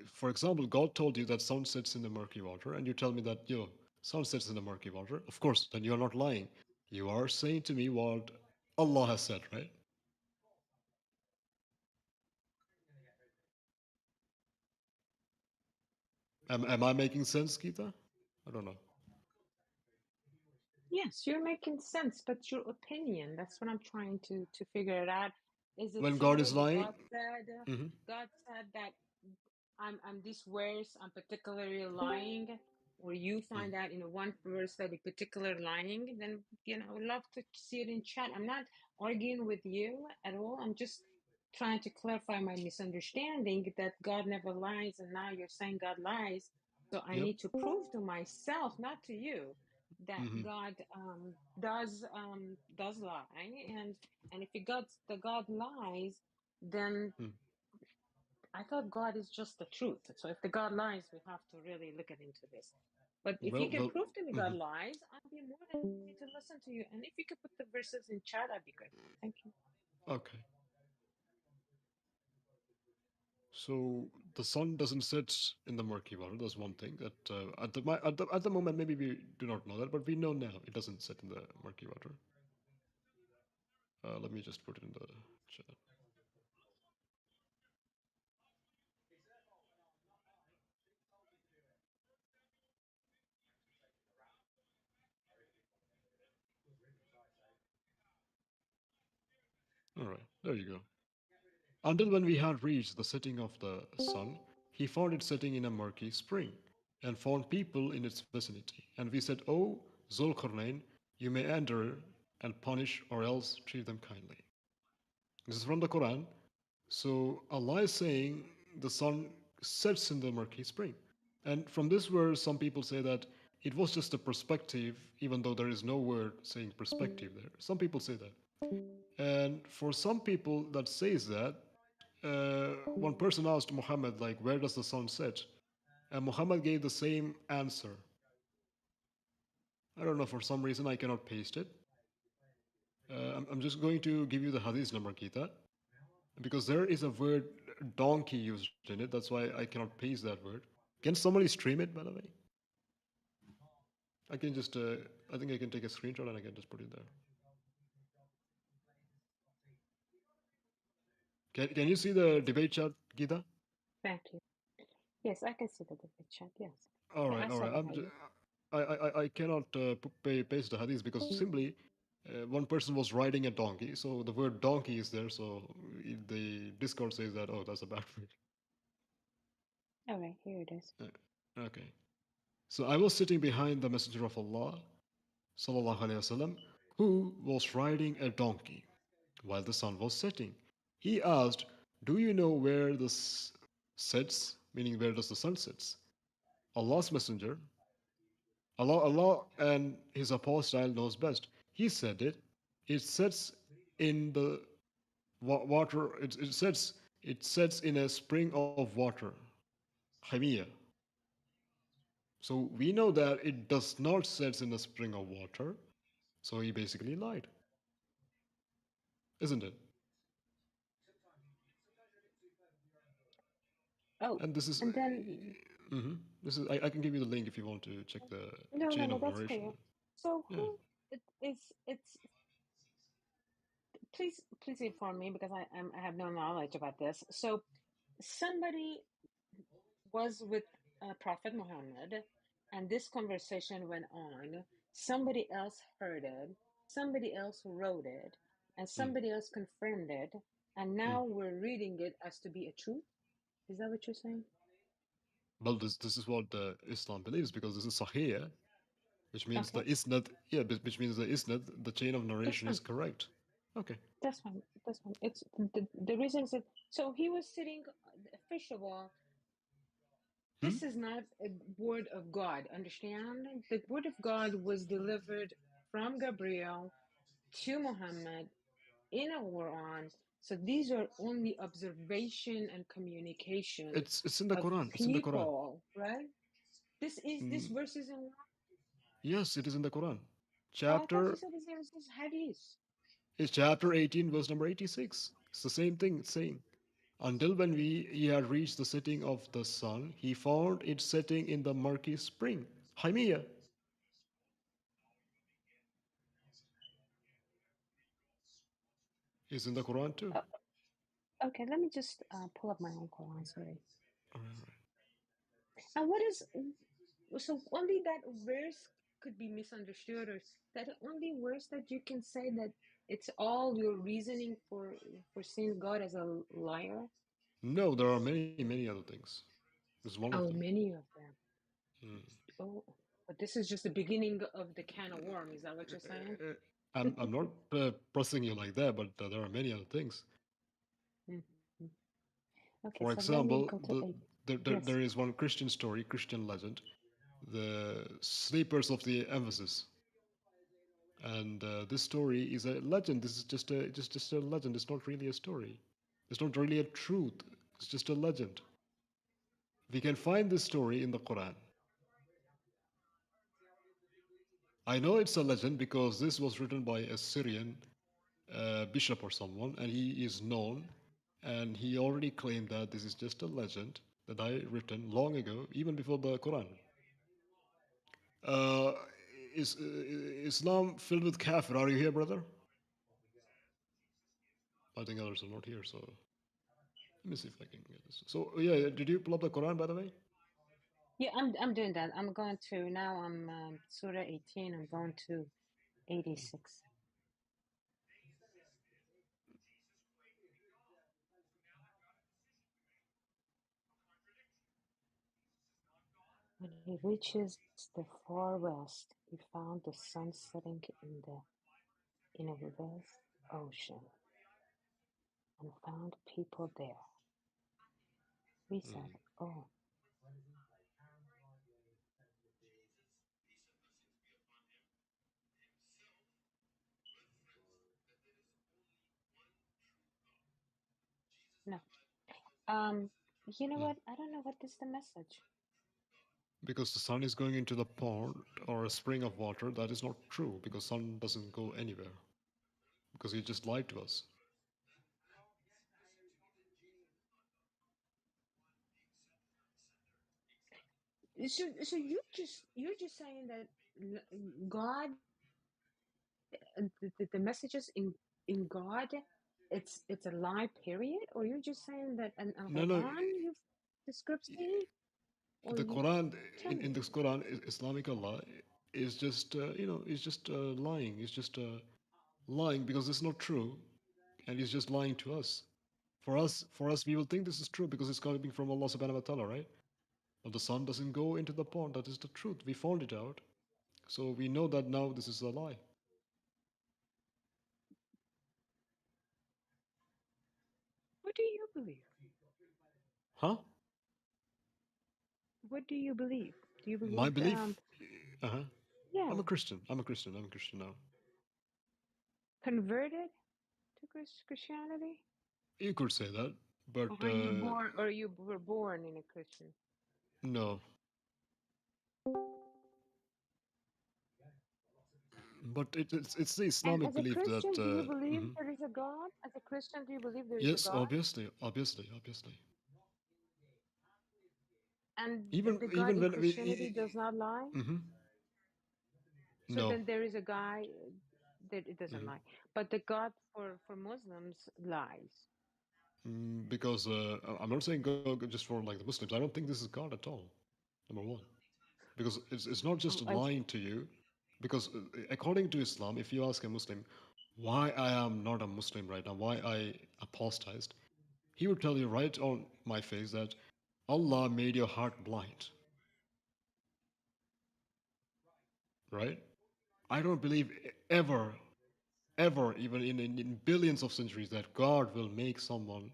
For example, God told you that sun sets in the murky water, and you tell me that, sun sets in the murky water. Of course, then you are not lying. You are saying to me what Allah has said, right? Am I making sense, Geeta? I don't know. Yes, you're making sense, but your opinion, that's what I'm trying to figure it out. Is it When God true is that lying, hmm God said that I'm this worse, I'm particularly lying, or you find out in one verse that a particular lying, then I would love to see it in chat. I'm not arguing with you at all. I'm just trying to clarify my misunderstanding that God never lies, and now you're saying God lies. So I yep. need to prove to myself, not to you, that Hmm. God does lie, and if the God lies, then I thought God is just the truth. So if the God lies, we have to really look into this. But if you can Well, prove to me God mhm. lies, I'll be more than happy to listen to you. And if you could put the verses in chat, that'd be great. Thank you. Okay. So the sun doesn't set in the murky water. That's one thing that at the moment maybe we do not know that, but we know now it doesn't set in the murky water. Let me just put it in the chat. All right, there you go. Until when we had reached the setting of the sun, he found it setting in a murky spring, and found people in its vicinity. And we said, "O Zulkarnain, you may enter and punish or else treat them kindly. This is from the Quran. So Allah is saying the sun sets in the murky spring. And from this verse, some people say that it was just a perspective, even though there is no word saying perspective there. Some people say that. And for some people that says that, one person asked Muhammad, like, where does the sun set? And Muhammad gave the same answer. I don't know, for some reason I cannot paste it. I'm just going to give you the hadith number, Gita, because there is a word donkey used in it. That's why I cannot paste that word. Can somebody stream it, by the way? I can just, I think I can take a screenshot and I can just put it there. Can you see the debate chat, Gita? Thank you. Yes, I can see the debate chat. Yes. All Yeah, I right, all saw right. the hadith. I cannot paste the hadith because simply one person was riding a donkey, so the word donkey is there. So the Discord says that, oh, that's a bad word. All right, here it is. Okay. So I was sitting behind the Messenger of Allah, sallallahu alaihi wasallam, who was riding a donkey while the sun was setting. He asked, "Do you know where the sets? Meaning, where does the sun sets?" Allah's Messenger, Allah and His apostle knows best. He said it. It sets in the water. It sets. It sets in a spring of water, Hamia. So we know that it does not set in a spring of water. So he basically lied, isn't it? Oh, And this is, and then this is. I can give you the link if you want to check the no, no, chain no, of that's narration. clear. So Yeah. who it's please inform me because I have no knowledge about this. So somebody was with Prophet Muhammad, and this conversation went on. Somebody else heard it, somebody else wrote it, and somebody else confirmed it, and now we're reading it as to be a truth. Is that what you're saying? Well, this is what Islam believes because this is Sahih, which means the Okay, isnad. Yeah, which means the isnad, the chain of that's narration is fine. correct. Okay. That's fine. That's fine. It's the reason is that so he was sitting. First of all, this is not a word of God. Understand? The word of God was delivered from Gabriel to Muhammad in a Quran. So these are only observation and communication It's in the of Quran. It's in the Quran. people, right? This Mm, verse is in what? yes, it is in the Quran. Oh, I thought you Chapter said this is hadith. is chapter 18, verse number 86. It's the same thing it's saying. Until when he had reached the setting of the sun, he found it setting in the murky spring. Haimiyah is in the Quran too. Okay, let me just pull up my own Quran. Sorry. All right, all right. And what is so only that verse could be misunderstood, or that only verse that you can say that it's all your reasoning for seeing God as a liar? No, there are many, many other things. This is one of them. Oh, many of them. Mm. Oh, but this is just the beginning of the can of worm. Is that what you're saying? I'm not pressing you like that, but there are many other things. Mhm. Okay, For so let me example, go to eight. Yes. there is one Christian story, Christian legend, the sleepers of the emphasis. And this story is a legend. This is just a legend. It's not really a story. It's not really a truth. It's just a legend. We can find this story in the Quran. I know it's a legend because this was written by a Syrian bishop or someone, and he is known, and he already claimed that this is just a legend that I written long ago, even before the Quran. Uh, is Islam filled with kafir? Are you here, brother? I think others are not here, so let me see if I can get this. So yeah, did you pull up the Quran by the way? Yeah, I'm doing that. I'm going to now. I'm Surah 18. I'm going to 86. When he reaches the far west, he found the sun setting in the in a vast ocean and found people there. We said, oh, no. You know what? I don't know what is the message. Because the sun is going into the pond or a spring of water, that is not true, because sun doesn't go anywhere. Because he just lied to us. So you're just saying that God, the messages in God, it's a lie, period, or you're just saying that an No, no. Quran you discrepancy, or The you Quran, tell in me. this Quran, Islamic Allah is just, is just lying. It's just lying because it's not true, and he's just lying to us. For us, we will think this is true because it's coming from Allah Subhanahu wa Taala, right? But the sun doesn't go into the pond. That is the truth. We found it out, so we know that now this is a lie. What do you believe? Huh? What do you believe? Do you My believe belief. Uh-huh. yeah, I'm a Christian. I'm a Christian. I'm a Christian now. converted to Christianity? You could say that, but Or were you born, or you were born in a Christian? no. But it's the And Islamic as a belief that. Christian, do you believe there is a God? As a Christian, do you believe there is a Yes, God? obviously. And Even the God even in when we. Christianity does not lie? Mm-hmm. So No. then there is a guy that it doesn't lie. But the God for Muslims lies. Because I'm not saying go just for like the Muslims. I don't think this is God at all. Number one, because it's not just lying to you. Because according to Islam, if you ask a Muslim why I am not a Muslim right now, why I apostatized, he would tell you right on my face that Allah made your heart blind. Right? I don't believe ever, even in billions of centuries, that God will make someone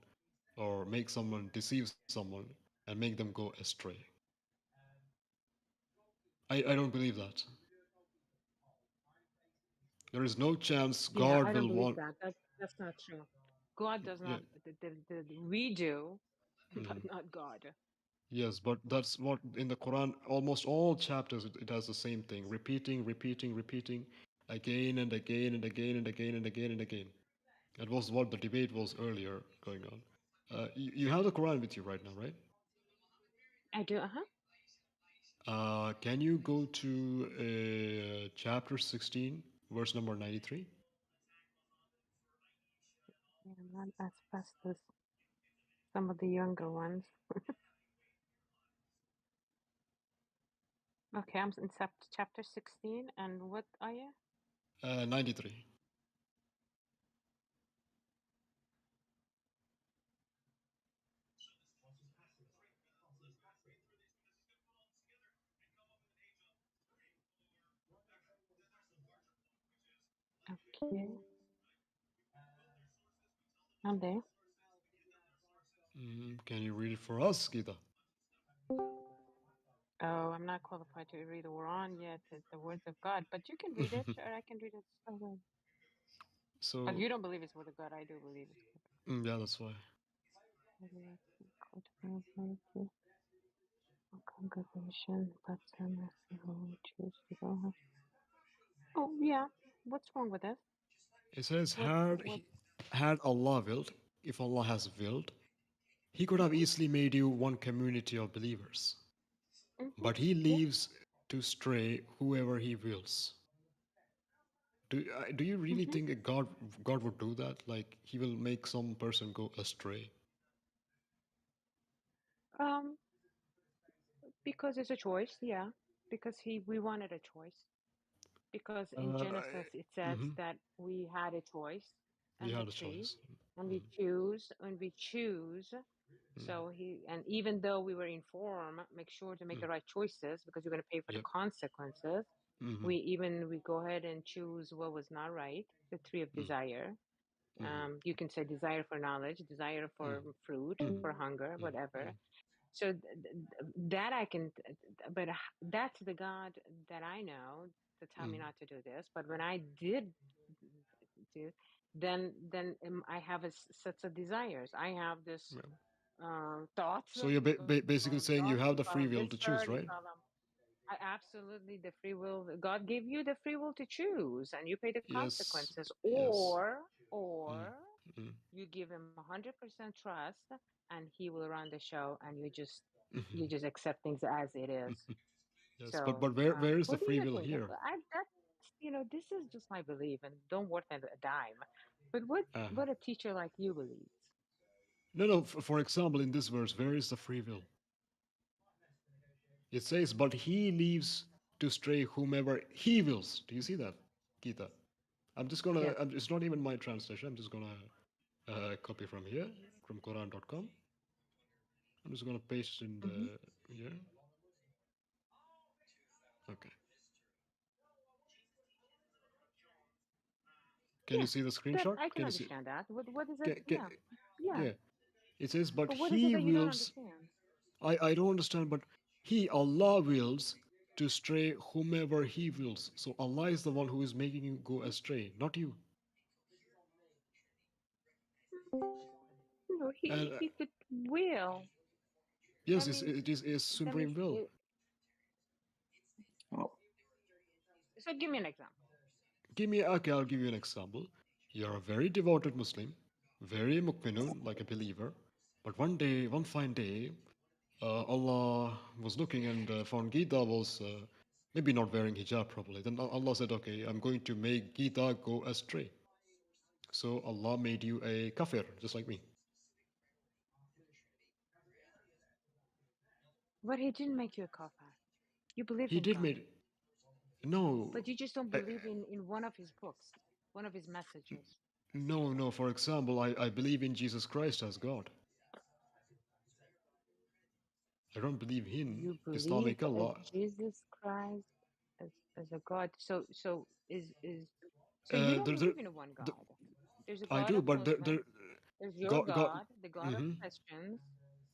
or make someone deceive someone and make them go astray. I don't believe that. There is no chance Yeah, God I don't will believe want. that. That's not true. God does Yeah. not. We do, but Mhm. not God. Yes, but that's what in the Quran, almost all chapters, it has the same thing, repeating again and again and again and again and again and again. That was what the debate was earlier going on. You have the Quran with you right now, right? I do. Uh huh. Can you go to chapter 16, verse number 93? Yeah, I'm not as fast as some of the younger ones. Okay, I'm in chapter 16, and what ayah? 93. Okay, I'm there. Can you read it for us, Gita? Oh, I'm not qualified to read the Quran yet. It's the words of God, but you can read it, or I can read it. But So, you don't believe it's word of God. I do believe it's yeah, that's why. congregation, but who choose to go. Oh yeah, what's wrong with this? It says, What what? had Allah willed, if Allah has willed, He could have Mhm. easily made you one community of believers. Mhm. But He Yeah. leaves to stray whoever He wills. Do you really Mhm. think that God would do that? Like He will make some person go astray? Um, because it's a choice. Yeah. Because we wanted a choice. Because in Genesis it says Mhm. that we had a choice We and the had a tree, choice. and we choose. So and even though we were informed, make sure to make the right choices because you're going to pay for the Yep. consequences. Mm-hmm. We go ahead and choose what was not right, the tree of desire. You can say desire for knowledge, desire for fruit, for hunger, whatever. So that I can, but that's the God that I know to tell me not to do this. But when I did do, then I have sets of desires. I have this thoughts. So you're You call basically them saying you thoughts. have You the call free them will to choose, whisper. You right? call them absolutely the free will. God gave you the free will to choose, and you pay the Yes. consequences. Yes. Or Mm. you give him 100% trust, and he will run the show, and you just accept things as it is. Yes, but So, where is the what do free you will think? here? That's this is just my belief, and don't worth a dime. But Uh, what a teacher like you believes. no, no. For example, in this verse, where is the free will? It says, "But he leaves to stray whomever he wills." Do you see that, Gita? I'm just gonna. Yes. It's not even my translation. I'm just gonna copy from here, from Quran.com. I'm just gonna paste in Hmm. the here. Okay. Can you Yeah, see the that screenshot? I can Can you see? understand that. What is it? Can, can, Yeah, yeah. yeah. It says, "But But what is it he that you don't wills." understand? I don't understand, but he, Allah, wills to stray whomever he wills. So Allah is the one who is making you go astray, not you. No, And he could will. I yes, mean, it is let me. supreme will. So give me an example. Okay, I'll give you an example. You're a very devoted Muslim, very mu'minun, like a believer. But one fine day, Allah was looking and found Gita was maybe not wearing hijab properly. Then Allah said, okay, I'm going to make Gita go astray. So Allah made you a kafir, just like me. But he didn't make you a kafir. You believe He in did God, made no, but you just don't I, believe in one of his books, one of his messages. no. For example, I believe in Jesus Christ as God. I don't believe in You believe Islamic as Allah. Jesus Christ as a God. So you don't There, there, believe in a one the, God. There's a I God do, of but there, Muslims. There's your God, God, God, the God of mm-hmm, Christians,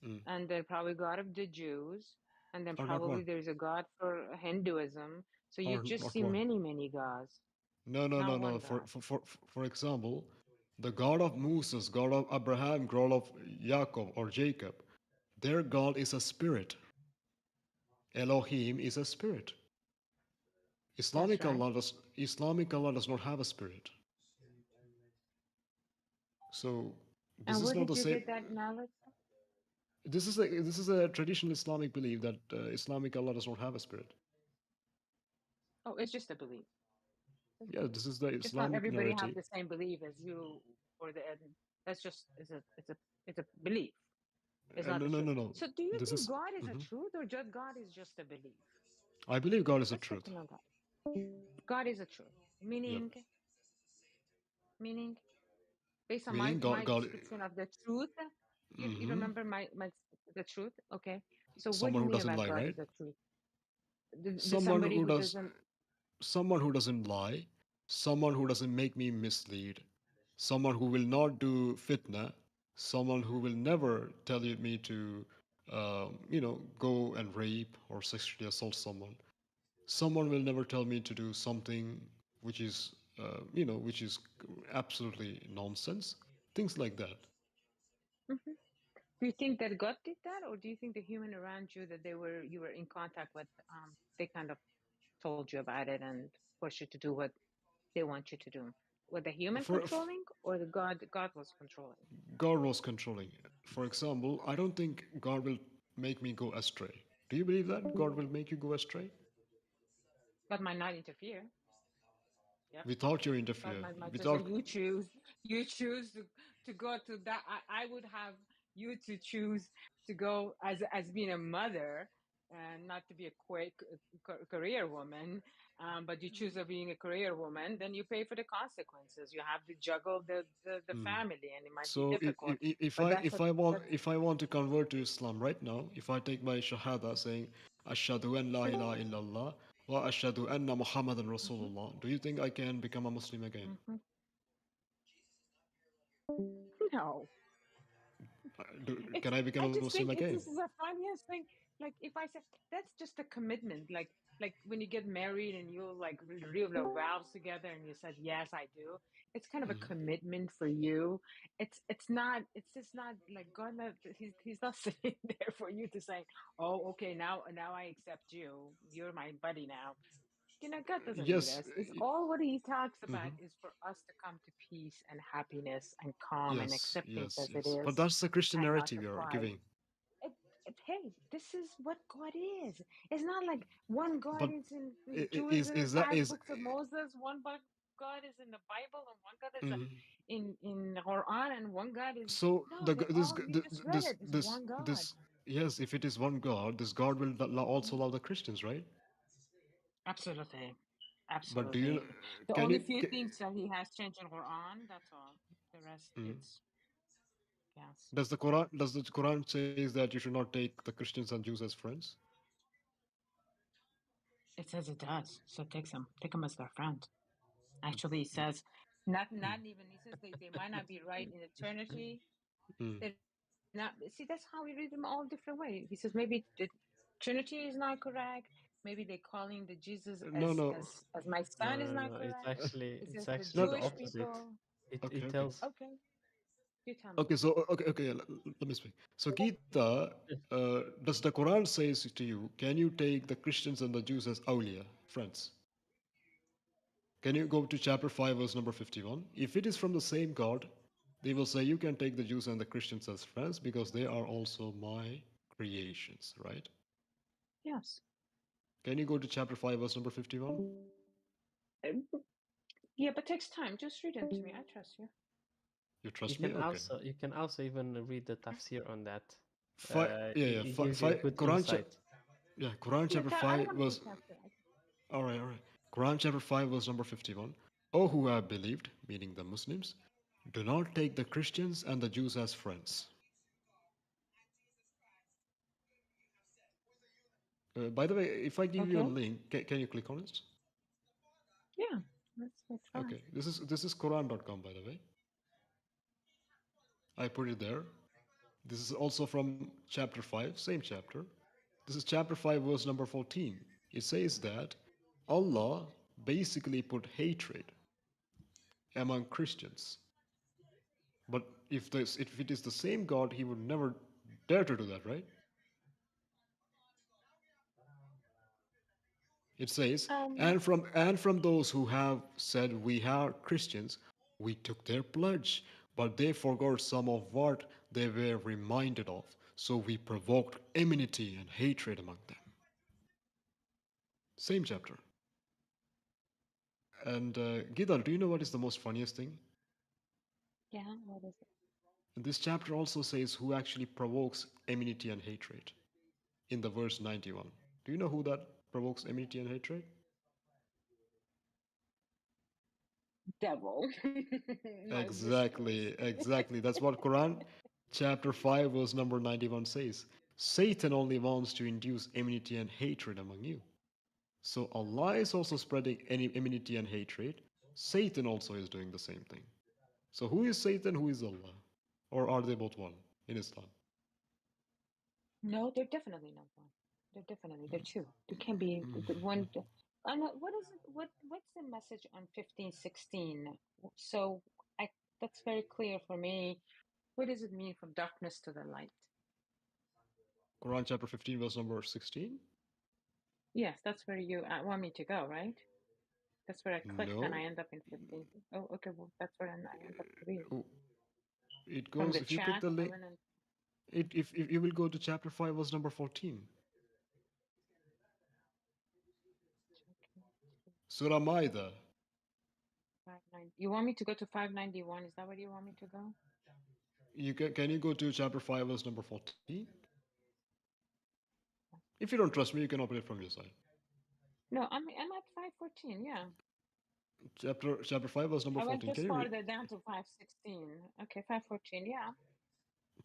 mm, and then probably God of the Jews, and then or not probably one, there's a God for Hinduism. So you or just not see one. many, many gods, No, no, not no, no. one God. For example, the God of Moses, God of Abraham, God of Jacob or Jacob, their God is a spirit. Elohim is a spirit. That's right. Islamic Allah does not have a spirit. So this And is where not did the you same. get that knowledge? This is a traditional Islamic belief that Islamic Allah does not have a spirit. Oh, it's just a belief. Yeah, this is the Just not Islamic everybody have narrative. the same belief as you or the. That's just it's a belief. It's not No, the no, truth. no, no. So do you This think is. God is a Mhm. truth or just God is just a belief? I believe God is a Let's get truth. to know that. God is a truth, Yep. meaning based on Meaning my God. description of the truth. You Hmm. remember my the truth? Okay. So what do Someone you who mean doesn't about lie, God right? is a truth? The Someone somebody who who does. doesn't. Someone who doesn't lie. Someone who doesn't make me mislead. Someone who will not do fitna. Someone who will never tell me to, go and rape or sexually assault someone. Someone will never tell me to do something which is which is absolutely nonsense, things like that. Mhm. Do you think that God did that, or do you think the human around you that you were in contact with, they kind of told you about it and forced you to do what they want you to do? Were the human for controlling, or the God was controlling? God was controlling. For example, I don't think God will make me go astray. Do you believe that God will make you go astray? God might not interfere. Yep. Without you God interfere, might just say, without you choose to go to that. I would have you to choose to go as being a mother and not to be a career woman. But you choose of being a career woman, then you pay for the consequences. You have to juggle the Hmm. family, and it might be So difficult. But that's what that's if I want to convert to Islam right now, if I take my shahada saying Ashhadu an la for ilaha illallah Wa ashhadu anna Muhammadan Hmm. Rasulullah. Do you think I can become a Muslim again? Hmm. No. Can I become I a just Muslim think it's again? this is the funniest thing. Like if I say that's just a commitment. Like when you get married and you like renew the vows together and you said yes I do. It's kind of a commitment for you. It's not. It's just not like God. He's not sitting there for you to say, oh okay now I accept you. You're my buddy now. You know, God doesn't do Yes. this. It's all what He talks about Mhm. is for us to come to peace and happiness and calm and Yes, acceptance yes, as it yes. But is that's the Christian and not narrative the you're pride. giving. Hey, this is what God is. It's not like one God But is in Jews is in the is that five is books of Moses, God is in the Bible, and one God is mhm. in the Quran, and one God is So no. They this all you just read it. It's one God. this yes, if it is one God, this God will also Mhm. love the Christians, right? Absolutely, But do you absolutely. The can only you few things that He has changed in Quran. That's all. The rest, mm. it's yes. Does the Quran says that you should not take the Christians and Jews as friends? It says it does. So take them as their friend. Actually, he says, not even. He says they might not be right in eternity. Mm. They're not. See, that's how we read them all different way. He says maybe the Trinity is not correct. Maybe they calling the Jesus No, no. as my No, son is no, not no. correct. He It's says the actually Not the Jewish opposite. people. It okay, okay. tells Okay, you tell me. Okay, so let me speak. So Gita, does the Quran says to you, can you take the Christians and the Jews as awliya, friends? Can you go to chapter 5, verse number 51? If it is from the same God, they will say you can take the Jews and the Christians as friends because they are also my creations, right? Yes. Can you go to chapter 5, verse number 51? Yeah, but it takes time. Just read it to me. I trust you. You trust me? Okay. you can also even read the tafsir on that. Yeah, yeah. It gives you a good insight. Yeah, Quran Yeah, chapter I 5 want to was. read that. All right, all right. Quran chapter 5 verse number 51. O who have believed, meaning the Muslims, do not take the Christians and the Jews as friends. By the way, if I give you a Okay. link, can you click on it? Yeah, let's try. Okay, this is Quran.com, by the way. I put it there. This is also from chapter 5, same chapter. This is chapter 5, verse number 14. It says that Allah basically put hatred among Christians. But if it is the same God, he would never dare to do that, right? It says, Um, and from those who have said we are Christians, we took their pledge, but they forgot some of what they were reminded of. So we provoked enmity and hatred among them. Same chapter. And Gidal, do you know what is the most funniest thing? yeah, what is it? This chapter also says who actually provokes enmity and hatred in the verse 91. Do you know who that provokes enmity and hatred? Devil. My Exactly, mistress. exactly. That's what Quran chapter 5 verse number 91 says. Satan only wants to induce enmity and hatred among you. So Allah is also spreading any enmity and hatred. Satan also is doing the same thing. So who is Satan? Who is Allah? Or are they both one in Islam? No, they're definitely not one. They're two. They can't be the one. I know what is it? What's the message on 15:16? So I that's very clear for me. What does it mean from darkness to the light? Quran chapter 15 verse number 16? Yes, that's where you want me to go, right? That's where I clicked and I No. end up in 15. Oh, okay. Well, that's where I end up to read Oh, it from goes, the if you click chat. the I link, went and if you will go to chapter 5 verse number 14. Surah Maida. 590. You want me to go to 591? Is that where you want me to go? Can you go to chapter 5 verse number 14? If you don't trust me, you can open it from your side. No, I'm at 514. Yeah. Chapter 5 verse number I went 14. Can just you read? farther down to 516. Okay, 514. Yeah.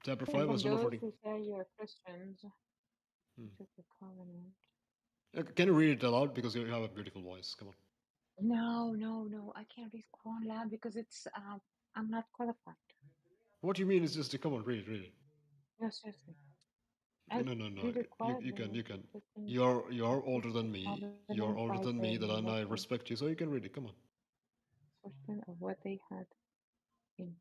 Chapter And 5 from verse number those 14. who say you're Christians, Hmm. took the covenant. Can you read it aloud because you have a beautiful voice? Come on. No, no, no. I can't read Quran loud because it's I'm not qualified. What you mean is just come on, read it, read it. No, seriously. No, I no, no, no. read it You can, quietly. you can. Within You're older than 50 me. Babylon You're older than me. fighter That and I level respect you, so you can read it. Come on. portion of what they had in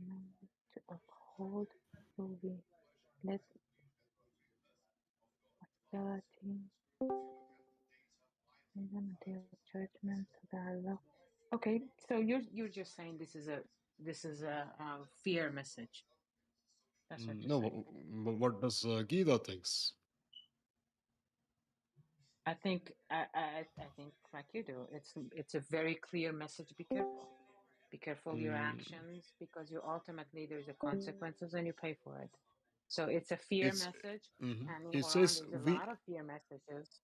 mind to uphold will be let hostility in the day of judgment to the Allah. Okay, so you're just saying this is a fear message. That's what you're No, saying. what does Gita thinks? I think like you do. It's a very clear message. Be careful. Be careful of your Mm, actions because you ultimately there's a consequences and you pay for it. So it's a fear it's message, mhm. and in It Quran says there's a we. lot of fear messages.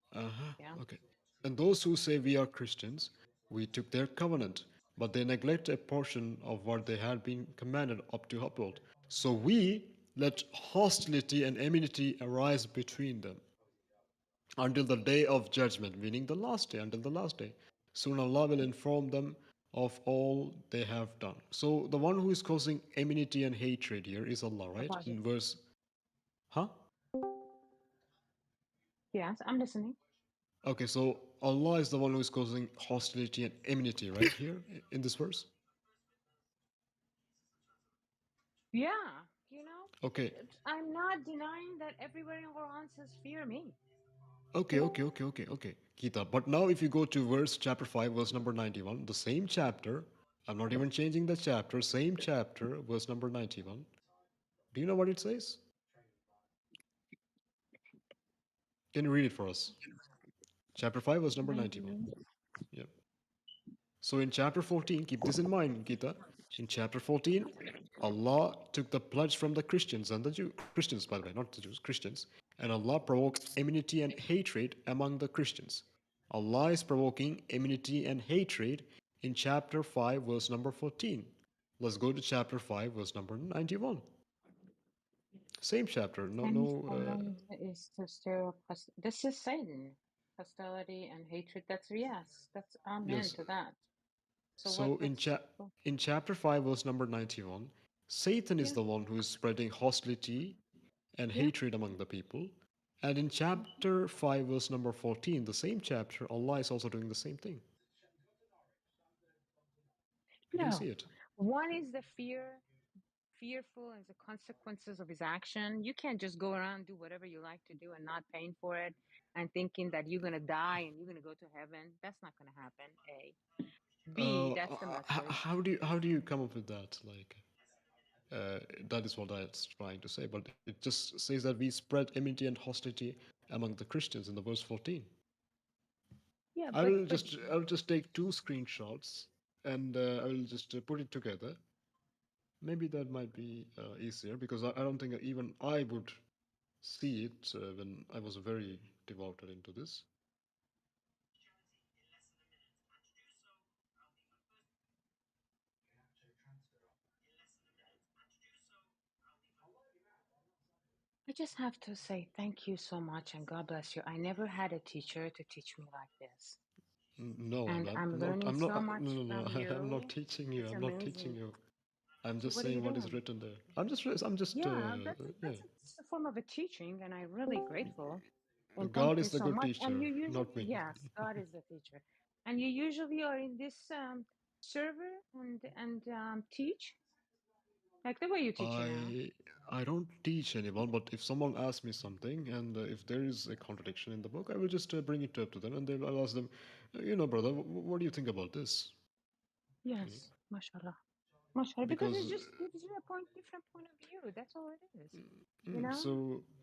Yeah. Okay. And those who say we are Christians, we took their covenant, but they neglect a portion of what they had been commanded up to uphold. So we let hostility and enmity arise between them until the day of judgment, meaning the last day, until the last day. Soon Allah will inform them of all they have done. So the one who is causing enmity and hatred here is Allah, right? Apologies. In verse, huh? Yes, I'm listening. Okay, so Allah is the one who is causing hostility and enmity, right? Here in this verse. Yeah, Okay, I'm not denying that everywhere in Quran says fear me. okay, Gita. But now, if you go to verse chapter 5, verse number 91, the same chapter, I'm not even changing the chapter, same chapter, verse number 91. Do you know what it says? Can you read it for us? Chapter 5, verse number 91. 91. Yep. So in chapter 14, keep this in mind, Gita. In chapter 14, Allah took the pledge from the Christians and the Jews, Christians, by the way, not the Jews, Christians, and Allah provoked enmity and hatred among the Christians. Allah is provoking enmity and hatred in chapter 5, verse number 14. Let's go to chapter 5, verse number 91. Same chapter, no, And no. is to stir up this is Satan. Hostility and hatred. That's yes. That's amen Yes. to that. So So in chapter 5, verse number 91, Satan is yeah, the one who is spreading hostility and yeah. hatred among the people. And in chapter 5, verse number 14, the same chapter, Allah is also doing the same thing. Do you No. see it? One is the fearful as the consequences of his action. You can't just go around do whatever you like to do and not paying for it and thinking that you're gonna die and you're gonna go to heaven. That's not gonna happen. A. B, that's the message. How do you come up with that? Like, that is what I was trying to say. But it just says that we spread enmity and hostility among the Christians in the verse 14. Yeah, I but will just take two screenshots and I will just put it together. Maybe that might be easier because I don't think even I would see it when I was very devoted into this. I just have to say thank you so much and God bless you. I never had a teacher to teach me like this. No, And I'm I'm not. learning I'm so not. No, much no, no. from I'm not you. teaching you. It's I'm not teaching amazing. you. I'm So just what are you saying what is doing? written there. I'm just. Yeah, Yeah. that's a form of a teaching, and I'm really grateful. And thank God you is the so good much. And teacher, you usually, not me. yes, God is the teacher. And you usually are in this server and teach like the way you're teaching now. I I don't teach anyone, but if someone asks me something and if there is a contradiction in the book, I will just bring it up to them and I'll ask them, brother, what do you think about this? You know, Yes, mashallah, mashallah. Because it because just gives you a different point of view. That's all it is. You know.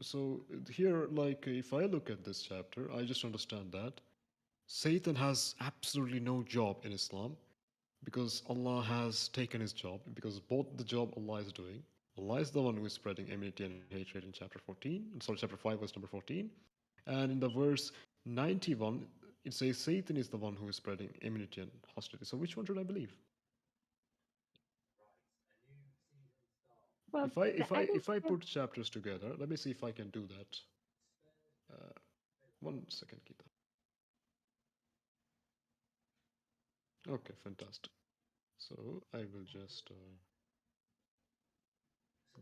so here, like if I look at this chapter, I just understand that Satan has absolutely no job in Islam because Allah has taken his job, because both the job Allah is doing. Allah is the one who is spreading enmity and hatred in chapter 14, sorry, chapter 5, verse number 14. And in the verse 91, it says Satan is the one who is spreading enmity and hostility. So which one should I believe? Well, If I if I I think if I put chapters together, let me see if I can do that. 1 second, Gita. Okay, fantastic. So I will just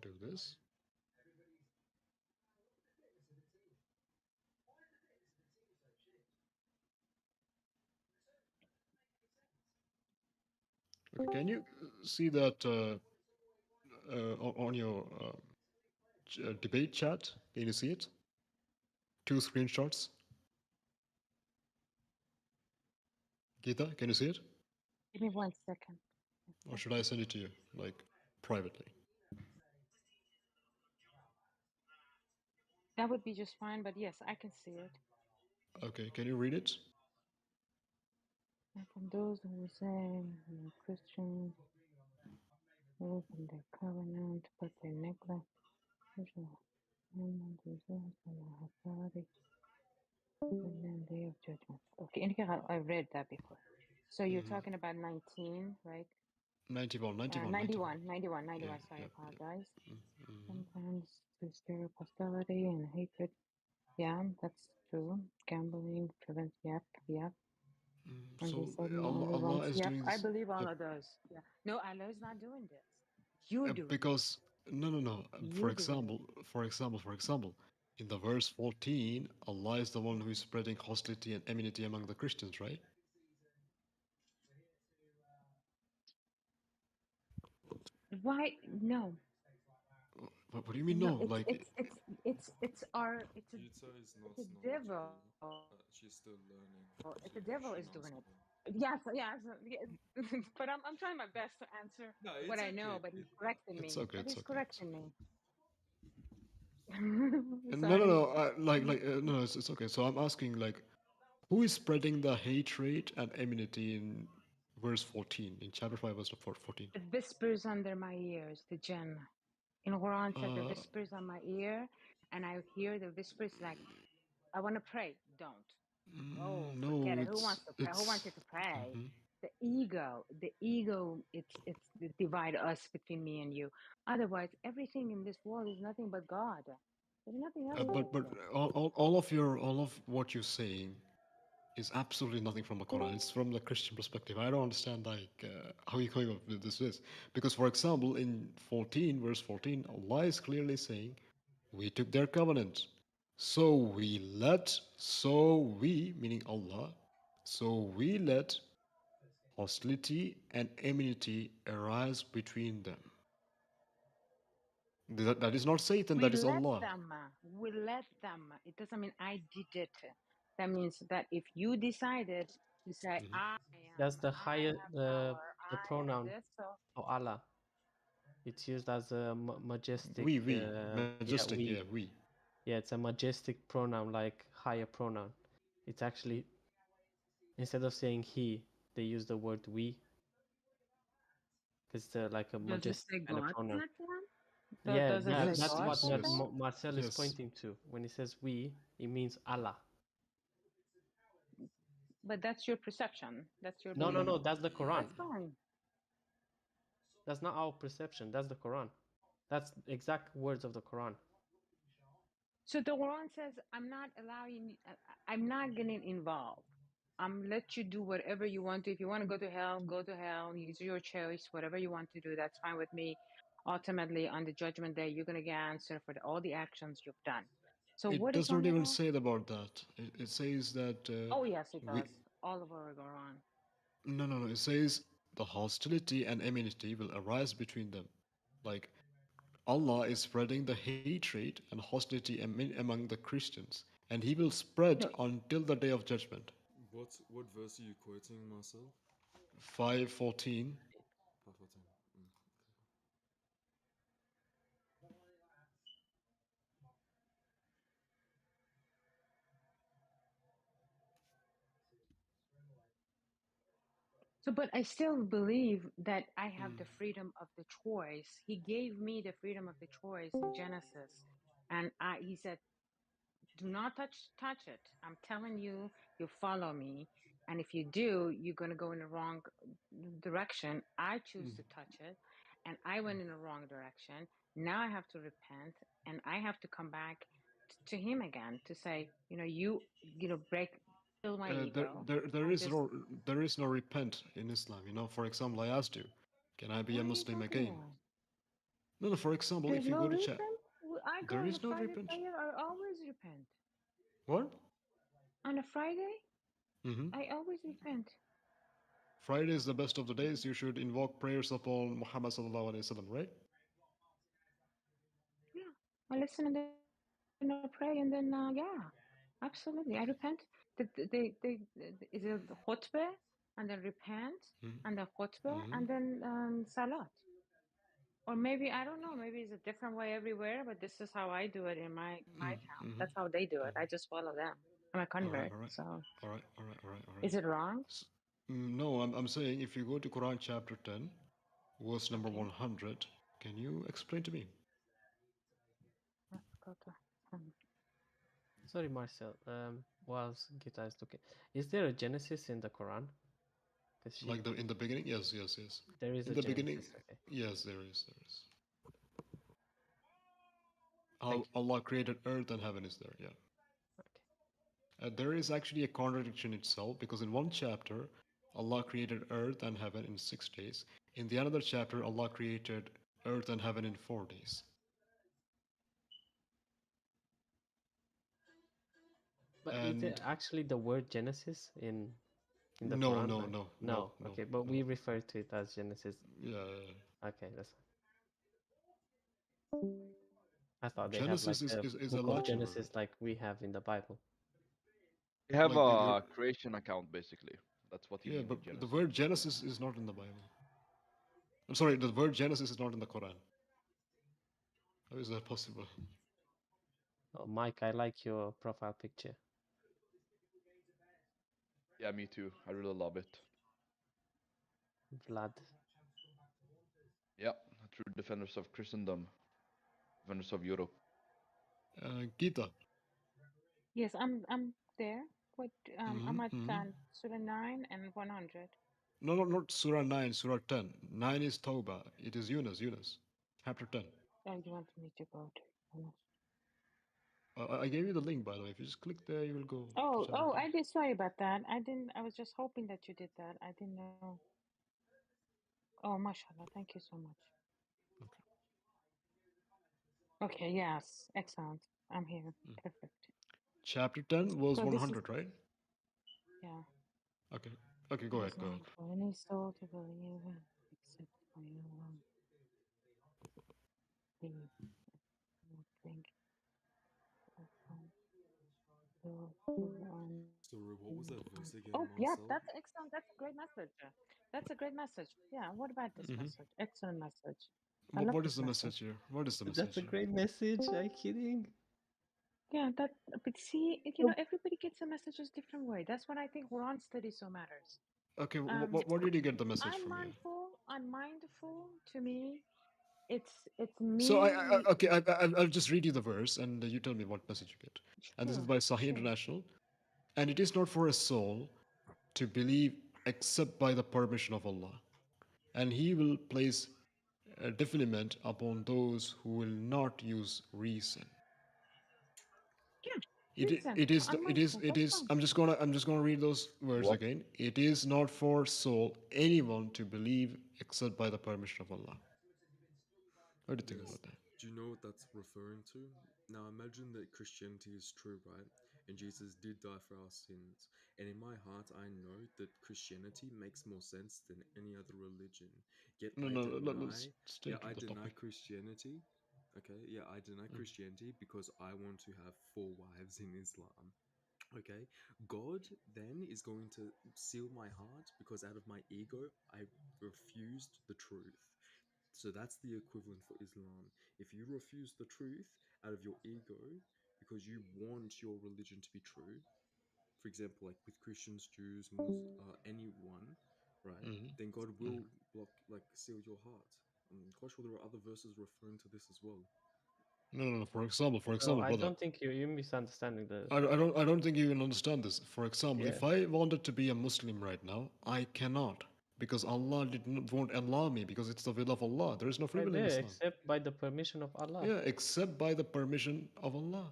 do this. Okay, can you see that on your debate chat? Can you see it? 2 screenshots. Gita, can you see it? Give me 1 second. Or should I send it to you, like, privately? That would be just fine, but yes, I can see it. Okay, can you read it? And from those who say Christians live in their covenant, but they neglect spiritual commandments, results in the authority, and then day of judgment. Okay, and here I read that before. So you're talking about 19, right? 91, 91, 91, 91, 91, Yeah, sorry, I yeah, apologize. yeah. Sometimes to stir up hostility and hatred. Yeah, that's true. Gambling prevents, yep, yep. And they So said no only Allah once. is Yep, doing I this. believe Allah does. Yeah. No, Allah is not doing this. You're doing Because no. it. For You're doing it. example, in the verse 14, Allah is the one who is spreading hostility and enmity among the Christians, right? Why? No. What do you mean? No, No, like it's our Gita is not it's a knowledgeable. devil. She's still learning, It's so a you devil shouldn't is doing answer it. her. Yes, yes, but I'm trying my best to answer No, what it's I know, okay. but he's correcting it's me. okay, But it's he's okay, it's correcting okay. me. No, Sorry. no, it's okay. So I'm asking, like, who is spreading the hatred and enmity in verse 14, in chapter 5, verse 14? The whispers under my ears, the jinn. In Quran said the Uh, whispers on my ear, and I hear the whispers like, I want to pray. Don't. Oh, forget no, it. Who wants to pray? Who wants you to pray? The ego, it's the divide us between me and you. Otherwise, everything in this world is nothing but God. There's nothing else to but exist. all of what you're saying is absolutely nothing from the Quran. It's from the Christian perspective. I don't understand, like, how you coming up with this. Because, for example, in 14, verse 14, Allah is clearly saying, we took their covenant. Meaning Allah, so we let hostility and enmity arise between them. That is not Satan, We that is let Allah. them. We let them. It doesn't mean I did it. That means that if you decided to say, That's the I higher have power, the I am pronoun this, so for Allah. It's used as a majestic. Yeah, Majestic, we. yeah, we. Yeah, it's a majestic pronoun, like higher pronoun. It's actually, instead of saying he, they use the word we. It's like a does it majestic say kind of God pronoun. like that? Yeah, Does it say that's God what said that? Marcel is Yes. pointing to. When he says we, it means Allah. But that's your perception. That's your No, belief. that's the Quran. That's fine. That's not our perception. That's the Quran. That's exact words of the Quran. So the Quran says, I'm not getting involved. I'm let you do whatever you want to. If you want to go to hell, go to hell. Use your choice. Whatever you want to do, that's fine with me. Ultimately, on the judgment day, you're going to get answer for all the actions you've done. So It what is does on not the even Quran? say about that. It says that Oh, yes, it we. does. All over the Quran. No. It says the hostility and enmity will arise between them. Like, Allah is spreading the hatred and hostility among the Christians, and He will spread No, until the day of judgment. What verse are you quoting, Marcel? 5:14. 514. so, but I still believe that I have the freedom of the choice. He gave me the freedom of the choice in Genesis. And he said, do not touch it. I'm telling you, you follow me. And if you do, you're going to go in the wrong direction. I choose to touch it. And I went in the wrong direction. Now I have to repent and I have to come back to him again to say, kill my There, ego. there, there I is just, no, there is no repent in Islam. For example, I asked you, can I be what a are you Muslim talking again? about? No, no. For example, There's if you no go to chat, reason. I go there on the is no Friday repent. prayer. I always repent. What? On a Friday, Mm-hmm. I always repent. Friday is the best of the days. You should invoke prayers upon Muhammad sallallahu alaihi wasallam, right? Yeah, I listen and then I pray, and then yeah, absolutely, I repent. Is a khutbah, and then repent, and then khutbah, Mm-hmm. and then salat. Or maybe I don't know. Maybe it's a different way everywhere, but this is how I do it in my town. Mm-hmm. That's how they do it. I just follow them. I'm a All right, convert, all right, so all right, all right, all right, all right. is it wrong? No, I'm saying if you go to Quran chapter 10, verse number Okay. 100, can you explain to me? Let's go to. Sorry, Marcel. Whilst Gita is looking, is there a Genesis in the Quran? Because Like in the beginning? Yes, yes, yes. there is In a the beginning, Genesis. Okay, yes, there is, there is. thank you. Allah created earth and heaven is there, yeah. There is actually a contradiction itself because in one chapter, Allah created earth and heaven in 6 days. In the another chapter, Allah created earth and heaven in 4 days. But is it And actually the word Genesis in the no, Quran? no, Like, no, no, no. no, Okay, but no. we refer to it as Genesis. Yeah. Okay, that's. I thought they have like Genesis a is a book of Latin word. Genesis like we have in the Bible. We have Like a creation account basically. That's what you yeah, mean but with the Genesis. word Genesis is not in the Bible. I'm sorry, the word Genesis is not in the Quran. How is that possible? Oh, Mike, I like your profile picture. Yeah, me too. I really love it. Vlad. Yeah, true defenders of Christendom, defenders of Europe. Gita. Yes, I'm there. What I'm at Mm-hmm. Surah 9 and 100. No, no, not Surah 9, Surah 10. 9 is Tawbah. It is Yunus. Chapter 10. Oh, you want me to go to? I gave you the link, by the way. If you just click there, you will go to chapter Oh, 10. I did. Sorry about that. I didn't. I was just hoping that you did that. I didn't know. Oh, mashallah. Thank you so much. Okay. Yes. Excellent. I'm here. Perfect. Chapter 10 was So this is 100, right? yeah. Okay. Okay, It go ahead, is go ahead. not for any soul to believe in except for you alone. Please think upon those who are Sorry, what was that verse again, Oh, yeah, Marcel? that's excellent. That's a great message. That's a great message. Yeah, what about this Mm-hmm. message? Excellent message. I love What is this the message. message here? What is the That's message a here? great message. Are you kidding? Yeah, but see, everybody gets a messages different way. That's what I think Quran study so matters. Okay, Um, what did you get the message I'm from here? mindful. I'm mindful. To me, it's So me. okay, I'll just read you the verse and you tell me what message you get. And this is Sure, by Sahih sure. International. And it is not for a soul to believe except by the permission of Allah. And He will place a defilement upon those who will not use reason. Yeah, It, reason. it is I'm it is mindful. it That's is fine. I'm just gonna read those words What? again. It is not for soul anyone to believe except by the permission of Allah. What do you think Yes. about that? Do you know what that's referring to? Now imagine that Christianity is true, right? And Jesus did die for our sins. And in my heart, I know that Christianity makes more sense than any other religion. Yet No, no, let's stay yeah, to I the deny topic. Christianity. Okay, yeah, I deny Christianity because I want to have 4 wives in Islam. Okay, God then is going to seal my heart because out of my ego, I refused the truth. So that's the equivalent for Islam. If you refuse the truth out of your ego because you want your religion to be true, for example, like with Christians, Jews, anyone, right? Then God will block, like, seal your heart. I'm quite sure there are other verses referring to this as well. No, no, no. For example, No, I brother. don't think you're misunderstanding the. I don't think you will understand this. For example, Yeah. if I wanted to be a Muslim right now, I cannot because Allah won't allow me because it's the will of Allah. There is no free Right will in there, Islam. except by the permission of Allah. Yeah, except by the permission of Allah.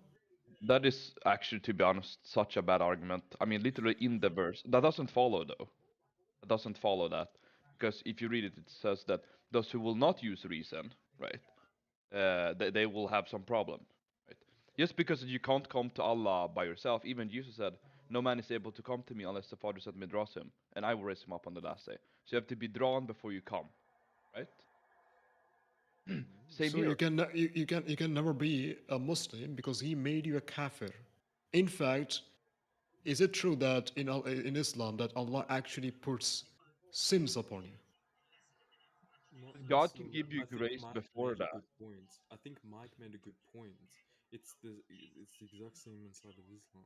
That is actually, to be honest, such a bad argument. I mean, literally in the verse. That doesn't follow, though. That doesn't follow that. Because if you read it, it says that those who will not use reason, right, they will have some problem, right? Just because you can't come to Allah by yourself, even Jesus said, no man is able to come to me unless the Father sent me draws him, and I will raise him up on the last day. So you have to be drawn before you come, right? Same So here. you can never be a Muslim because he made you a kafir. In fact, is it true that in Islam that Allah actually puts sins upon you? Not God can necessarily. give you I think grace Mike before made a that. good point. I think Mike made a good point. It's the exact same inside of Islam.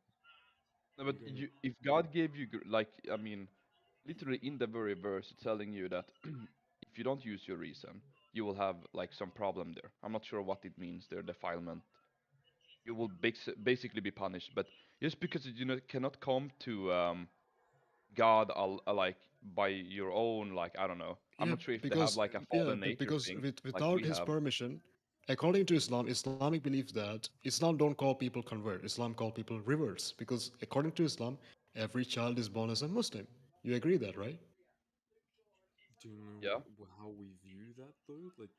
No, You but don't. if God gave you, like, I mean, literally in the very verse, it's telling you that if you don't use your reason, you will have like some problem there. I'm not sure what it means there, defilement. You will basically be punished. But just because you cannot come to God like by your own, like, I don't know. I'm Yeah, not sure if they have because like a fallen nature thing like without we his have. permission, according to Islam, Islamic believes that Islam don't call people convert. Islam call people reverts because according to Islam, every child is born as a Muslim. You agree that, right? Do you know Yeah. how we view that though? Like,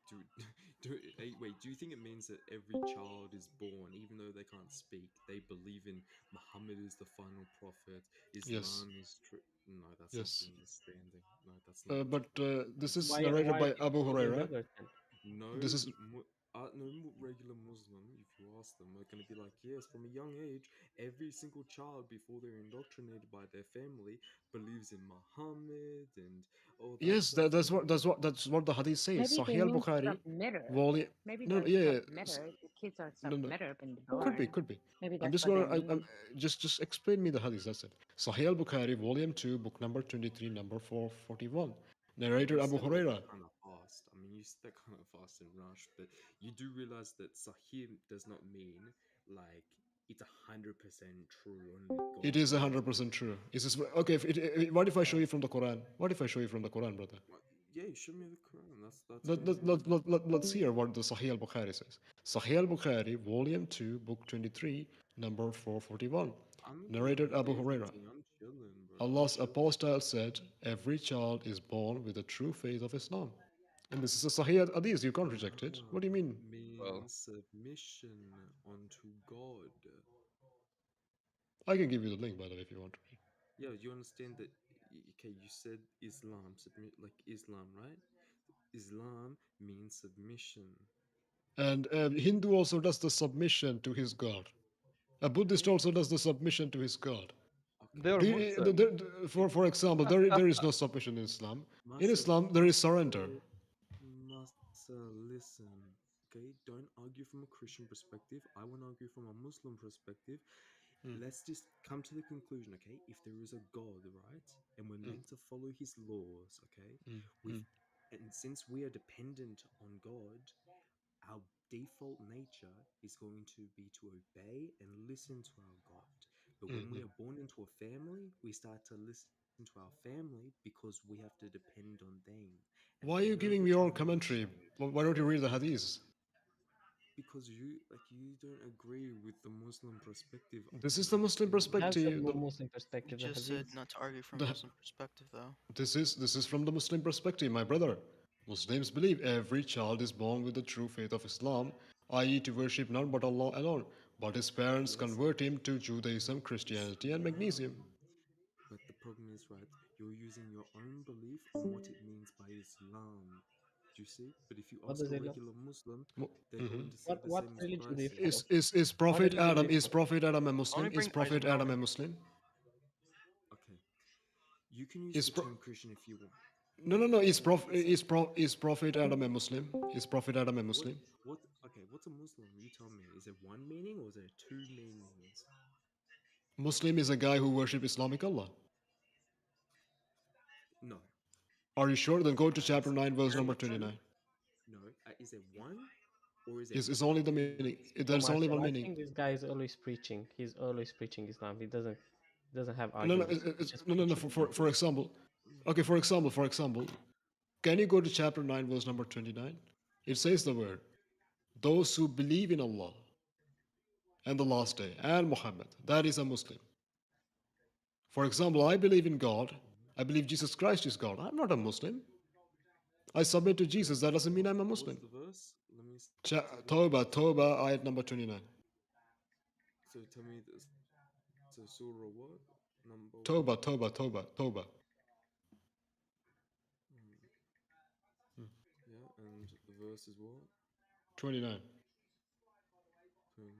wait, do you think it means that every child is born, even though they can't speak, they believe in Muhammad is the final prophet, Yes. Islam is true? No, that's not the Yes. understanding. No, that's not But this that's is not. narrated Why by are Abu people Muslim Huraira. beggars then? This is No regular Muslim, if you ask them, are going to be like, yes, from a young age, every single child, before they're indoctrinated by their family, believes in Muhammad and oh, yes. that's That's what the hadith says. Maybe they Sahih al mean Bukhari, submitter. volume. Maybe No, no, they're yeah, yeah. submitter. The kids are No, no. submitter when they're Could be, born. could be. Maybe I'm that's just what gonna they I'm mean. just explain me the hadith. That's it. Sahih al Bukhari, volume 2, book number 23, number 441. Narrator you Abu said all that Huraira. kind of fast. I mean, you said that kind of fast and rush, but you do realize that Sahih does not mean like it's 100% true. Only It God is knows. 100% true. Is this okay? What if I show you from the Quran? What if I show you from the Quran, brother? What? Yeah, you show me the Quran. That's fine with me. Let's hear what the Sahih al Bukhari says. Sahih al Bukhari, volume 2, book 23, number 441. I'm not going Narrated off Abu Huraira. anything. I'm chilling, bro. I'm Allah's chilling. apostle said, every child is born with the true faith of Islam. And this is a Sahih hadith, you can't reject it. Ah, What do you mean? Well, means submission unto God. I can give you the link, by the way, if you want to read. Yeah, you understand that? Okay, you said Islam, submit like Islam, right? Islam means submission. And Hindu also does the submission to his God. A Buddhist Okay, also does the submission to his God. okay. they're Muslim. For example, there is no submission in Islam. In Masa, Islam, there is surrender. Masa, listen. Okay, don't argue from a Christian perspective. I want to argue from a Muslim perspective. Mm, Let's just come to the conclusion, okay? If there is a God, right, and we're mm, meant to follow His laws, okay, mm, with mm, and since we are dependent on God, our default nature is going to be to obey and listen to our God. But when we mm. are born into a family, we start to listen to our family because we have to depend on them. And Why are then you over giving me your own time we commentary? change. Why don't you read the hadiths? Because you don't agree with the Muslim perspective, This is the Muslim That's the perspective. Muslim You perspective, the just said hadith. not to argue from a The, Muslim perspective, though. this is from the Muslim perspective, my brother. Muslims believe every child is born with the true faith of Islam, i.e., to worship none but Allah alone. But his parents yes, convert him to Judaism, Christianity, and Magnesium. Islam. But the problem is, right, you're using your own belief on what it means by Islam. Do you see? But if you What ask does a it look? regular Muslim, they're Mhm. going to say the What same as what religion I do you say. follow? Is What Prophet religion do Adam you is follow? Prophet Adam a Only Muslim? Is bring Prophet item Adam a knowledge. Muslim? Okay, you can use Is the pro- term Christian if you want. no. Listen, Is Prophet Adam a Muslim? Is Prophet Adam a what, Muslim? what, okay, what's a Muslim? You tell me. Is it one meaning or is there two meanings? Muslim is a guy who worships Islamic Allah. No. Are you sure? Then go to Is chapter 9, verse is number there two? 29. No. Is there one or is there Is only the two meaning. meanings? There's No, only one Marcel, I meaning. think this guy is always preaching. He's always preaching Islam. He doesn't have No, no, arguments. He's just no. preaching. For example, okay. For example, can you go to chapter 9, verse number 29? It says the word, those who believe in Allah. and the last day and Muhammad. That is a Muslim. For example, I believe in God. I believe Jesus Christ is God. I'm not a Muslim. I submit to Wait, Jesus. That doesn't mean I'm a what's Muslim. the verse? Let me see the verse. Tawbah, ayat number 29. So tell me this. So Surah what? Number what? Tawbah. Hmm. Yeah, and the verse is what? 29. 29.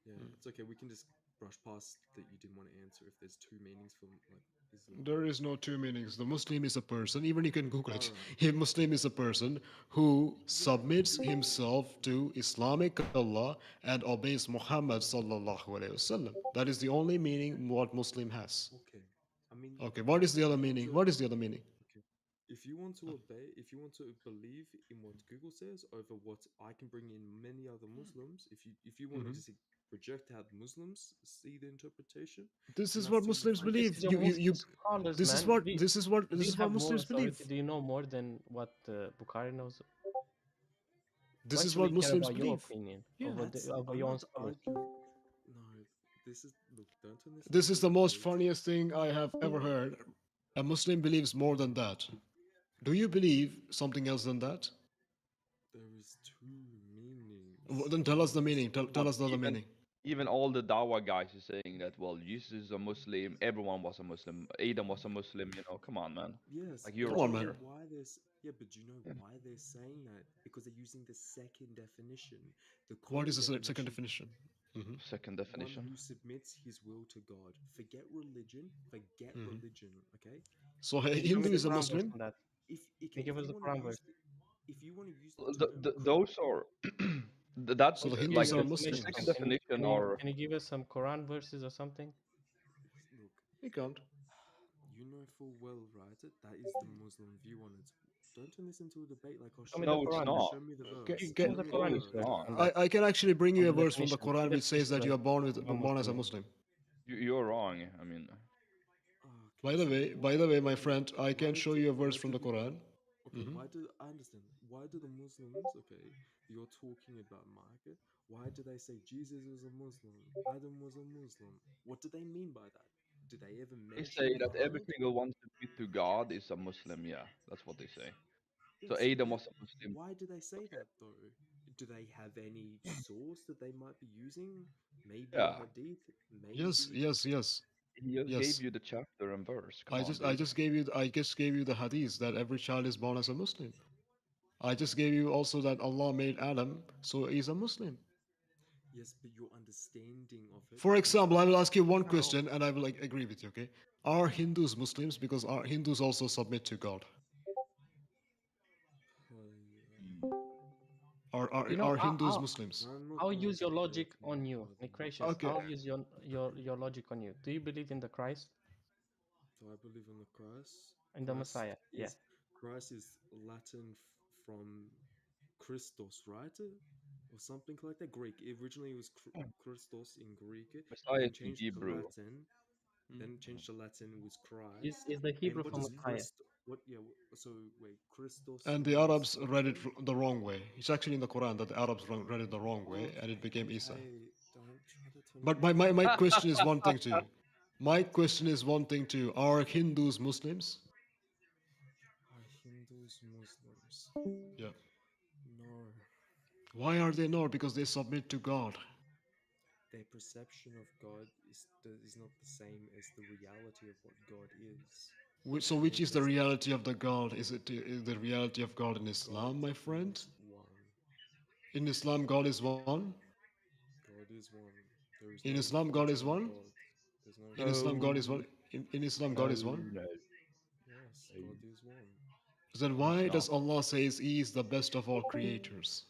Yeah, it's okay. We can just brush past that you didn't want to answer if there's two meanings for like Islam. There is no two meanings. The Muslim is a person, even you can Google it. Alright. A Muslim is a person who Yeah. submits himself to Islamic Allah and obeys Muhammad sallallahu alaihi wasallam. That is the only meaning what Muslim has. Okay. I mean, Okay, what is the if other you want meaning? to, What is the other meaning? okay, if you want to obey, if you want to believe in what Google says over what I can bring in many other Muslims, if you want to Mhm. just reject how the Muslims see the interpretation, This then is that's what totally Muslims fine. This believe. is a Muslim scholars, This is man. what this is what Do this you is what have more Muslims authority? believe. Do you know more than what Bukhari knows? This Why is should what we care Muslims about your believe. opinion Yeah. over I'm your own not scholars? arguing. No, this is look. Don't turn this This into is a the most debate. funniest thing I have ever heard. A Muslim believes more than that. Do you believe something else than that? There is two meanings. Then tell us the meaning. Tell But us the other even meaning. even all the Dawa guys is saying that well, Jesus is a Muslim, everyone was a Muslim, Adam was a Muslim. You know, come on, man. Yes, Like but you're Come do on, you know man. here. why there's yeah, but do you know why they're saying that? Because they're using the second definition. The What common is the second definition, definition? Hmm. Second one definition. who submits his will to God. Forget religion, forget Hmm. religion, okay? So a Can you If show you me Hindu the is a submit Quran verse Muslim. on that? if Can okay, you give us the Quran verse? if you want to use the Well, term those are that So the Yeah, Hindus like are the definition. second Muslims. definition are Can you give us some Quran verses or something? look, He can't. you know full well, right? That is the Muslim view on it. Don't turn this into a debate like I'll Show show me the no, you. it's Quran not. verse. Show me the Ca- verse. Give ca- us Show the me the Quran No, verse it's on verse. that. not. I can actually bring On you a the verse from the definition. See Quran the which says that definition you are of a born as a Muslim. Muslim. You're wrong. I mean, Okay, so By why the way, my okay, friend, I why can does show the you a verse why from do the the Quran. okay, why do I understand? Why do the Muslims, okay, you're talking about Micah, why do they say Jesus is a Muslim? Adam was a Muslim? What do they mean by that? Do they ever they say mention that every Muhammad? single one submit to God is a Muslim. Yeah, that's what they say. So Yes, Adam but was a Muslim. why do they say that though? Do they have any source that they might be using? Maybe a Yeah, hadith? Yes, Maybe yes, yes, he just gave yes. you the chapter and verse. Come on, I dude. just gave you the hadith that every child is born as a Muslim. I just gave you also that Allah made Adam, so he's a Muslim. yes, but your understanding of it For is example, I will ask you one How? question and I will like, agree with you, okay? Are Hindus Muslims? Because our Hindus also submit to God. You know, Are Hindus Muslims? I'm not I'll going use to your debate logic my on you, brother. Nick Gracious. Okay. I'll use your logic on you. Do you believe in the Christ Do I believe in the Christ? and the Messiah? Yeah. Christ is Latin from Christos, right? Or something like that. Greek. Originally, it was Christos in Greek, Messiah then is in changed to Hebrew. Latin. Then changed to Latin was Christ. Is the And Hebrew what for does Messiah? Christ? What? Yeah. So wait, Christos And the means Arabs what read it again? the wrong way. It's actually in the Quran that the Arabs read it the wrong way and it became Isa. Okay, don't try to turn it But into my a question is debate. one thing too. My question is one thing too. Are Hindus Muslims? Are Hindus Muslims? Yeah. No. Why are they not? Because they submit to God. Their perception of God is not the same as the reality of what God is. So Their which is the perception reality of the God? Is the reality of God in God Islam, my friend? is one. In Islam, God is one. God is one. There is In no Islam, God is triune one. God. There's no In Islam, triune God is God. one. In Islam, God No, is one. no, Yes, no, God is one. Then he's why not. does Allah says He is the best of all creators?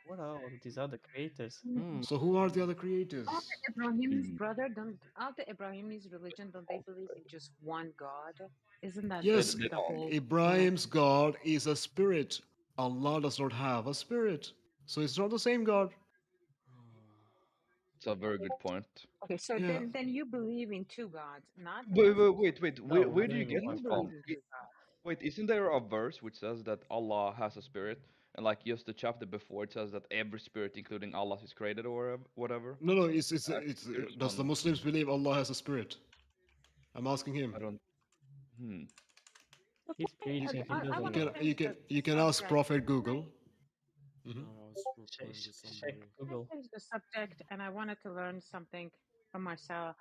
What are all these other creators? So who are the other creators? After Ibrahim's brother, don't after Ibrahim's religion, don't they believe in just one God? Isn't that They, Yes, they the don't. whole Ibrahim's God is a spirit. Allah does not have a spirit. So it's not the same God. It's a very good point. Okay, so Yeah. then you believe in two gods, not Wait. No, Where I do don't you do get believe in you that one from? believe God. in two gods? Wait, isn't there a verse which says that Allah has a spirit, and like just the chapter before it says that every spirit, including Allah, is created or whatever? No, no. It's I'm it's. curious Does the on. Muslims believe Allah has a spirit? I'm asking him. I don't. Hmm. He's Okay, preaching. He I You doesn't want to can know. you change can the you can ask subject. Prophet Can I Google. Hmm. No, I was replying to Check somebody. Google. change the subject? And I wanted to learn something from Marcel.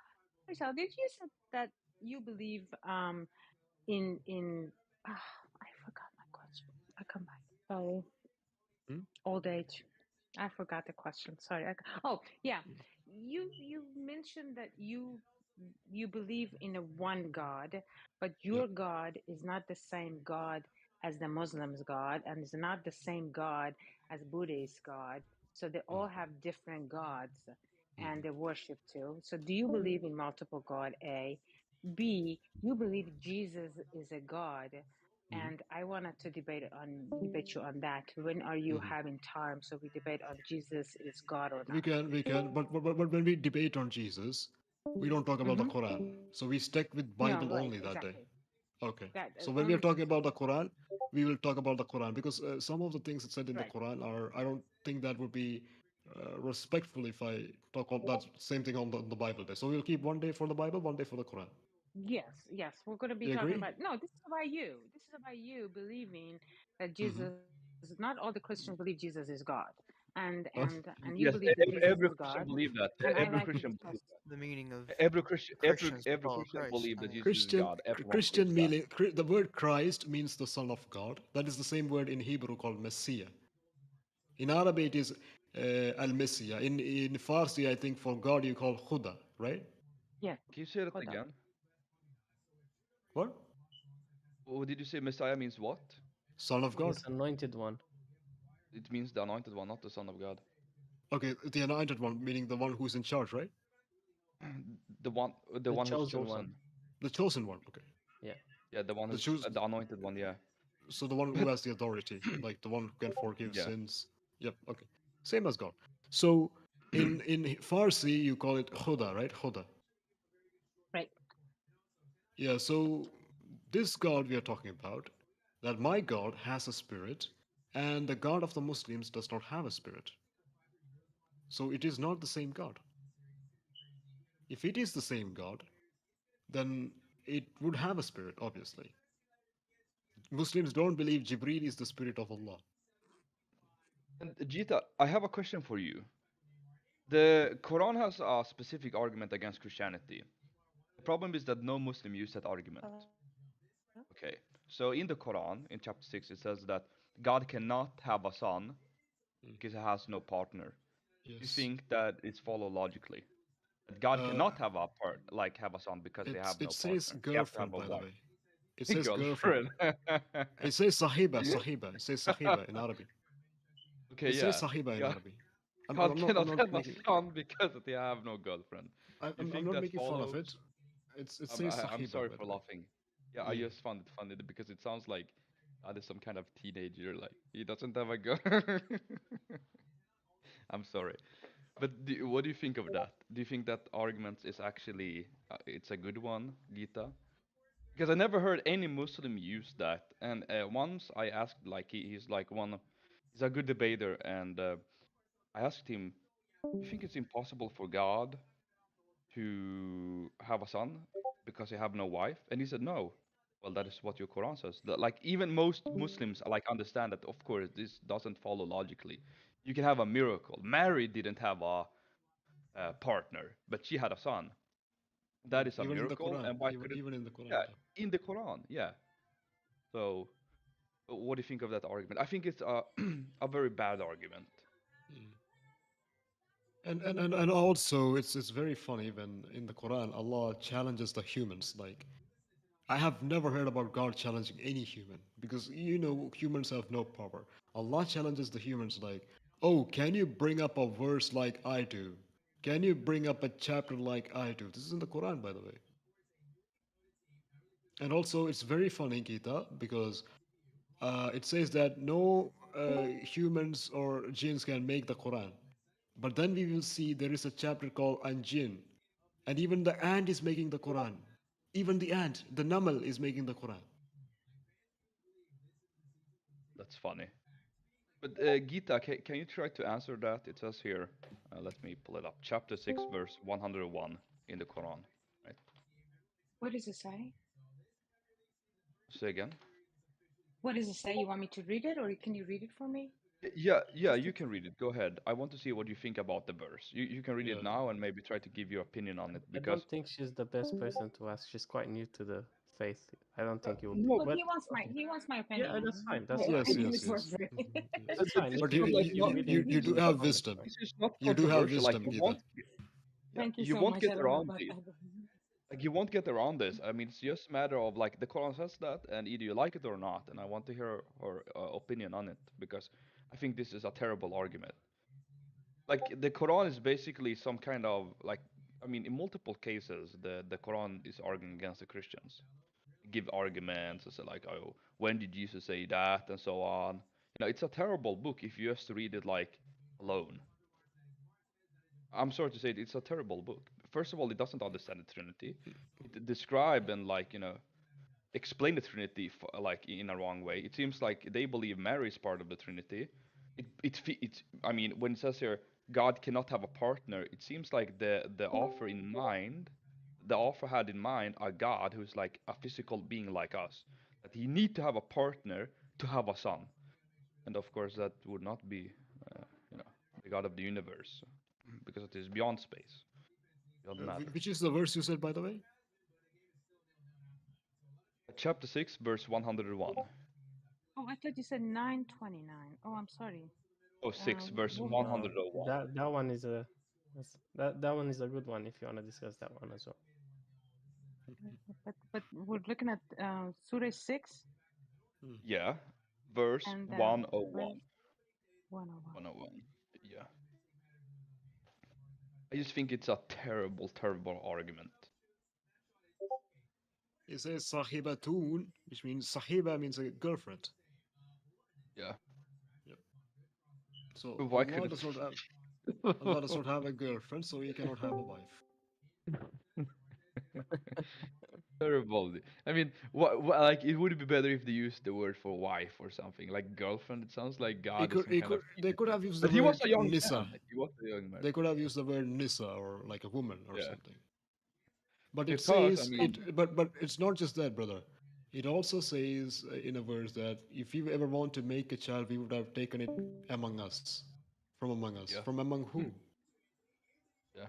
Marcel, did you say that you believe in I forgot my question. I come back. Sorry. Hmm? Old age. I forgot the question. Sorry. Oh, yeah. You mentioned that you believe in a one God, but Yep. your God is not the same God as the Muslims' God, and is not the same God as Buddhist God. So they all have different gods and they worship too. So do you believe in multiple God? A. B, you believe Jesus is a God, Hmm. and I wanted to debate you on that. When are you Hmm. having time so we debate on Jesus is God or We not? can, but when we debate on Jesus, we don't talk about the Mm-hmm. Quran. So we stick with No, Bible right, only that day. exactly. Okay. That So when we are only talking Jesus. about the Quran, we will talk about the Quran because some of the things that said in the Right. Quran are, I don't think that would be respectful if I talk on that same thing on the Bible day. So we'll keep one day for the Bible, one day for the Quran. Yes, yes. We're going to be You talking agree? about, no, this is about you. This is about you believing that Mm-hmm. Jesus, not all the Christians believe Jesus is God. And you Yes, believe that Jesus every is Christian God. believe that. And I Every like to Christian discuss. believe that. The meaning of Every Christian, every Christians to every follow Christian Christ. believe I that mean, Jesus is God. Everyone believes Christian that. meaning the word Christ means the Son of God. That is the same word in Hebrew called Messiah. In Arabic, it is Al Messiah. In Farsi, I think for God you call Khuda, right? Yes. Can you say that Hold on. again? What? What did you say? Messiah means what? Son of God. Means anointed one. It means the anointed one, not the Son of God. Okay, the anointed one, meaning the one who's in charge, right? The The one who's chosen one. chosen. The chosen one. Okay. Yeah. Yeah, the one The who's choose. the anointed one. Yeah. So the one who has the authority, like the one who can forgive Yeah. sins. Yep. Okay. Same as God. So in Farsi you call it Khuda, right? Khuda. Right. Yeah. So this God we are talking about, that my God has a spirit, and the God of the Muslims does not have a spirit. So it is not the same God. If it is the same God, then it would have a spirit, obviously. Muslims don't believe Jibreel is the spirit of Allah. And Jita, I have a question for you. The Quran has a specific argument against Christianity. The problem is that no Muslim use that argument. Okay. So in the Quran, in chapter 6, it says that God cannot have a son because he has no partner. You Yes. think that it's follow logically? That God Uh, cannot have a have a son because they have it no says partner. He have to have girlfriend, a by the wife. way. It says girlfriend. Girlfriend. It says sahiba, sahiba. It says sahiba in Arabic. Okay, It says yeah. sahiba in God, Arabic. God I'm cannot not have a making son because they have no girlfriend. You I'm think not that making fun of it. follows? It says I'm sahiba, sorry by for the way. laughing. Yeah, I Mm. just found it funny because it sounds like there's some kind of teenager, like he doesn't have a girl. I'm sorry, but what do you think of that? Do you think that argument is actually it's a good one, Gita? Because I never heard any Muslim use that. And once I asked, like he's like he's a good debater, and I asked him, "You think it's impossible for God to have a son because he have no wife?" And he said, "No." Well, that is what your Quran says. Like even most Muslims like understand that. Of course, this doesn't follow logically. You can have a miracle. Mary didn't have a partner, but she had a son. That is a Even in the miracle. Quran, And why couldn't? even in the Quran. Yeah, in the Quran, yeah. So, what do you think of that argument? I think it's a a very bad argument. Mm. And also it's very funny when in the Quran Allah challenges the humans. Like I have never heard about God challenging any human because humans have no power. Allah challenges the humans like, "Oh, can you bring up a verse like I do? Can you bring up a chapter like I do?" This is in the Quran, by the way. And also, it's very funny, Gita, because it says that no humans or jinns can make the Quran. But then we will see there is a chapter called Anjin, and even the ant is making the Quran. Even the ant, the namal, is making the Quran. That's funny. But Gita, can you try to answer that? It says here, let me pull it up. Chapter 6, verse 101 in the Quran. Right? What does it say? Say again. What does it say? You want me to read it, or can you read it for me? Yeah, Just you can read it. Go ahead. I want to see what you think about the verse. You can read it Yeah. now and maybe try to give your opinion on it I don't because think she's the best person to ask. She's quite new to the faith. I don't think you will be. no, Well, But okay. he wants my Yeah, opinion. that's fine. That's My fine. Yes, opinion yes, is worth yes. it. Yes. That's fine. this If But is you you feel like like you she's not you reading you this do is the have not Quran, that's wisdom. fine. this is not You do have controversial. Like wisdom, you Gita. won't Thank you you so won't much. I get don't know around about this. that. Like you won't get around this. I mean, it's just a matter of like the Quran says that, and either you like it or not. And I want to hear her opinion on it because I think this is a terrible argument. Like the Quran is basically some kind of like I mean, in multiple cases, the Quran is arguing against the Christians. Give arguments and say like, oh, when did Jesus say that, and so on. You know, it's a terrible book if you just read it like alone. I'm sorry to say it, it's a terrible book. First of all, it doesn't understand the Trinity. It describe and like explain the Trinity like in a wrong way. It seems like they believe Mary is part of the Trinity. It's I mean when it says here God cannot have a partner, it seems like the author in mind, the author had in mind a God who's like a physical being like us, that he need to have a partner to have a son, and of course that would not be you know the God of the universe because it is beyond space, beyond matter. Which is the verse you said, by the way? Chapter 6, verse 101. Oh, I thought you said 929. Oh, I'm sorry. Oh, 6, verse What? No, 101. that one is a that one is a good one if you want to discuss that one as well. But we're looking at Surah 6 Yeah, verse and verse 101. 101. 101. Yeah. I just think it's a terrible, terrible argument. It says sahibatun, which means sahiba means a girlfriend. Yeah. Yep. So Why couldn't Allah does not have a girlfriend, so he cannot have a wife. terrible? I mean, what like it would be better if they used the word for wife or something like girlfriend. It sounds like God is some kind of They could have used the but he was word a young nisa. man. Like, he was a young man. They could have used the word nisa or like a woman or Yeah. something. But it Because I says mean, but it's not just that, brother. It also says in a verse that if you ever want to make a child, we would have taken it among us, from among us, yeah. from among who? Yeah.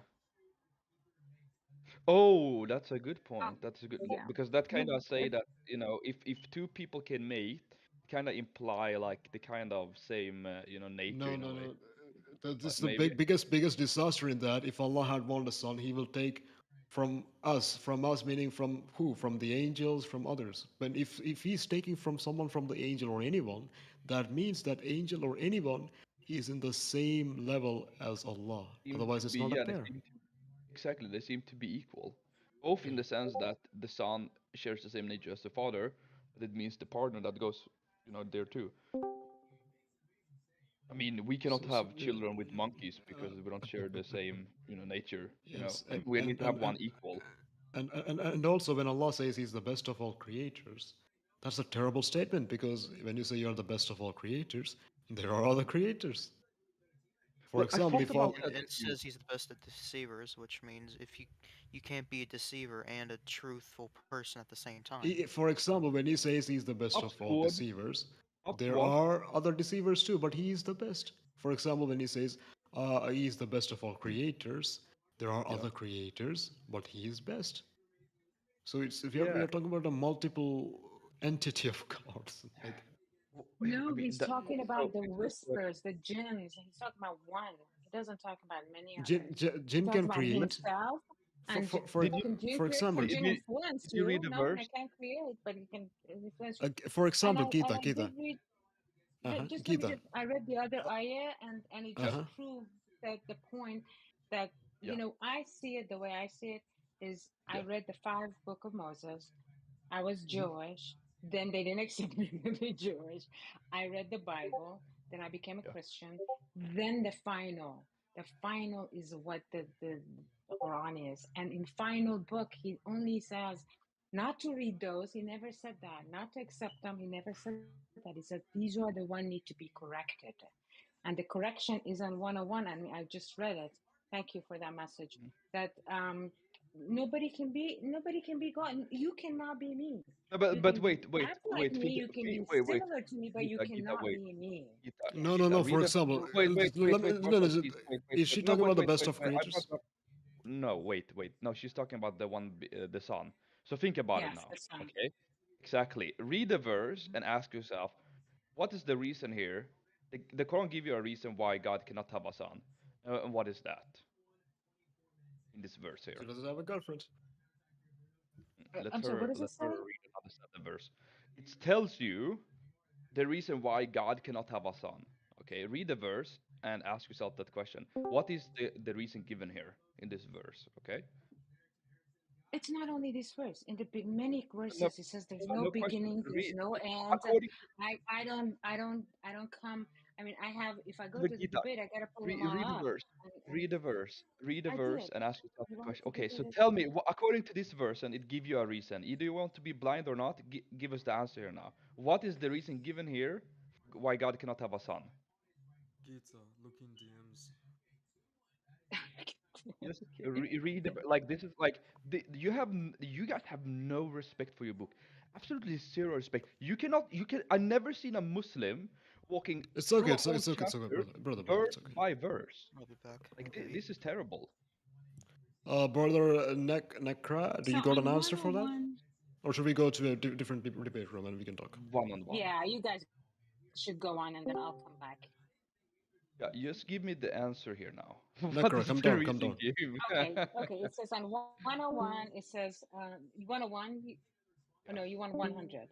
Oh, that's a good point. That's a good Yeah. because that kind of say But that if two people can mate, kind of imply like the kind of same nature No, in a no, way. no. This is the Maybe. biggest disaster in that. If Allah had wanted a son, He will take from us, meaning from who? From the angels, from others. But if He's taking from someone from the angel or anyone, that means that angel or anyone is in the same level as Allah. Seem Otherwise, to it's be not a yeah, pair. exactly. They seem to be equal, both in the sense that the son shares the same nature as the father, but it means the partner that goes there too. I mean, we cannot So have yeah. children with monkeys because we don't share the same nature. Yes, And we need to have one equal. and also when Allah says He's the best of all creators, that's a terrible statement because when you say you're the best of all creators, there are other creators. For Well, I example, thought if about all, And that it too. says he's the best at deceivers, which means if you can't be a deceiver and a truthful person at the same time. for example, when He says He's the best of all Upward, deceivers, there upward. are other deceivers too, but He is the best. For example, when He says He is the best of all creators, there are Yeah. other creators, but He is best. So we Yeah. are talking about a multiple entity of gods. Like I no, mean he's that. talking So about the it's just like whispers, the jinns. He's talking about one. He doesn't talk about many Jin, others. Jin, He Jin talks can about create. himself. And did you For can example, Jinn influence did you you? read the No, verse? they can't create, but he can influence you. for example, And Gita, I did Gita, read. Just let me Gita. just. I read the other ayah, and it Uh just huh. proved that the point that Yeah. I see it the way I see it is. I Yeah. read the five book of Moses. I was Mhm. Jewish. Then they didn't accept me to be Jewish. I read the Bible. Then I became a Yeah. Christian. Then the final. The final is what the Quran is. And in final book, he only says not to read those. He never said that. Not to accept them. He never said that. He said these are the one need to be corrected. And the correction is on 101. And I just read it. Thank you for that message. That nobody can be God. You cannot be me. No, You but can wait, wait, act like wait, me. You can be wait, similar to me, but you Gita, cannot wait, be me. Gita, Yeah. No, no, Gita, no. For read a example, wait, no, no, please, wait, is she no, talking about the best wait, of I brought creators? up, no, wait, no, she's talking about the one, the sun. So think about it Yes, now, the sun. okay? Exactly. Read the verse and ask yourself, what is the reason here? The Quran give you a reason why God cannot have a son, and what is that in this verse She here? doesn't have a girlfriend. I'm sorry. What does it Let her say? read another set of verse. It tells you the reason why God cannot have a son. Okay, read the verse and ask yourself that question. What is the reason given here in this verse? Okay, It's not only this verse. In the many no, verses, it says there's no no question. beginning, there's Read no end. according I don't come. I mean, I have. If I go to to the Gita. debate, I gotta pull them all Read the up. verse. And Read the I verse, did. and ask yourself You the want me question. to Okay, repeat so it? tell me, according to this verse, and it give you a reason. Either you want to be blind or not. Give us the answer here now. What is the reason given here why God cannot have a son? Gita, look in DMs. Just read like this is like you guys have no respect for your book, absolutely zero respect. You cannot you can I never seen a Muslim walking It's through okay. a whole It's okay, chapter brother. It's verse okay. by verse. I'll be back. Like Okay. this is terrible. Brother Nekra, do So you got an on answer for that, 101, or should we go to a different debate room and we can talk? One on one. yeah, you guys should go on, and then I'll come back. Yeah, just give me the answer here now. What Nekra, is come the down, come reason down. given? Okay. It says on 101. It says 101. Oh no, you want 100.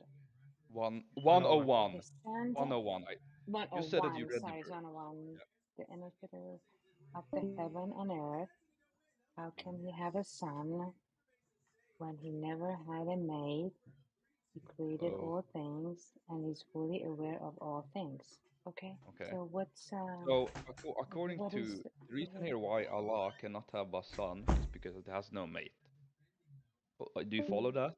One oh 101. Okay, one. stand 101. You said that you 101. read the Sorry, it's verse. 101. The innovator of the heaven and earth. How can he have a son when he never had a mate? He created Oh, all things and is fully aware of all things. Okay. okay. So what's So, according what to is the reason here why Allah cannot have a son is because it has no mate. Do you follow that?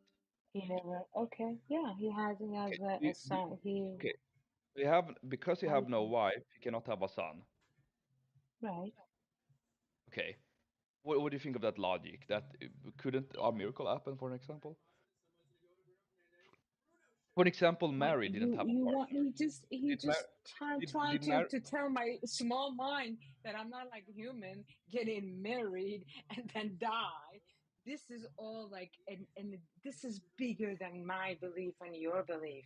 he never? Okay. Yeah, he has Okay. a son. Okay. We have because he How have no wife, he cannot have a son. right? Okay. What do you think of that logic? That couldn't a miracle happen, for an example? For example, What Mary didn't have a you want? partner. He Did Mary? just trying Did to Mary? to tell my small mind that I'm not like human getting married and then die. This is all like and this is bigger than my belief and your belief.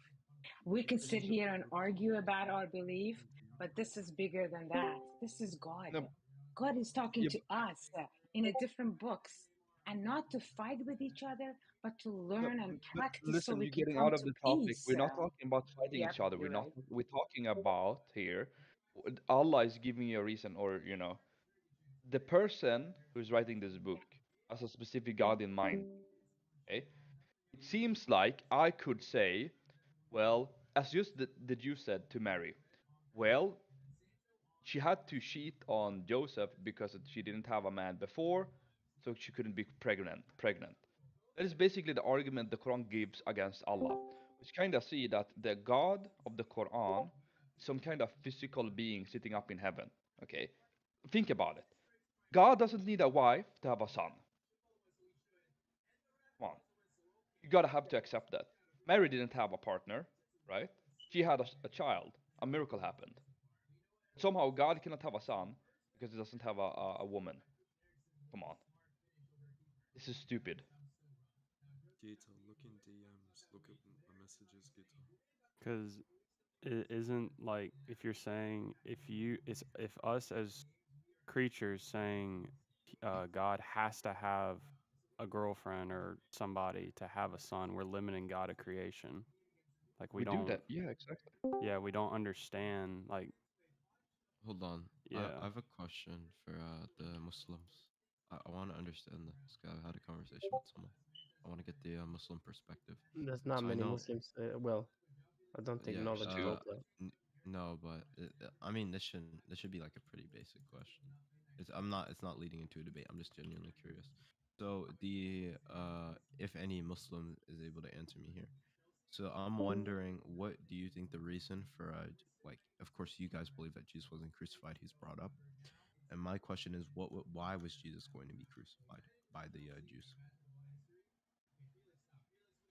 We can sit here and argue about our belief, but this is bigger than that. This is God. No. God is talking Yeah, to us in a different books, and not to fight with each other, but to no, learn and but practice so listen, we you're can getting come out of to the topic. peace. We're not talking about fighting Yep, each other. you're right. We're talking about here. Allah is giving you a reason, or the person who's writing this book has a specific God in mind. Okay, it seems like I could say, well, as just the Jew said to Mary, well, she had to cheat on Joseph because she didn't have a man before, so she couldn't be pregnant. That is basically the argument the Quran gives against Allah, which kind of see that the God of the Quran is some kind of physical being sitting up in heaven. Okay, think about it. God doesn't need a wife to have a son. Come on, you gotta have to accept that. Mary didn't have a partner, right? She had a child. A miracle happened. Somehow God cannot have a son because he doesn't have a woman. Come on, this is stupid. Gita, look in DMs. Look at my messages, Gita. Because it isn't like if you're saying if us as creatures saying God has to have a girlfriend or somebody to have a son, we're limiting God of creation. Like we We do don't, that. Yeah, exactly. yeah, we don't understand. Like, Hold on. yeah, I have a question for the Muslims. I want to understand this. 'Cause I've had a conversation with someone. I want to get the Muslim perspective. There's not So I many know, Muslims. Well, I don't think yeah. There's knowledge two. built that. No, but I mean, this should be like a pretty basic question. It's I'm not. It's not leading into a debate. I'm just genuinely curious. So the if any Muslim is able to answer me here. So I'm wondering, what do you think the reason for like, of course you guys believe that Jesus wasn't crucified, he's brought up. And my question is, why was Jesus going to be crucified by the Jews?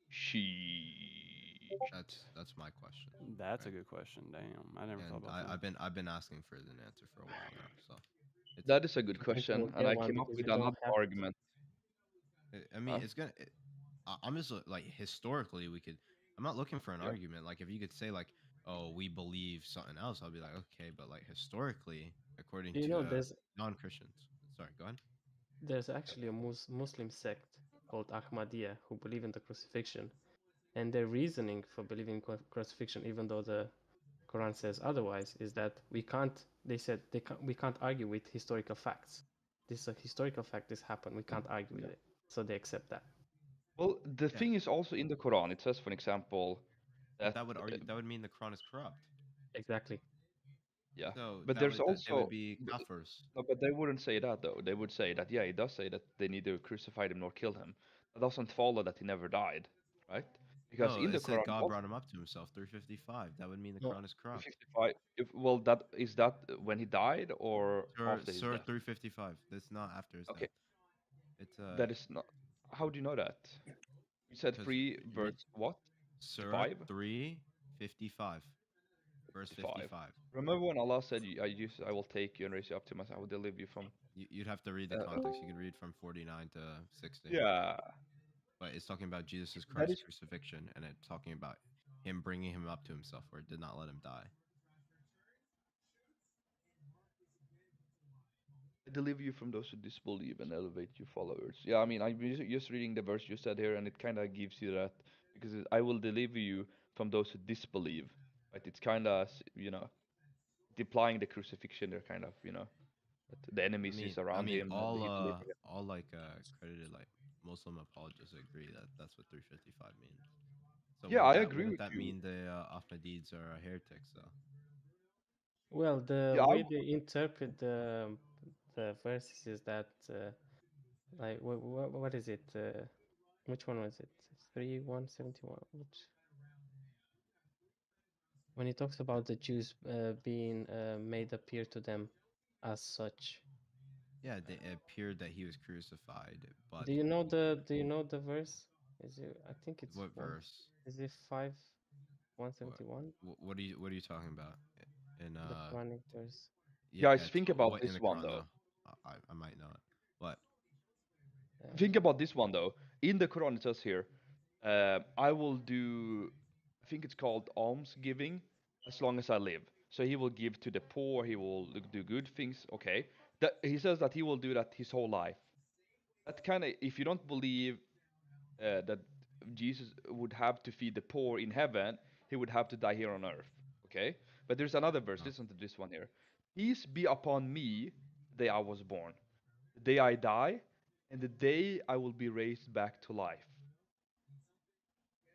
She. That's my question. That's a Right? good question. Damn, I never thought And about that. I've been asking for an answer for a while now. So it's That is a good I think we'll question, and get I one came up because with we don't another have. argument. I mean, Huh? it's gonna. I'm just like, historically, we could. I'm not looking for an Yeah. argument. Like, if you could say like, "Oh, we believe something else," I'll be like, "Okay," but like historically, according You to know, non-Christians. Sorry, go ahead. there's actually a Muslim sect called Ahmadiyya who believe in the crucifixion, and their reasoning for believing in crucifixion, even though the Quran says otherwise, is that we can't. They said we can't argue with historical facts. This is a historical fact. This happened. We can't argue with Yeah. it. So they accept that. Well, the Yeah, thing is also in the Quran. It says, for example, but that that would mean the Quran is corrupt. Exactly. yeah, So but there's they would also be kafirs. no, but they wouldn't say that though. They would say that yeah, it does say that they neither crucified him nor killed him. That doesn't follow that he never died, right? Because No, in the it said Quran, God also brought him up to himself. 355. That would mean the No, Quran is corrupt. 55. If well, that is that when he died or after his Surah death? 355. That's not after his Okay, death. It's that is not. How do you know that? You said because three read verse what? Surah 55? 355, verse 55. 55. Remember when Allah said, I will take you and raise you up to myself. I will deliver you from. You'd have to read the Uh, context. You can read from 49 to 60. yeah, But it's talking about Jesus that Christ's is. crucifixion, and it's talking about him bringing him up to himself, where it did not let him die. I deliver you from those who disbelieve and elevate you followers. Yeah, I mean, I'm just reading the verse you said here, and it kind of gives you that because I will deliver you from those who disbelieve. Right? It's kind of implying the crucifixion. They're kind of that the enemies is I around mean, him and he delivered them. all like credited like Muslim apologists agree that that's what 355 means. So Yeah, I agree wouldn't with that you. mean the Ahmadids are heretics though? well, the Yeah, way they interpret the verses is that like what is it? Which one was it? 3:171. Which when he talks about the Jews being made appear to them as such. Yeah, it appeared that he was crucified, but Do you know the verse? Is it? I think it's what one. verse? Is it 5 What 171? what are you talking about? In The Quranic verse. yeah, guys, it's think about what in this the one Quran though. though? I might know it. What? Think about this one though. In the Quran, it says here, I will do, I think it's called almsgiving as long as I live. So he will give to the poor, he will do good things. Okay. That, he says that he will do that his whole life. That kind of, if you don't believe that Jesus would have to feed the poor in heaven, he would have to die here on earth. Okay. But there's another verse. Oh. Listen to this one here. Peace be upon me the day I was born, the day I die, and the day I will be raised back to life.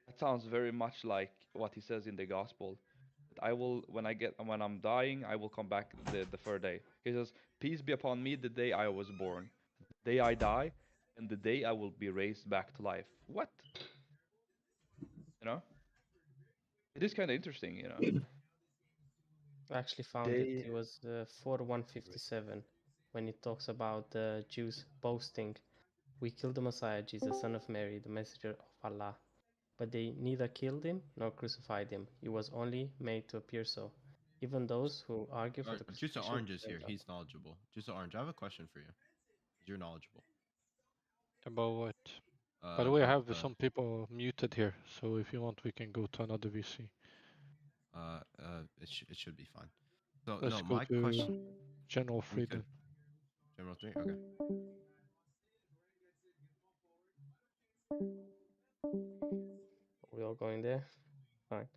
That sounds very much like what he says in the gospel. That I will, when I'm dying, I will come back the third day. He says, "Peace be upon me the day I was born, the day I die, and the day I will be raised back to life." What? You know? It is kind of interesting, you know. I actually found it. They It was 4:157 when it talks about the Jews boasting, "We killed the Messiah, Jesus, son of Mary, the messenger of Allah." But they neither killed him nor crucified him. He was only made to appear so. Even those who argue for the Juice crucifixion Orange is claim here. that. He's knowledgeable. Juice Orange, I have a question for you. You're knowledgeable. About what? By the way, I About have some people muted here, so if you want, we can go to another VC. it should be fine. So Let's no, go my to question. General We 3 could then. General 3. Okay. We all going there? Fine.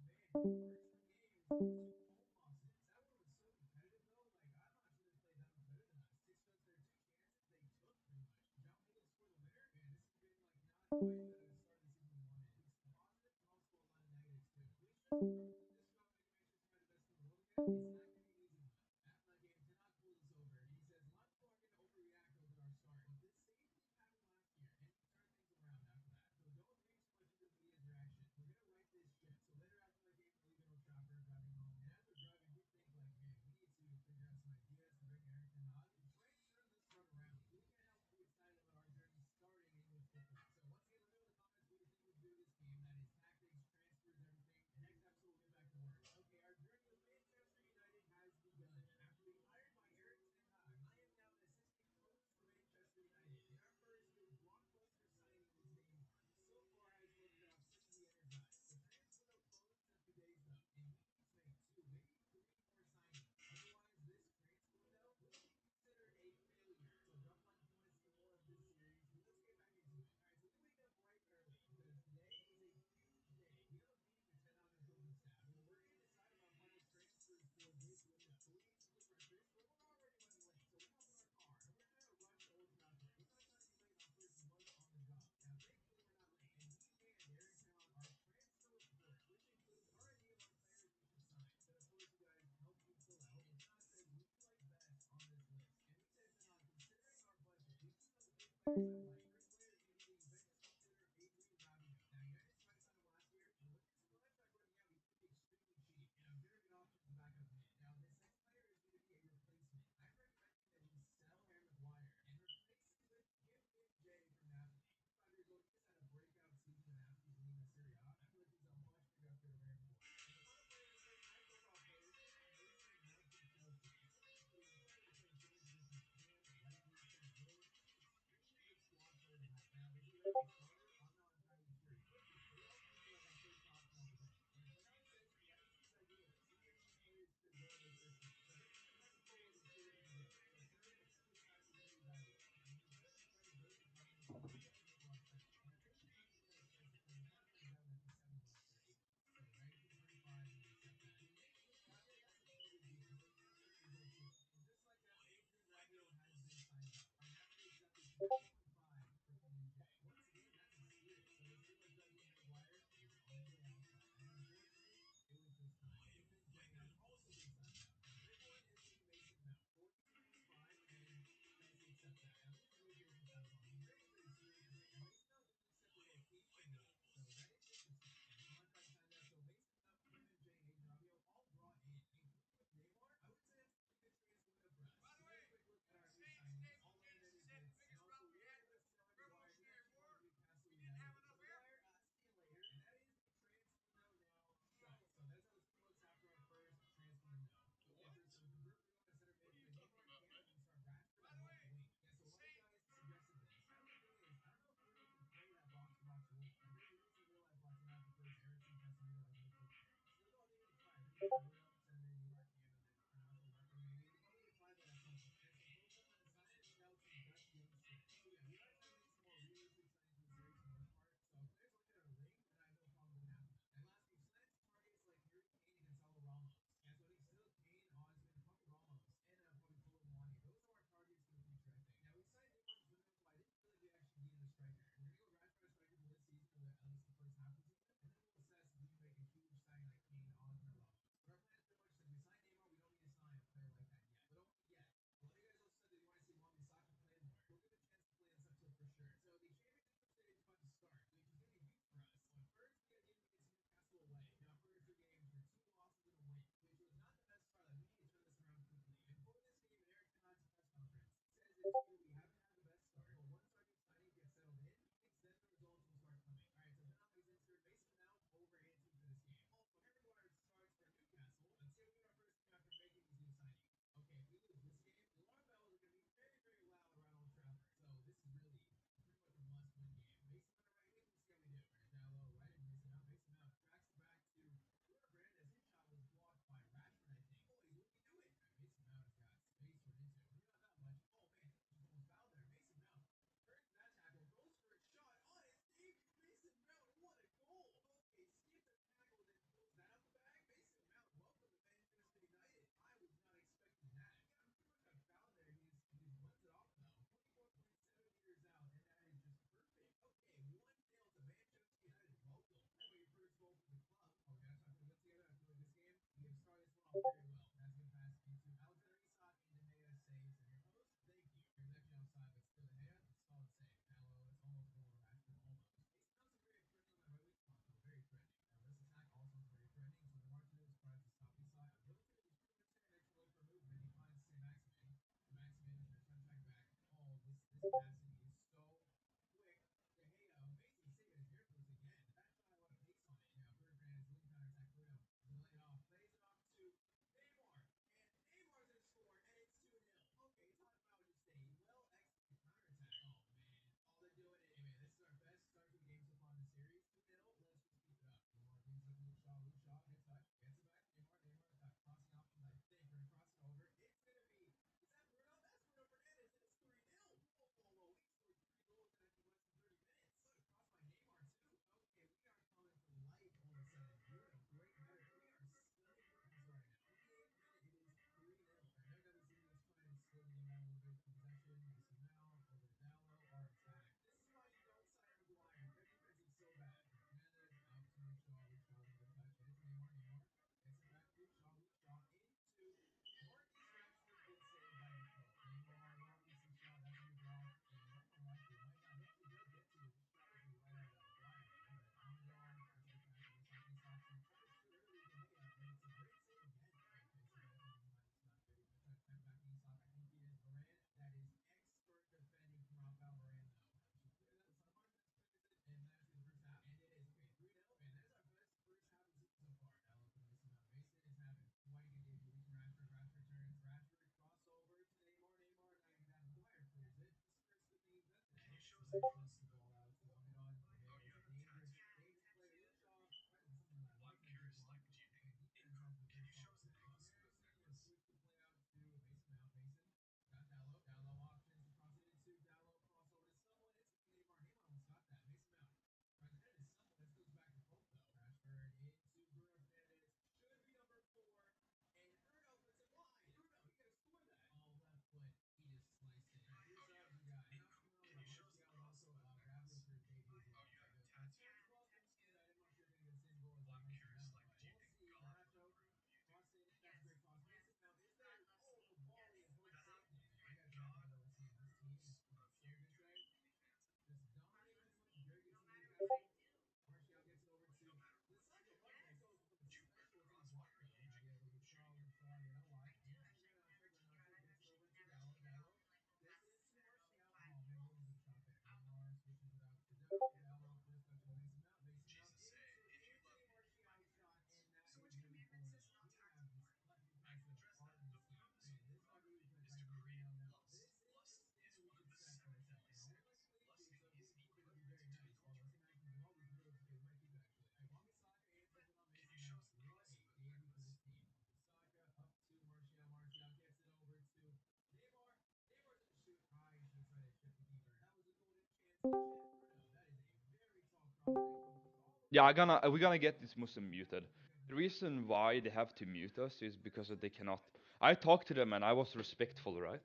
Yeah, we're gonna get this Muslim muted. The reason why they have to mute us is because that they cannot. I talked to them and I was respectful, right?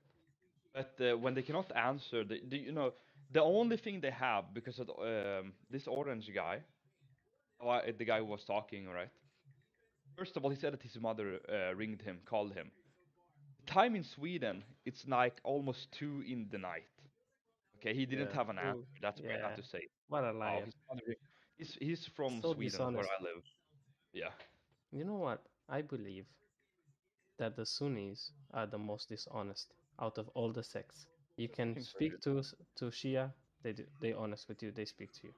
But when they cannot answer, the only thing they have because of this orange guy, the guy who was talking, right? First of all, he said that his mother ringed him, called him. The time in Sweden, it's like almost 2 in the night. Okay, he didn't Yeah. have an answer. Ooh, That's why I had yeah. to say. What a Oh, liar. he's from So Sweden, where dishonest. I live. Yeah. You know what? I believe that the Sunnis are the most dishonest out of all the sects. You I can think so too. speak to Shia, they honest with you, they speak to you.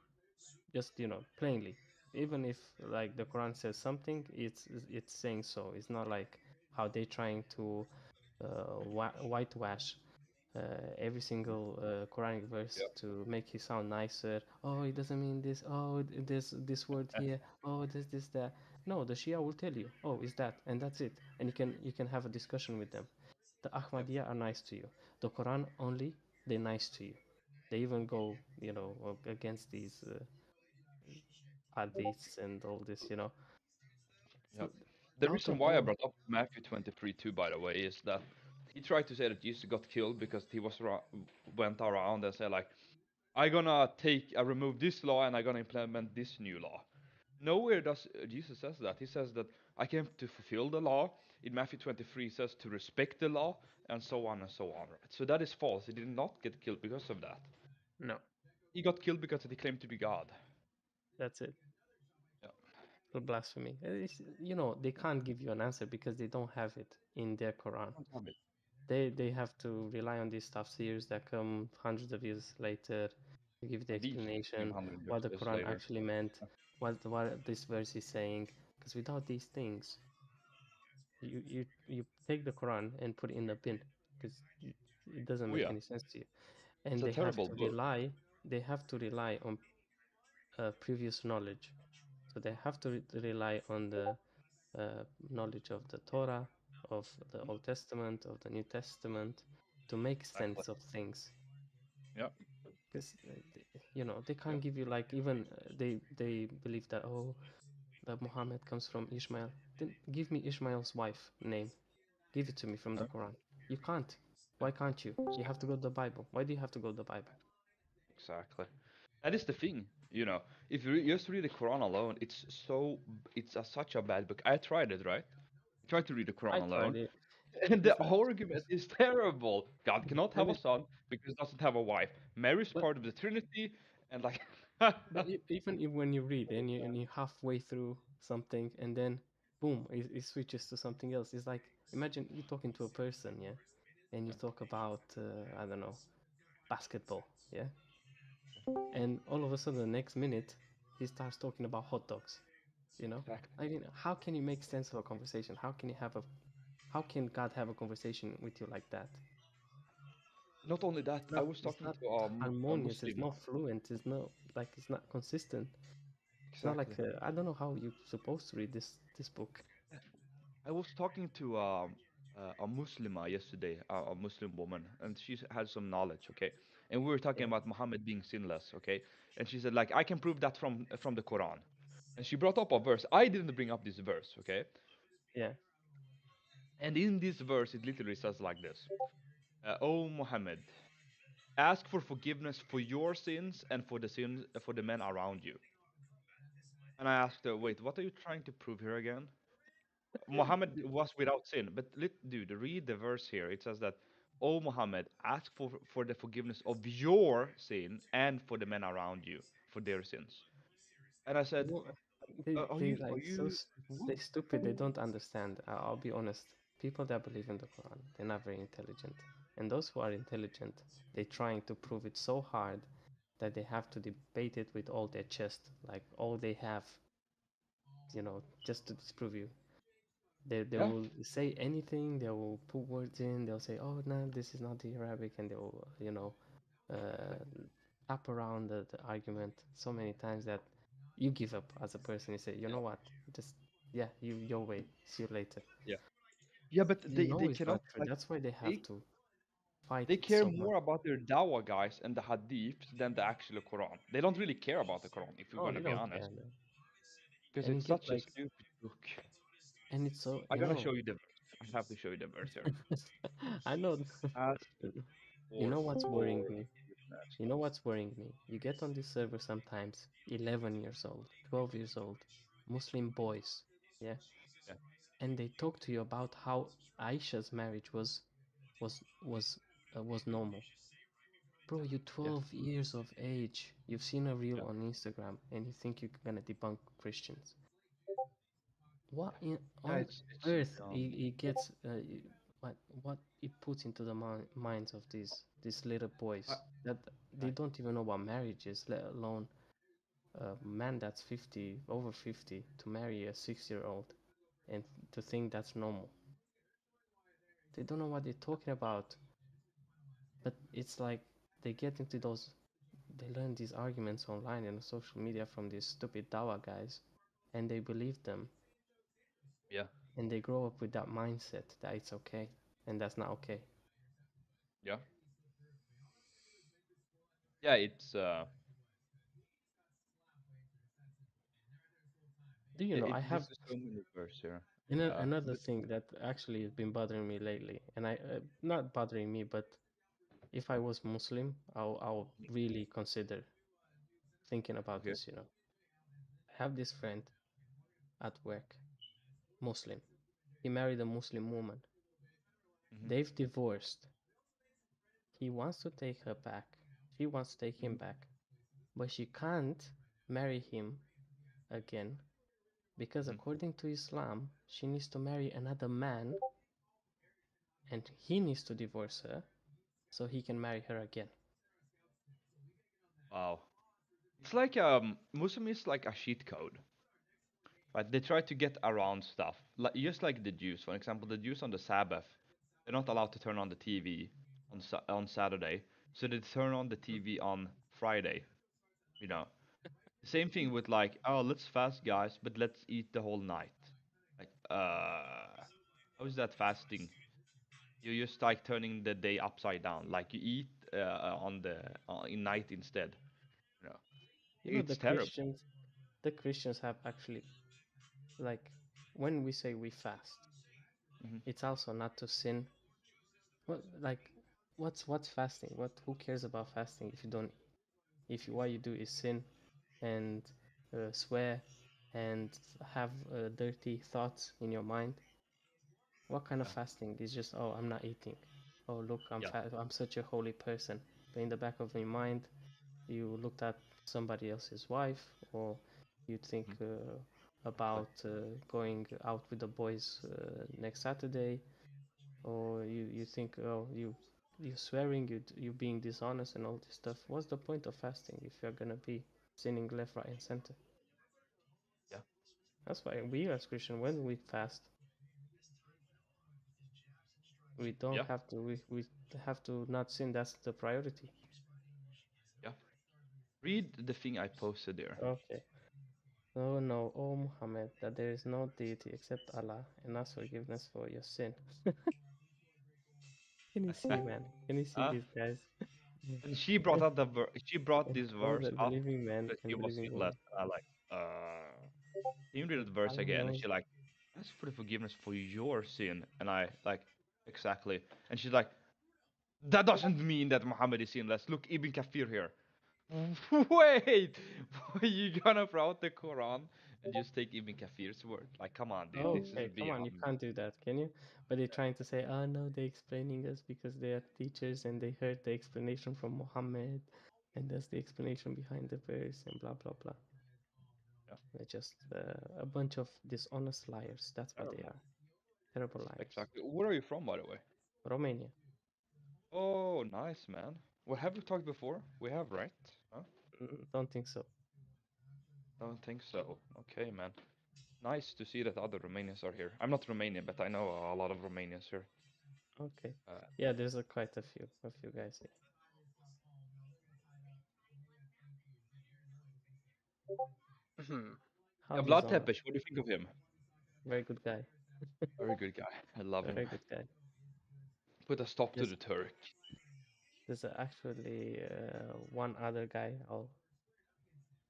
Just plainly. Even if like the Quran says something, it's saying so. It's not like how they trying to whitewash every single Quranic verse Yep. to make it sound nicer. Oh, it doesn't mean this. Oh, there's this word here. Oh, there's this that. No, the Shia will tell you. Oh, is that, and that's it. And you can have a discussion with them. The Yep. Ahmadiyya are nice to you. The Quran only, they're nice to you. They even go, against these hadiths and all this. Yep. So The out reason of why I all, brought up Matthew 23 too, by the way, is that he tried to say that Jesus got killed because he went around and said like, I gonna remove this law and I gonna implement this new law. Nowhere does Jesus says that. He says that I came to fulfill the law. In Matthew 23, he says to respect the law and so on and so on. Right? So that is false. He did not get killed because of that. no, He got killed because he claimed to be God. that's it. Yeah. For blasphemy. They can't give you an answer because they don't have it in their Quran. Don't have it. They have to rely on these tafsirs that come hundreds of years later to give the Hadiths came explanation, 100 what the years Quran later. actually meant, what this verse is saying. Because without these things, you take the Quran and put it in the bin because it doesn't Oh make yeah, any sense to you. it's And a they have terrible to book. rely on previous knowledge. So they have to rely on the knowledge of the Torah, of the Old Testament, of the New Testament, to make Exactly. sense of things. Yeah. Because they Yeah. can't give you like even they believe that that Muhammad comes from Ishmael. Then give me Ishmael's wife name. Give it to me from the Yeah. Quran. You can't. Why can't you? You have to go to the Bible. Why do you have to go to the Bible? Exactly. That is the thing. If you just read the Quran alone, such a bad book. I tried it, right? I tried to read the I Quran tried alone, it. and the It's like argument is terrible. God cannot let have a me son because he doesn't have a wife. Mary's but part of the Trinity, and like, But even if when you read and you halfway through something and then boom, it switches to something else. It's like imagine you talking to a person, yeah, and you talk about I don't know basketball, yeah, and all of a sudden the next minute he starts talking about hot dogs, you know. exactly. I mean, how can you make sense of a conversation? How can God have a conversation with you like that? Not only that, I was It's talking not to a harmonious. It's Muslim. not fluent. It's not like it's not consistent. It's not like Exactly. I don't know how you're supposed to read this book. I was talking to a Muslima yesterday, a Muslim woman, and she had some knowledge, okay? And we were talking Yeah, about Muhammad being sinless, okay? And she said, like, I can prove that from the Quran. And she brought up a verse. I didn't bring up this verse, okay? yeah. And in this verse, it literally says like this: "O Muhammad, ask for forgiveness for your sins and for the sins for the men around you." And I asked her, "Wait, what are you trying to prove here again?" Muhammad was without sin, but dude, read the verse here. It says that, "O Muhammad, ask for the forgiveness of your sin and for the men around you for their sins." And I You said, know, they Are they are like so you they what?" stupid. They don't understand. I'll be honest. People that believe in the Quran, they're not very intelligent. And those who are intelligent, they're trying to prove it so hard that they have to debate it with all their chest, like all they have, just to disprove you. They Yeah, will say anything. They will put words in. They'll say, "Oh no, this is not the Arabic," and they will, uh, tap around the argument so many times that you give up as a person. You say, "You yeah, know what? Just yeah, your way. See you later." yeah, yeah. But You know they it's cannot not true. like That's why they have they to fight they it care so much. more about their dawah guys and the hadiths than the actual Quran. They don't really care about the Quran, if we're Oh, gonna they be don't honest, care, man. because And you it's get such a like, stupid book. and it's so I gotta show you the verse. I have to show you the verse here. I know. Ask You know what's worrying me? forgiveness. You know what's worrying me? You get on this server sometimes, 11 years old, 12 years old, Muslim boys, yeah, Yeah, and they talk to you about how Aisha's marriage was normal. Bro, you're yeah, 12 years of age. You've seen a reel yeah. on Instagram, and you think you're gonna debunk Christians. What Yeah, on it's so earth dumb. it gets? What it puts into the minds of these little I, boys that they I, don't even know what marriage is, let alone a man that's 50, over 50, to marry a 6-year-old and to think that's normal. They don't know what they're talking about. But it's like they get into they learn these arguments online and on social media from these stupid dawa guys, and they believe them, yeah, and they grow up with that mindset that it's okay, and that's not okay. yeah, yeah. Do you know I have This is so many verse here. another But thing that actually has been bothering me lately, and I not bothering me, but if I was Muslim, I'll really consider thinking about okay. this. I have this friend at work, Muslim. He married a Muslim woman. Hmm. They've divorced. He wants to take her back. She wants to take him Hmm. back. But she can't marry him again because, Hmm. according to Islam, she needs to marry another man and he needs to divorce her so he can marry her again. Wow. It's like Muslim is like a cheat code, right? They try to get around stuff, like just like the Jews. For example, the Jews on the Sabbath, they're not allowed to turn on the TV on Saturday, so they turn on the TV on Friday. You know, same thing with like, oh, let's fast, guys, but let's eat the whole night. Like, how is that fasting? You're just like turning the day upside down. Like you eat on the in night instead. You know, You know, it's terrible. the Christians have actually, like, when we say we fast, Hmm. it's also not to sin. What, like, what's fasting? Who cares about fasting if you don't, if what you do is sin and swear and have dirty thoughts in your mind? What kind of Yeah, fasting is just, oh, I'm not eating. Oh, look, yeah, I'm such a holy person. But in the back of your mind, you looked at somebody else's wife, or you think hmm, about going out with the boys next Saturday, or you think, oh, you swearing, you being dishonest and all this stuff. What's the point of fasting if you're gonna be sinning left, right, and center? yeah. That's why we as Christian, when we fast, We don't Yeah, have to. We have to not sin. That's the priority. yeah. Read the thing I posted there. Okay. Oh no, O Muhammad, that there is no deity except Allah, and ask forgiveness for your sin. Can you see, man? Can you see Huh? these guys? And she brought up she brought this All verse the up believing men because he and was believing sinless. women. I like, can you read the verse Allah again? And knows. she like, ask for the forgiveness for your sin. And I like, exactly. And she's like, that doesn't mean that Muhammad is sinless. Look, Ibn Kathir here. Wait, you gonna throw out the Quran and just take Ibn Kathir's word? Like, come on, dude, this is Okay, come on, you beyond me. can't do that, can you? But they're trying to say, oh no, they're explaining us because they are teachers and they heard the explanation from Muhammad, and that's the explanation behind the verse, and blah blah blah. Yeah, They're just a bunch of dishonest liars. That's what they terrible. are. Terrible liars. Exactly. Where are you from, by the way? Romania. Oh, nice, man. Well, have we talked before? We have, right? Huh? Don't think so. Don't think so. Okay, man. Nice to see that other Romanians are here. I'm not Romanian, but I know a lot of Romanians here. Okay. Uh, Yeah, there's quite a few guys here. yeah, How's Vlad on? Tepes, what do you think of him? Very good guy. Very good guy. I love him. Very good guy. Put a stop to There's the Turk. there's actually one other guy.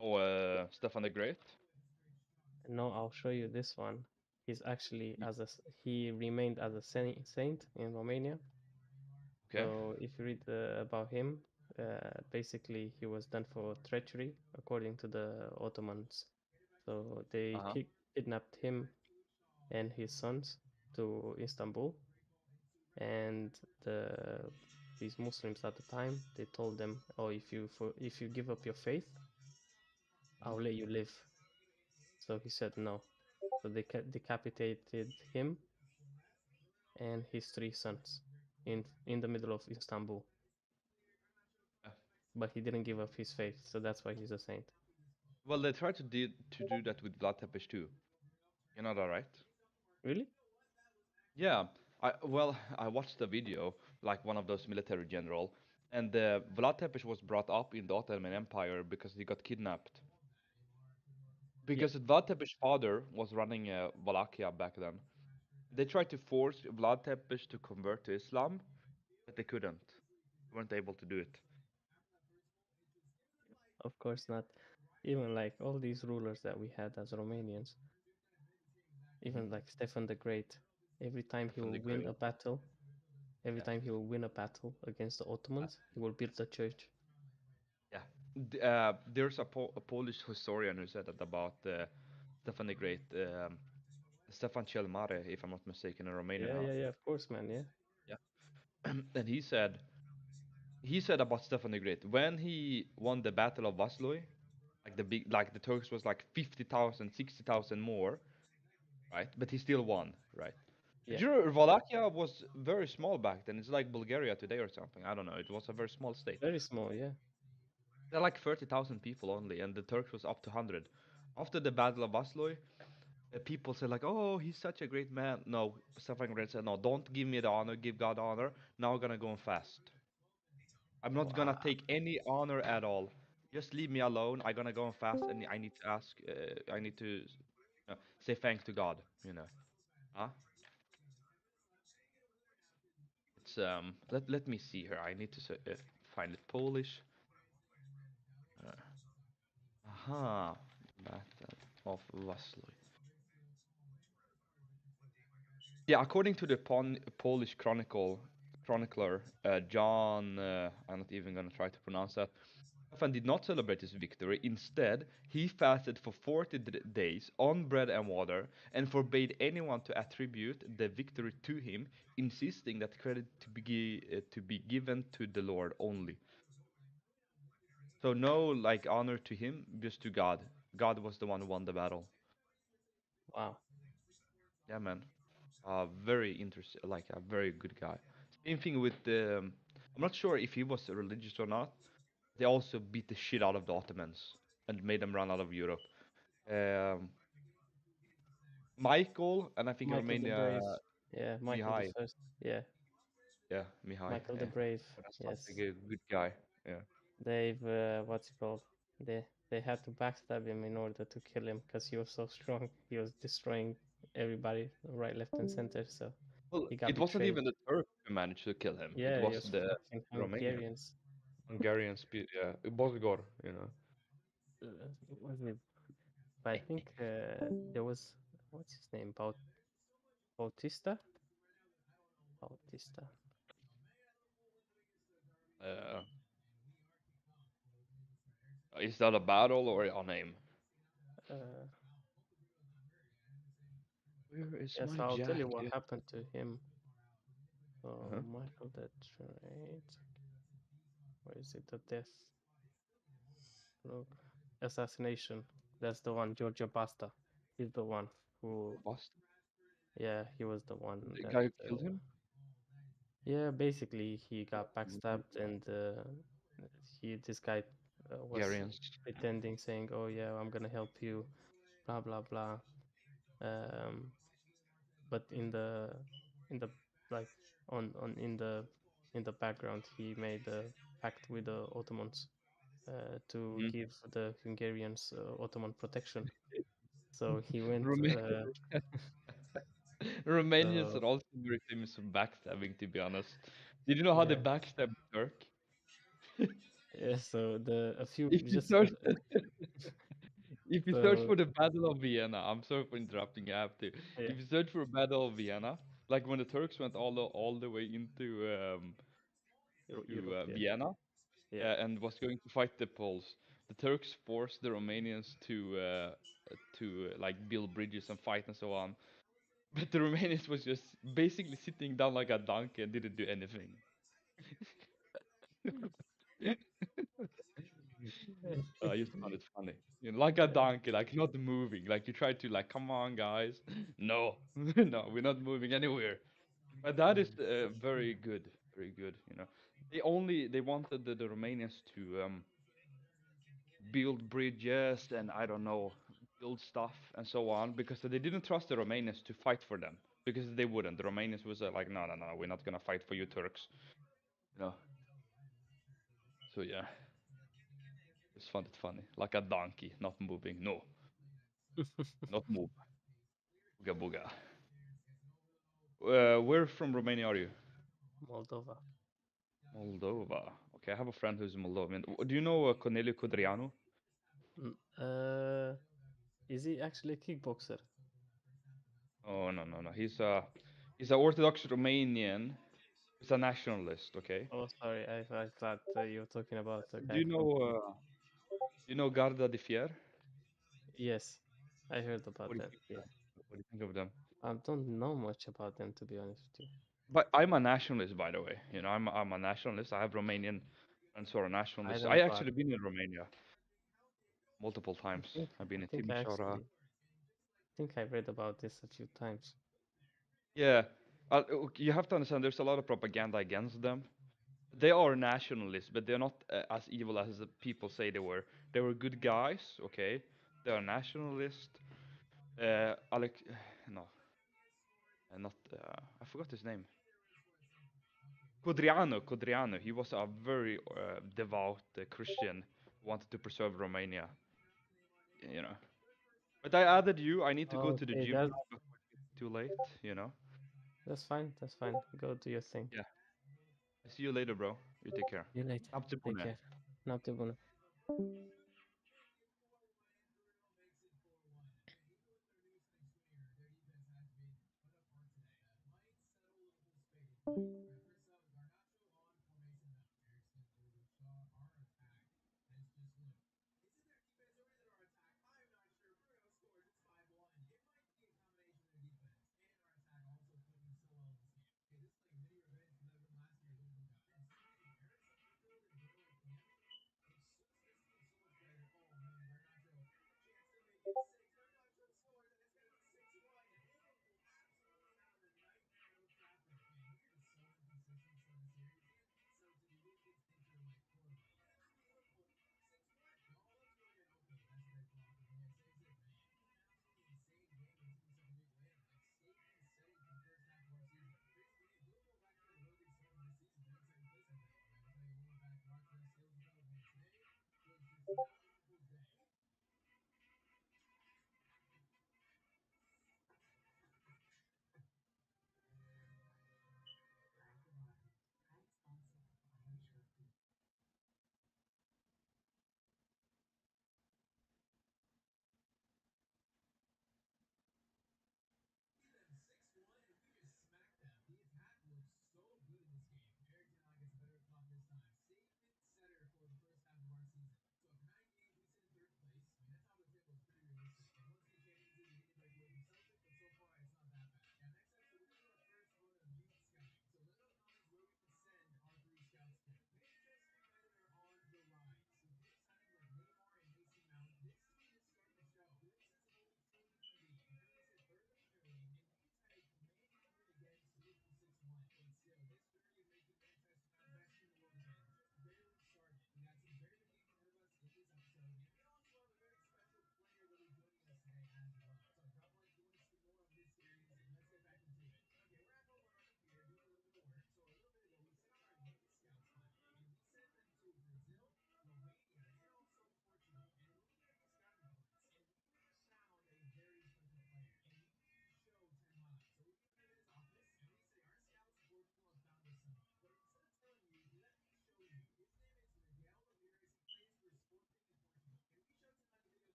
Oh, Stefan the Great. No, I'll show you this one. He's actually he remained as a saint in Romania. Okay. So if you read about him, basically he was done for treachery according to the Ottomans. So they Uh-huh. kidnapped him and his sons to Istanbul, and these Muslims at the time, they told them, "Oh, if you give up your faith, I'll let you live." So he said no. So they decapitated him and his three sons in the middle of Istanbul. Yeah. But he didn't give up his faith, so that's why he's a saint. Well, they tried to do that with Vlad Tepes too. You know that, right? Really? Yeah. I watched the video, like one of those military general, and Vlad Tepes was brought up in the Ottoman Empire because he got kidnapped. Yeah, Because Vlad Tepes' father was running Wallachia back then. They tried to force Vlad Tepes to convert to Islam, but they couldn't. They weren't able to do it. of course not. Even like all these rulers that we had as Romanians, Mhm. even like Stefan the Great, every time he will Definitely win great. a battle, every Yeah. time he will win a battle against the Uh, Ottomans, he will build a church. yeah. There's a Polish historian who said that about Stefan the Great, Stefan cel Mare, if I'm not mistaken, in Romanian, Yeah, huh? yeah, yeah, of course, man, yeah. Yeah. And he said about Stefan the Great when he won the Battle of Vaslui, like the Turks was like 50,000, 60,000 more, right? But he still won, right? But Yeah, you know, Wallachia was very small back then. It's like Bulgaria today or something. I don't know. It was a very small state. very small, yeah. They're like 30,000 people only, and the Turks was up to 100. After the Battle of Vaslui, people said like, "Oh, he's such a great man." No, Stefan Great said, "No, don't give me the honor. Give God honor. Now I'm gonna go on fast. I'm not gonna Wow. take any honor at all. Just leave me alone. I'm gonna go on fast, and I need to ask. I need to say thanks to God. You know, huh? It's let me see here. I need to find it Polish. Uh, aha, Battle of Vaslui. Yeah, according to the Polish chronicler John, I'm not even gonna try to pronounce that. Stefan did not celebrate his victory. Instead, he fasted for 40 days on bread and water and forbade anyone to attribute the victory to him, insisting that credit to be given to the Lord only. So no like honor to him, just to God. God was the one who won the battle. Wow. Yeah, man. Very interesting, like a very good guy. Same thing with the. I'm not sure if he was religious or not. They also beat the shit out of the Ottomans and made them run out of Europe. Um, Michael and I think in Michael the Brave. Romania Yeah, Michael the Mihai. First. Yeah. Yeah, Mihai. Michael the Yeah, Brave. that's such a Yes, good guy. Yeah. they've what's it called? They had to backstab him in order to kill him because he was so strong. He was destroying everybody right, left, and center. So Well, he got it wasn't betrayed. even the Turks who managed to kill him. It Yeah, he was was the fucking Romanian, Hungarians. Yeah, Bosgor, you know. Was it? I think there was what's his name? Bautista. Bautista. Uh, is that a battle or a name? Uh, Where is yeah, my so I'll tell you what jacket? happened to him. Uh-huh. Michael the Trade. Where is it? The death. Look, assassination. That's the one. Giorgio Basta. He's the one who. Bust. Yeah, he was the one The that. guy who killed him? Yeah, basically he got Mm, backstabbed, and this guy was Hungarians. pretending, saying, "Oh yeah, I'm gonna help you," blah blah blah. Um, but in the like on in the background, he made a pact with the Ottomans to Mhm. give the Hungarians Ottoman protection. So he went. Roma- Romanians So are also very famous for backstabbing, to be honest. Did you know how they yeah, backstab Turk? yeah. So the a few If you just search, if you search so for the Battle of Vienna, I'm sorry for interrupting. I have to. yeah, If you search for Battle of Vienna, like when the Turks went all the way into Europe. Yeah, Vienna, yeah. and was going to fight the Poles, the Turks forced the Romanians to like build bridges and fight and so on. But the Romanians was just basically sitting down like a donkey and didn't do anything. I just found it funny. You know, like a donkey, like not moving. Like you try to like, come on, guys. No, no, we're not moving anywhere. But that is very good, very good. You know, they wanted the Romanians to build bridges and I don't know, build stuff and so on because they didn't trust the Romanians to fight for them because they wouldn't. The Romanians was like, no, no, no, we're not gonna fight for you Turks. You know. So yeah, just found it funny, like a donkey, not moving. No, not move. Booga booga. Where from Romania are you? Moldova. Moldova. Okay, I have a friend who's Moldovan. Do you know Corneliu Codreanu? Mm, Uh, is he actually a kickboxer? Oh no no no. He's a Orthodox Romanian. He's a nationalist. Okay. Oh, sorry, I thought you were talking about a Do guy you from. know Garda de Fier? Yes, I heard What about do you them. think of Yeah, them? What do you think of them? I don't know much about them, to be honest with you. But I'm a nationalist, by the way. You know, I'm a nationalist. I have Romanian friends who are I nationalists. I don't, but actually been in Romania multiple times. I've been I in think I Timișoara. actually think I read about this a few times. Yeah, you have to understand. There's a lot of propaganda against them. They are nationalists, but they're not as evil as the people say they were. They were good guys, okay? They are nationalists. Alec, no, not. I forgot his name. Codriano. He was a very devout Christian who wanted to preserve Romania. You know. But I added you. I need to go to the Okay, gym now before it gets too late. You know. that's fine. That's fine. Go do your thing. Yeah. See you later, bro. You take care. See you later. Noapte Take bună. care. Noapte bună.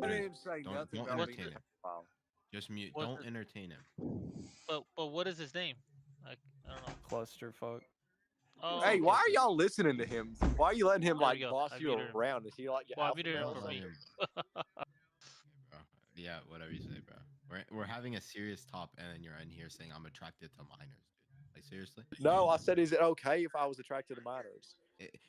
I didn't say nothing Don't about What's being entertain the him. a pedophile. Just mute. what's Don't the entertain him. but what is his name? Like I don't know. Clusterfuck. Oh, Hey, okay, why are okay. y'all listening to him? Why are you letting him There we like go. boss I you muted him. around? Is he like your Well, I alpha muted him male or from something? being. Bro. Yeah, whatever you say, bro. We're having a serious talk, and then you're in here saying I'm attracted to minors, dude. Like seriously? No, I said, is it okay if I was attracted to minors?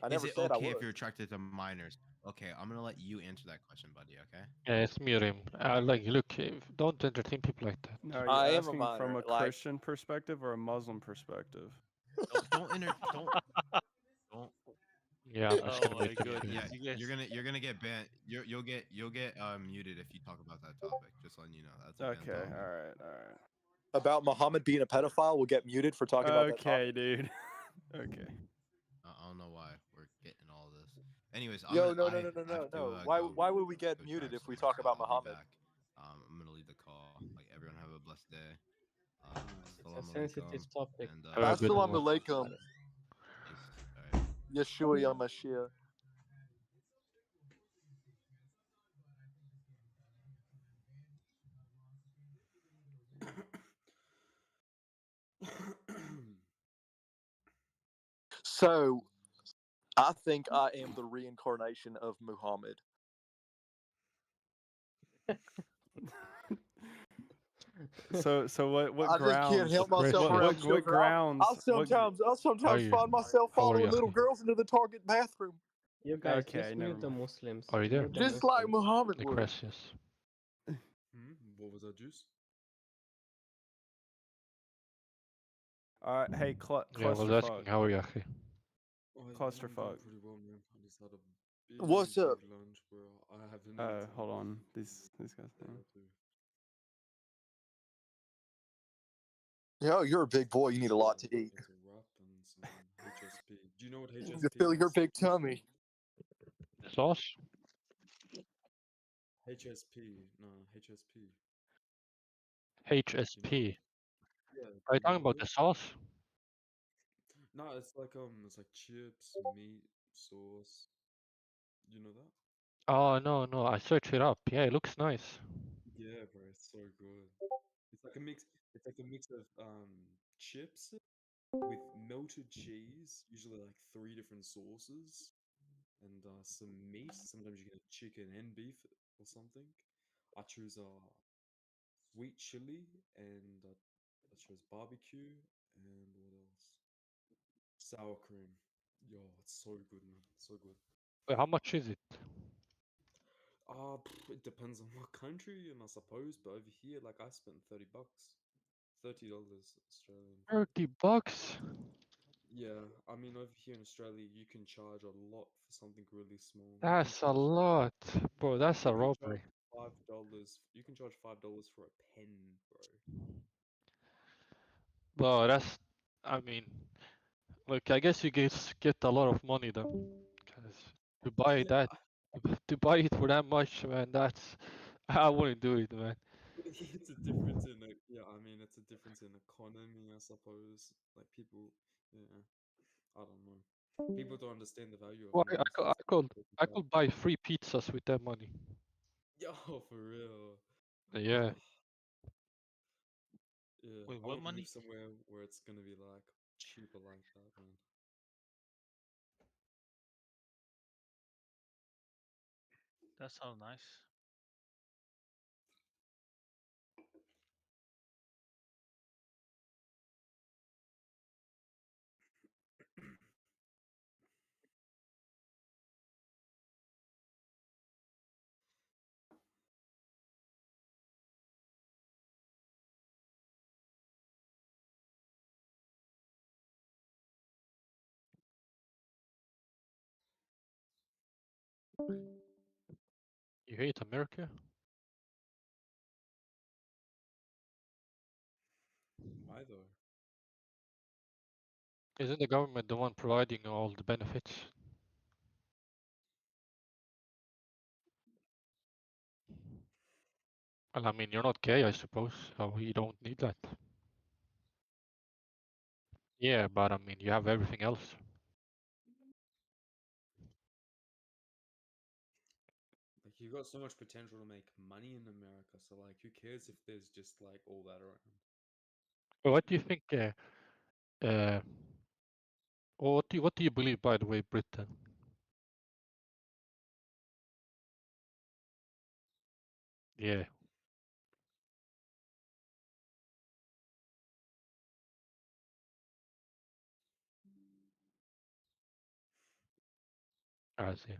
I Is never it said I okay if would. you're attracted to minors? Okay, I'm gonna let you answer that question, buddy. Okay? Yeah, it's mute him. Like, look, don't entertain people like that. Now, are you I am a asking from minor. a Like, Christian perspective or a Muslim perspective? Don't. Yeah, I'm just Oh gonna my mute him too. goodness, Yeah, you guys. you're gonna get banned. You'll get muted if you talk about that topic. Just letting you know that's a banned Okay, topic. all right. about Muhammad being a pedophile will get muted for talking about that Okay, topic. dude. Okay. I don't know why we're getting all this. Anyways, Yo, no, I no, no, no, have no, to no. go Why would we get go muted drive if we somewhere, talk so about I'll be Muhammad? back. I'm gonna leave the call. Like everyone have a blessed day. It's a Assalamu sensitive alaikum. topic. And Have a good Assalamu one. alaikum. peace. All right. Yeshua Yamashia. So, I think I am the reincarnation of Muhammad. So what I just can't grounds? help myself What around what children. grounds? I'll How are sometimes you? find myself How are following you, little Akhi? girls into the Target bathroom, You guys Okay, just never mute the mind. Muslims. Are you there? Mute the just like Muslims. Muhammad would. Gracias. What was that, Juice? Hey, Yeah, I was clusterfuck. asking, how are you, Akhi? I'm Clusterfuck. doing pretty well, man. I just had a What's up? big lunch, bro. I haven't eaten. Hold on. These guys. Day or two. Yo, you're a big boy. You need a lot to eat It's a wrap and some HSP. Do you know what to HSP fill your is? big tummy. The sauce? HSP. No, HSP. You know HSP. it? Yeah. Are you Do you talking know what about it the is? sauce? No, it's like chips, meat, sauce. You know that? Oh, no, I searched it up. Yeah, it looks nice. Yeah, bro, it's so good. It's like a mix. It's like a mix of chips with melted cheese, usually like 3 different sauces, and some meat. Sometimes you get chicken and beef or something. I choose sweet chili, and I chose barbecue, and what else? Sour cream. Yo, it's so good, man. So good. Wait, how much is it? It depends on what country, and I suppose, but over here, like I spent $30, $30 Australian for it. $30? Yeah, I mean over here in Australia, you can charge a lot for something really small. That's a lot. Bro, that's a You can charge robbery. $5. You can charge $5 for a pen, bro. Bro, I mean, look, I guess you get a lot of money then. Because to buy Yeah, that, to buy it for that much, man, I wouldn't do it, man. it's a difference in yeah. I mean, it's a difference in economy, I suppose. Like people, yeah, I don't know. People don't understand the value of Well, money, so it's I could buy 3 pizzas with that money. yo, for real. Yeah. Yeah, Wait, I what want to money? move somewhere where it's gonna be like cheaper like that, man. That sounds nice. You hate America? Why though? Isn't the government the one providing all the benefits? Well, I mean, you're not gay, I suppose, so you don't need that. Yeah, but I mean, you have everything else. Like Like you got so much potential to make money in America. So like, who cares if there's just like all that around? But what do you think? Uh, or what do you believe, by the way, Britain? Yeah, I see.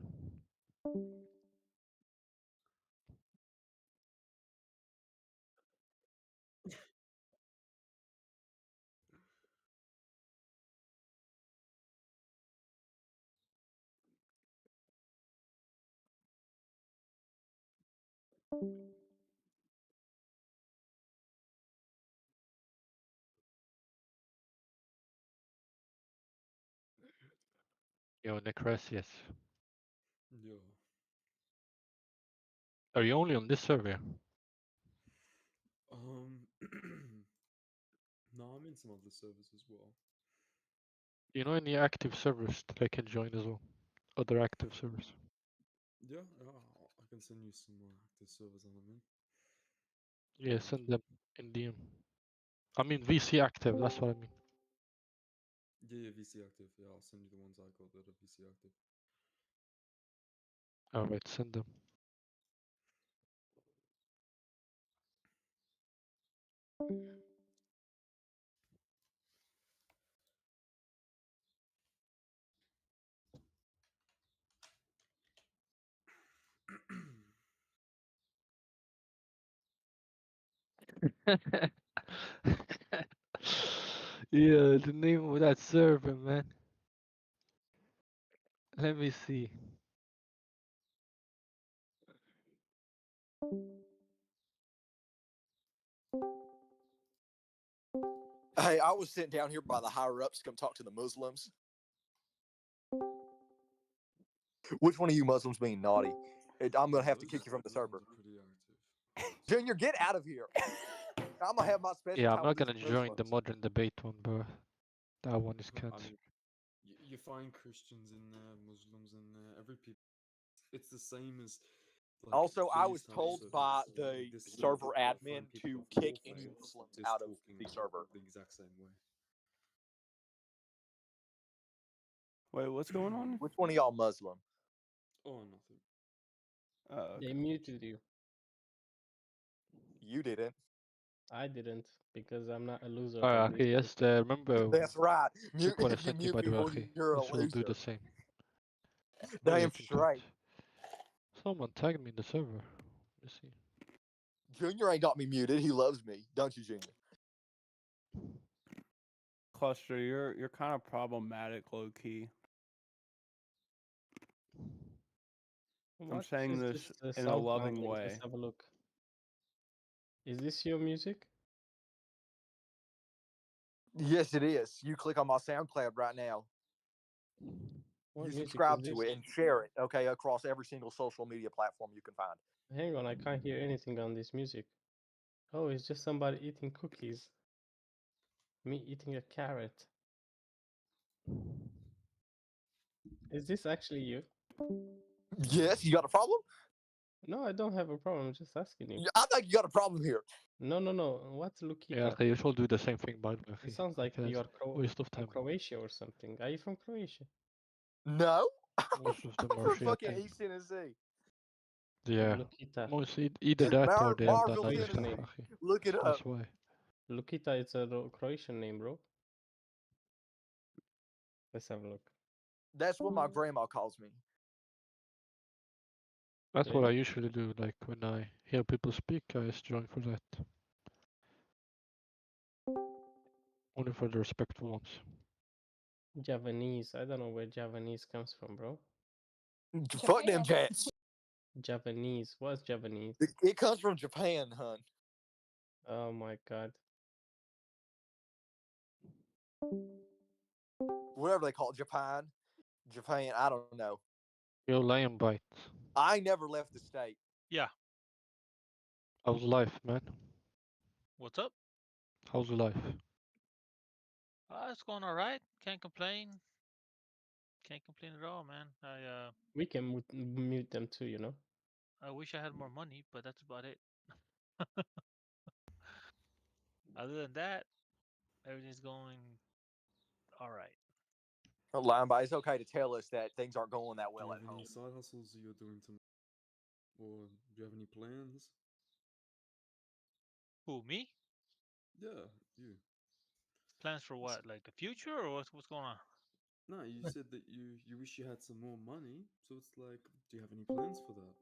Yo, Necresius. Yeah. Are you only on this server? Um. No, I'm in some other servers as well. Do you know any active servers that I can join as well? Other active servers? Yeah, I can send you some more active servers on them. Yeah, send them in DM. I mean VC active, that's what I mean. Yeah, VC active. Yeah, I'll send you the ones I got that are VC active. Alright, send them. Yeah, the name of that server, man. Let me see. Hey, I was sent down here by the higher ups to come talk to the Muslims. Which one of you Muslims being naughty? I'm gonna have to kick you from the server. Pretty active. Junior, get out of here. I'm gonna have my special Yeah, I'm time with not these gonna join the Muslims. modern debate one, bro. That one is I cancelled. mean, you find Christians in there, Muslims in there, every people. It's the same as like Also, I these was type of told servers. by So, the like, this server, server you find admin people to of kick all any faiths Muslims just out of talking the server. the exact same way. Wait, what's going on? Which one of y'all Muslim? Oh, nothing. They Okay. muted you. You didn't. I didn't because I'm not a loser like Alright, these okay, two. yes, remember That's right. look what I If you sent you mute by the way, people, okay. you're a Yes, we'll do the loser. same. Maybe I Damn can do straight. it. Someone tagged me in the server. Let's see. Junior ain't got me muted. He loves me, don't you, Junior? Cluster, you're kind of problematic, low key. I'm What saying is this this in a loving soundcloud link? way. Let's have a look. Is this your music? Yes, it is. You click on my SoundCloud right now. What You music is subscribe this? to it and share it, okay, across every single social media platform you can find. Hang on, I can't hear anything on this music. Oh, it's just somebody eating cookies. Me eating a carrot. Is this actually you? Yes, you got a problem? No, I don't have a problem. I'm just asking you. I think you got a problem here. No. What's Yeah, Lukita? okay, you should do the same thing by the way. It sounds like Because you're waste of from time. Croatia or something. Are you from Croatia? No, Most of them I'm are from fucking Shiite. East Tennessee. Yeah. Lukita. Most either that or they have done Marville, other Croatian stuff, name. Tennessee. Look it That's up. why. Lukita, it's a Croatian name, bro. Let's have a look. That's what my grandma calls me. That's what I Really? usually do, like when I hear people speak, I just join for that. Only for the respectful ones. Javanese. I don't know where Javanese comes from, bro. Fuck them cats. Javanese. What's Javanese? It comes from Japan, hun. Oh my god. Whatever they call it, Japan. Japan, I don't know. Yo, lion bite. I never left the state. Yeah. How's life, man? What's up? How's life? It's going all right. Can't complain. Can't complain at all, man. We can mute them too, you know. I wish I had more money, but that's about it. Other than that, everything's going all right. Lamba, it's okay to tell us that things aren't going that Do you well have at any home. side hustles you're doing to, or do you have any plans? Who, me? Yeah, you. Plans for what? Like the future or what's going on? No, you said that you wish you had some more money, so it's like, do you have any plans for that?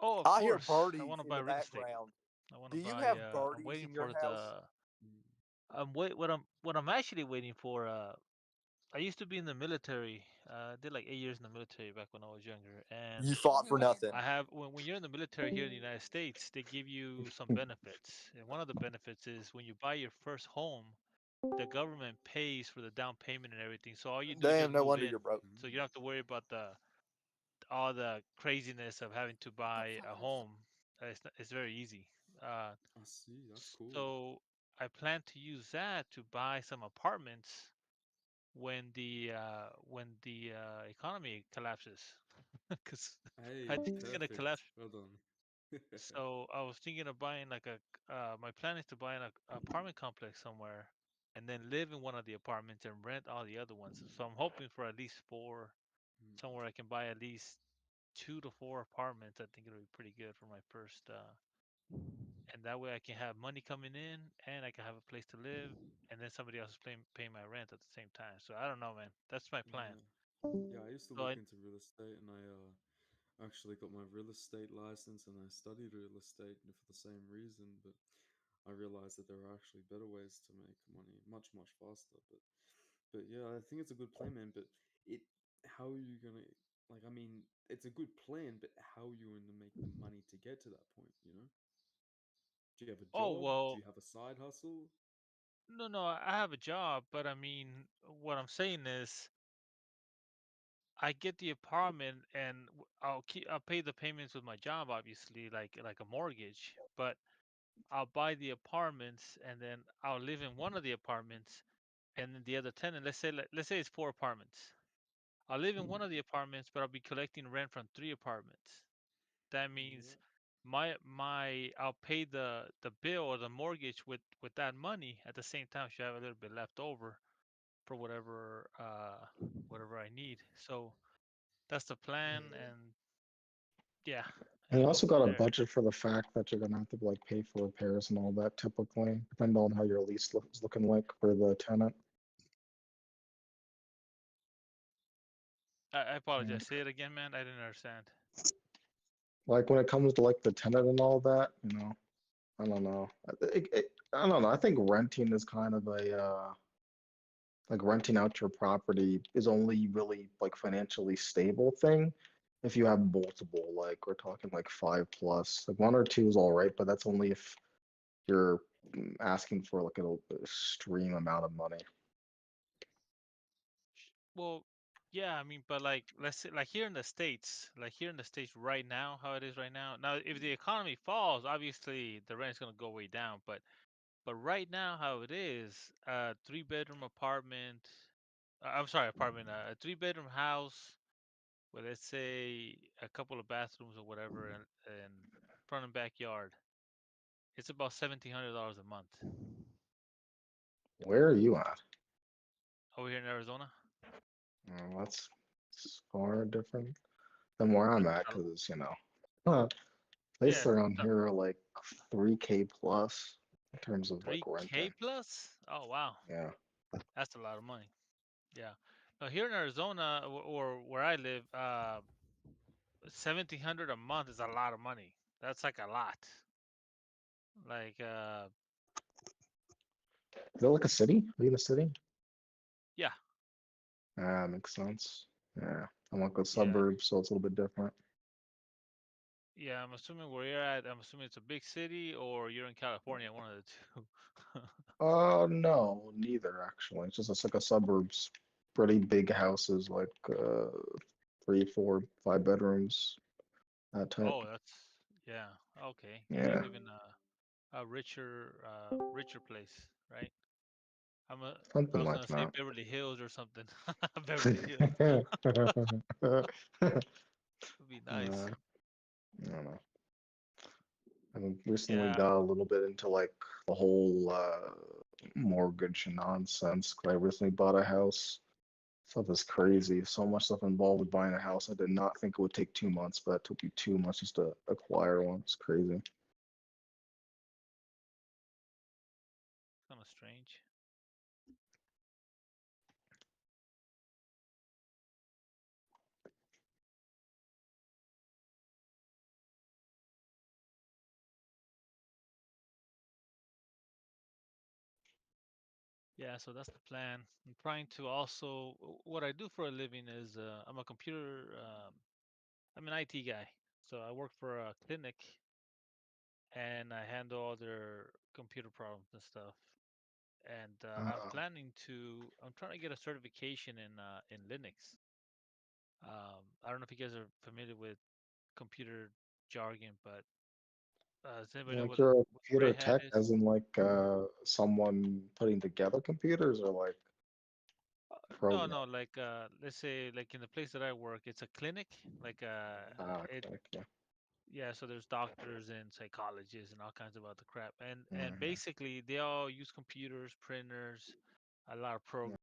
Oh, of I hear course. I birdies want to in buy the real estate. background. I want to Do you buy. have I'm birdies waiting in your for house? the. What I'm actually waiting for. I used to be in the military. I did like 8 years in the military back when I was younger, and You fought for nothing. I have when you're in the military here in the United States, they give you some benefits, and one of the benefits is when you buy your first home, the government pays for the down payment and everything. So all you do is Damn, just no move wonder in. you're broke. So you don't have to worry about the all the craziness of having to buy a home. It's very easy. Uh, I see. That's cool. so I plan to use that to buy some apartments when the economy collapses, because I Hey, think it's gonna perfect. collapse. Well done. So I was thinking of buying like a. My plan is to buy an apartment complex somewhere, and then live in one of the apartments and rent all the other ones. So I'm hoping for at least four, Mm, somewhere I can buy at least 2 to 4 apartments. I think it'll be pretty good for my first. And that way I can have money coming in, and I can have a place to live, and then somebody else is paying my rent at the same time. So I don't know, man. That's my plan. yeah. Yeah, I used to So look into real estate, and I actually got my real estate license, and I studied real estate for the same reason. But I realized that there are actually better ways to make money, much faster. But yeah, I think it's a good plan, man. But it, how are you gonna like? I mean, it's a good plan, but how are you going to make the money to get to that point? You know, do you have a oh job? Do well, you have a side hustle? no, I have a job, but I mean, what I'm saying is, I get the apartment, and I'll pay the payments with my job, obviously, like a mortgage. But I'll buy the apartments, and then I'll live in one of the apartments, and then the other tenant. Let's say it's 4 apartments. I'll live in one of the apartments, but I'll be collecting rent from 3 apartments. That means Yeah. I'll pay the bill or the mortgage with that money. At the same time, should have a little bit left over for whatever I need. So that's the plan, and yeah, And you and go also from got a there. budget for the fact that you're gonna have to like pay for repairs and all that typically, depending on how your lease is looking like for the tenant. I Mm. apologize. Say it again, man. I didn't understand. Like when it comes to like the tenant and all that, I don't know. I don't know. I think renting is kind of a like renting out your property is only really like financially stable thing if you have multiple. Like we're talking like five plus. Like one or two is all right, but that's only if you're asking for like an extreme amount of money. Well, yeah, I mean, but like, let's say, like here in the States right now, how it is right now. Now, if the economy falls, obviously the rent's gonna go way down. But right now, how it is, a 3 bedroom apartment. I'm sorry, apartment. A 3 bedroom house with, let's say, a couple of bathrooms or whatever, and front and backyard. It's about $1,700 a month Where are you at? over here in Arizona. That's far different than where I'm at, Uh, because Yeah, places around here are like 3K plus in terms of like 3K renting. plus. Oh wow, Yeah. that's a lot of money. Yeah. Now here in Arizona, or where I live, 1,700 a month is a lot of money. That's like a lot. Like, Is it like a city? Are you in a city? yeah, Ah, makes sense. Yeah. I'm like a yeah, suburb, so it's a little bit different. yeah. I'm assuming where you're at. I'm assuming it's a big city, or you're in California, one of the two. No, neither actually. It's like a suburbs, pretty big houses, like 3, 4, 5 bedrooms, that type. Oh, that's yeah. Okay, you Yeah, live in a richer place, right? I something was like gonna say that. Beverly Hills or something. Beverly Hills would be Uh, nice. I don't know. I recently Yeah. got a little bit into like the whole mortgage nonsense. 'Cause I recently bought a house. Stuff is crazy. So much stuff involved with buying a house. I did not think it would take 2 months, but it took me 2 months just to acquire one. It's crazy. Kind of strange. Yeah, so that's the plan. I'm trying to also, what I do for a living is I'm a computer, I'm an IT guy. So I work for a clinic and I handle all their computer problems and stuff. And I'm trying to get a certification in Linux. I don't know if you guys are familiar with computer jargon, but does anybody know Like what you're a what computer Red Hat tech, is? as in like someone putting together computers, or like No, program. no, like let's say like in the place that I work, it's a clinic. Like it Like yeah. yeah, so there's doctors and psychologists and all kinds of other crap. And Mhm. basically they all use computers, printers, a lot of programs.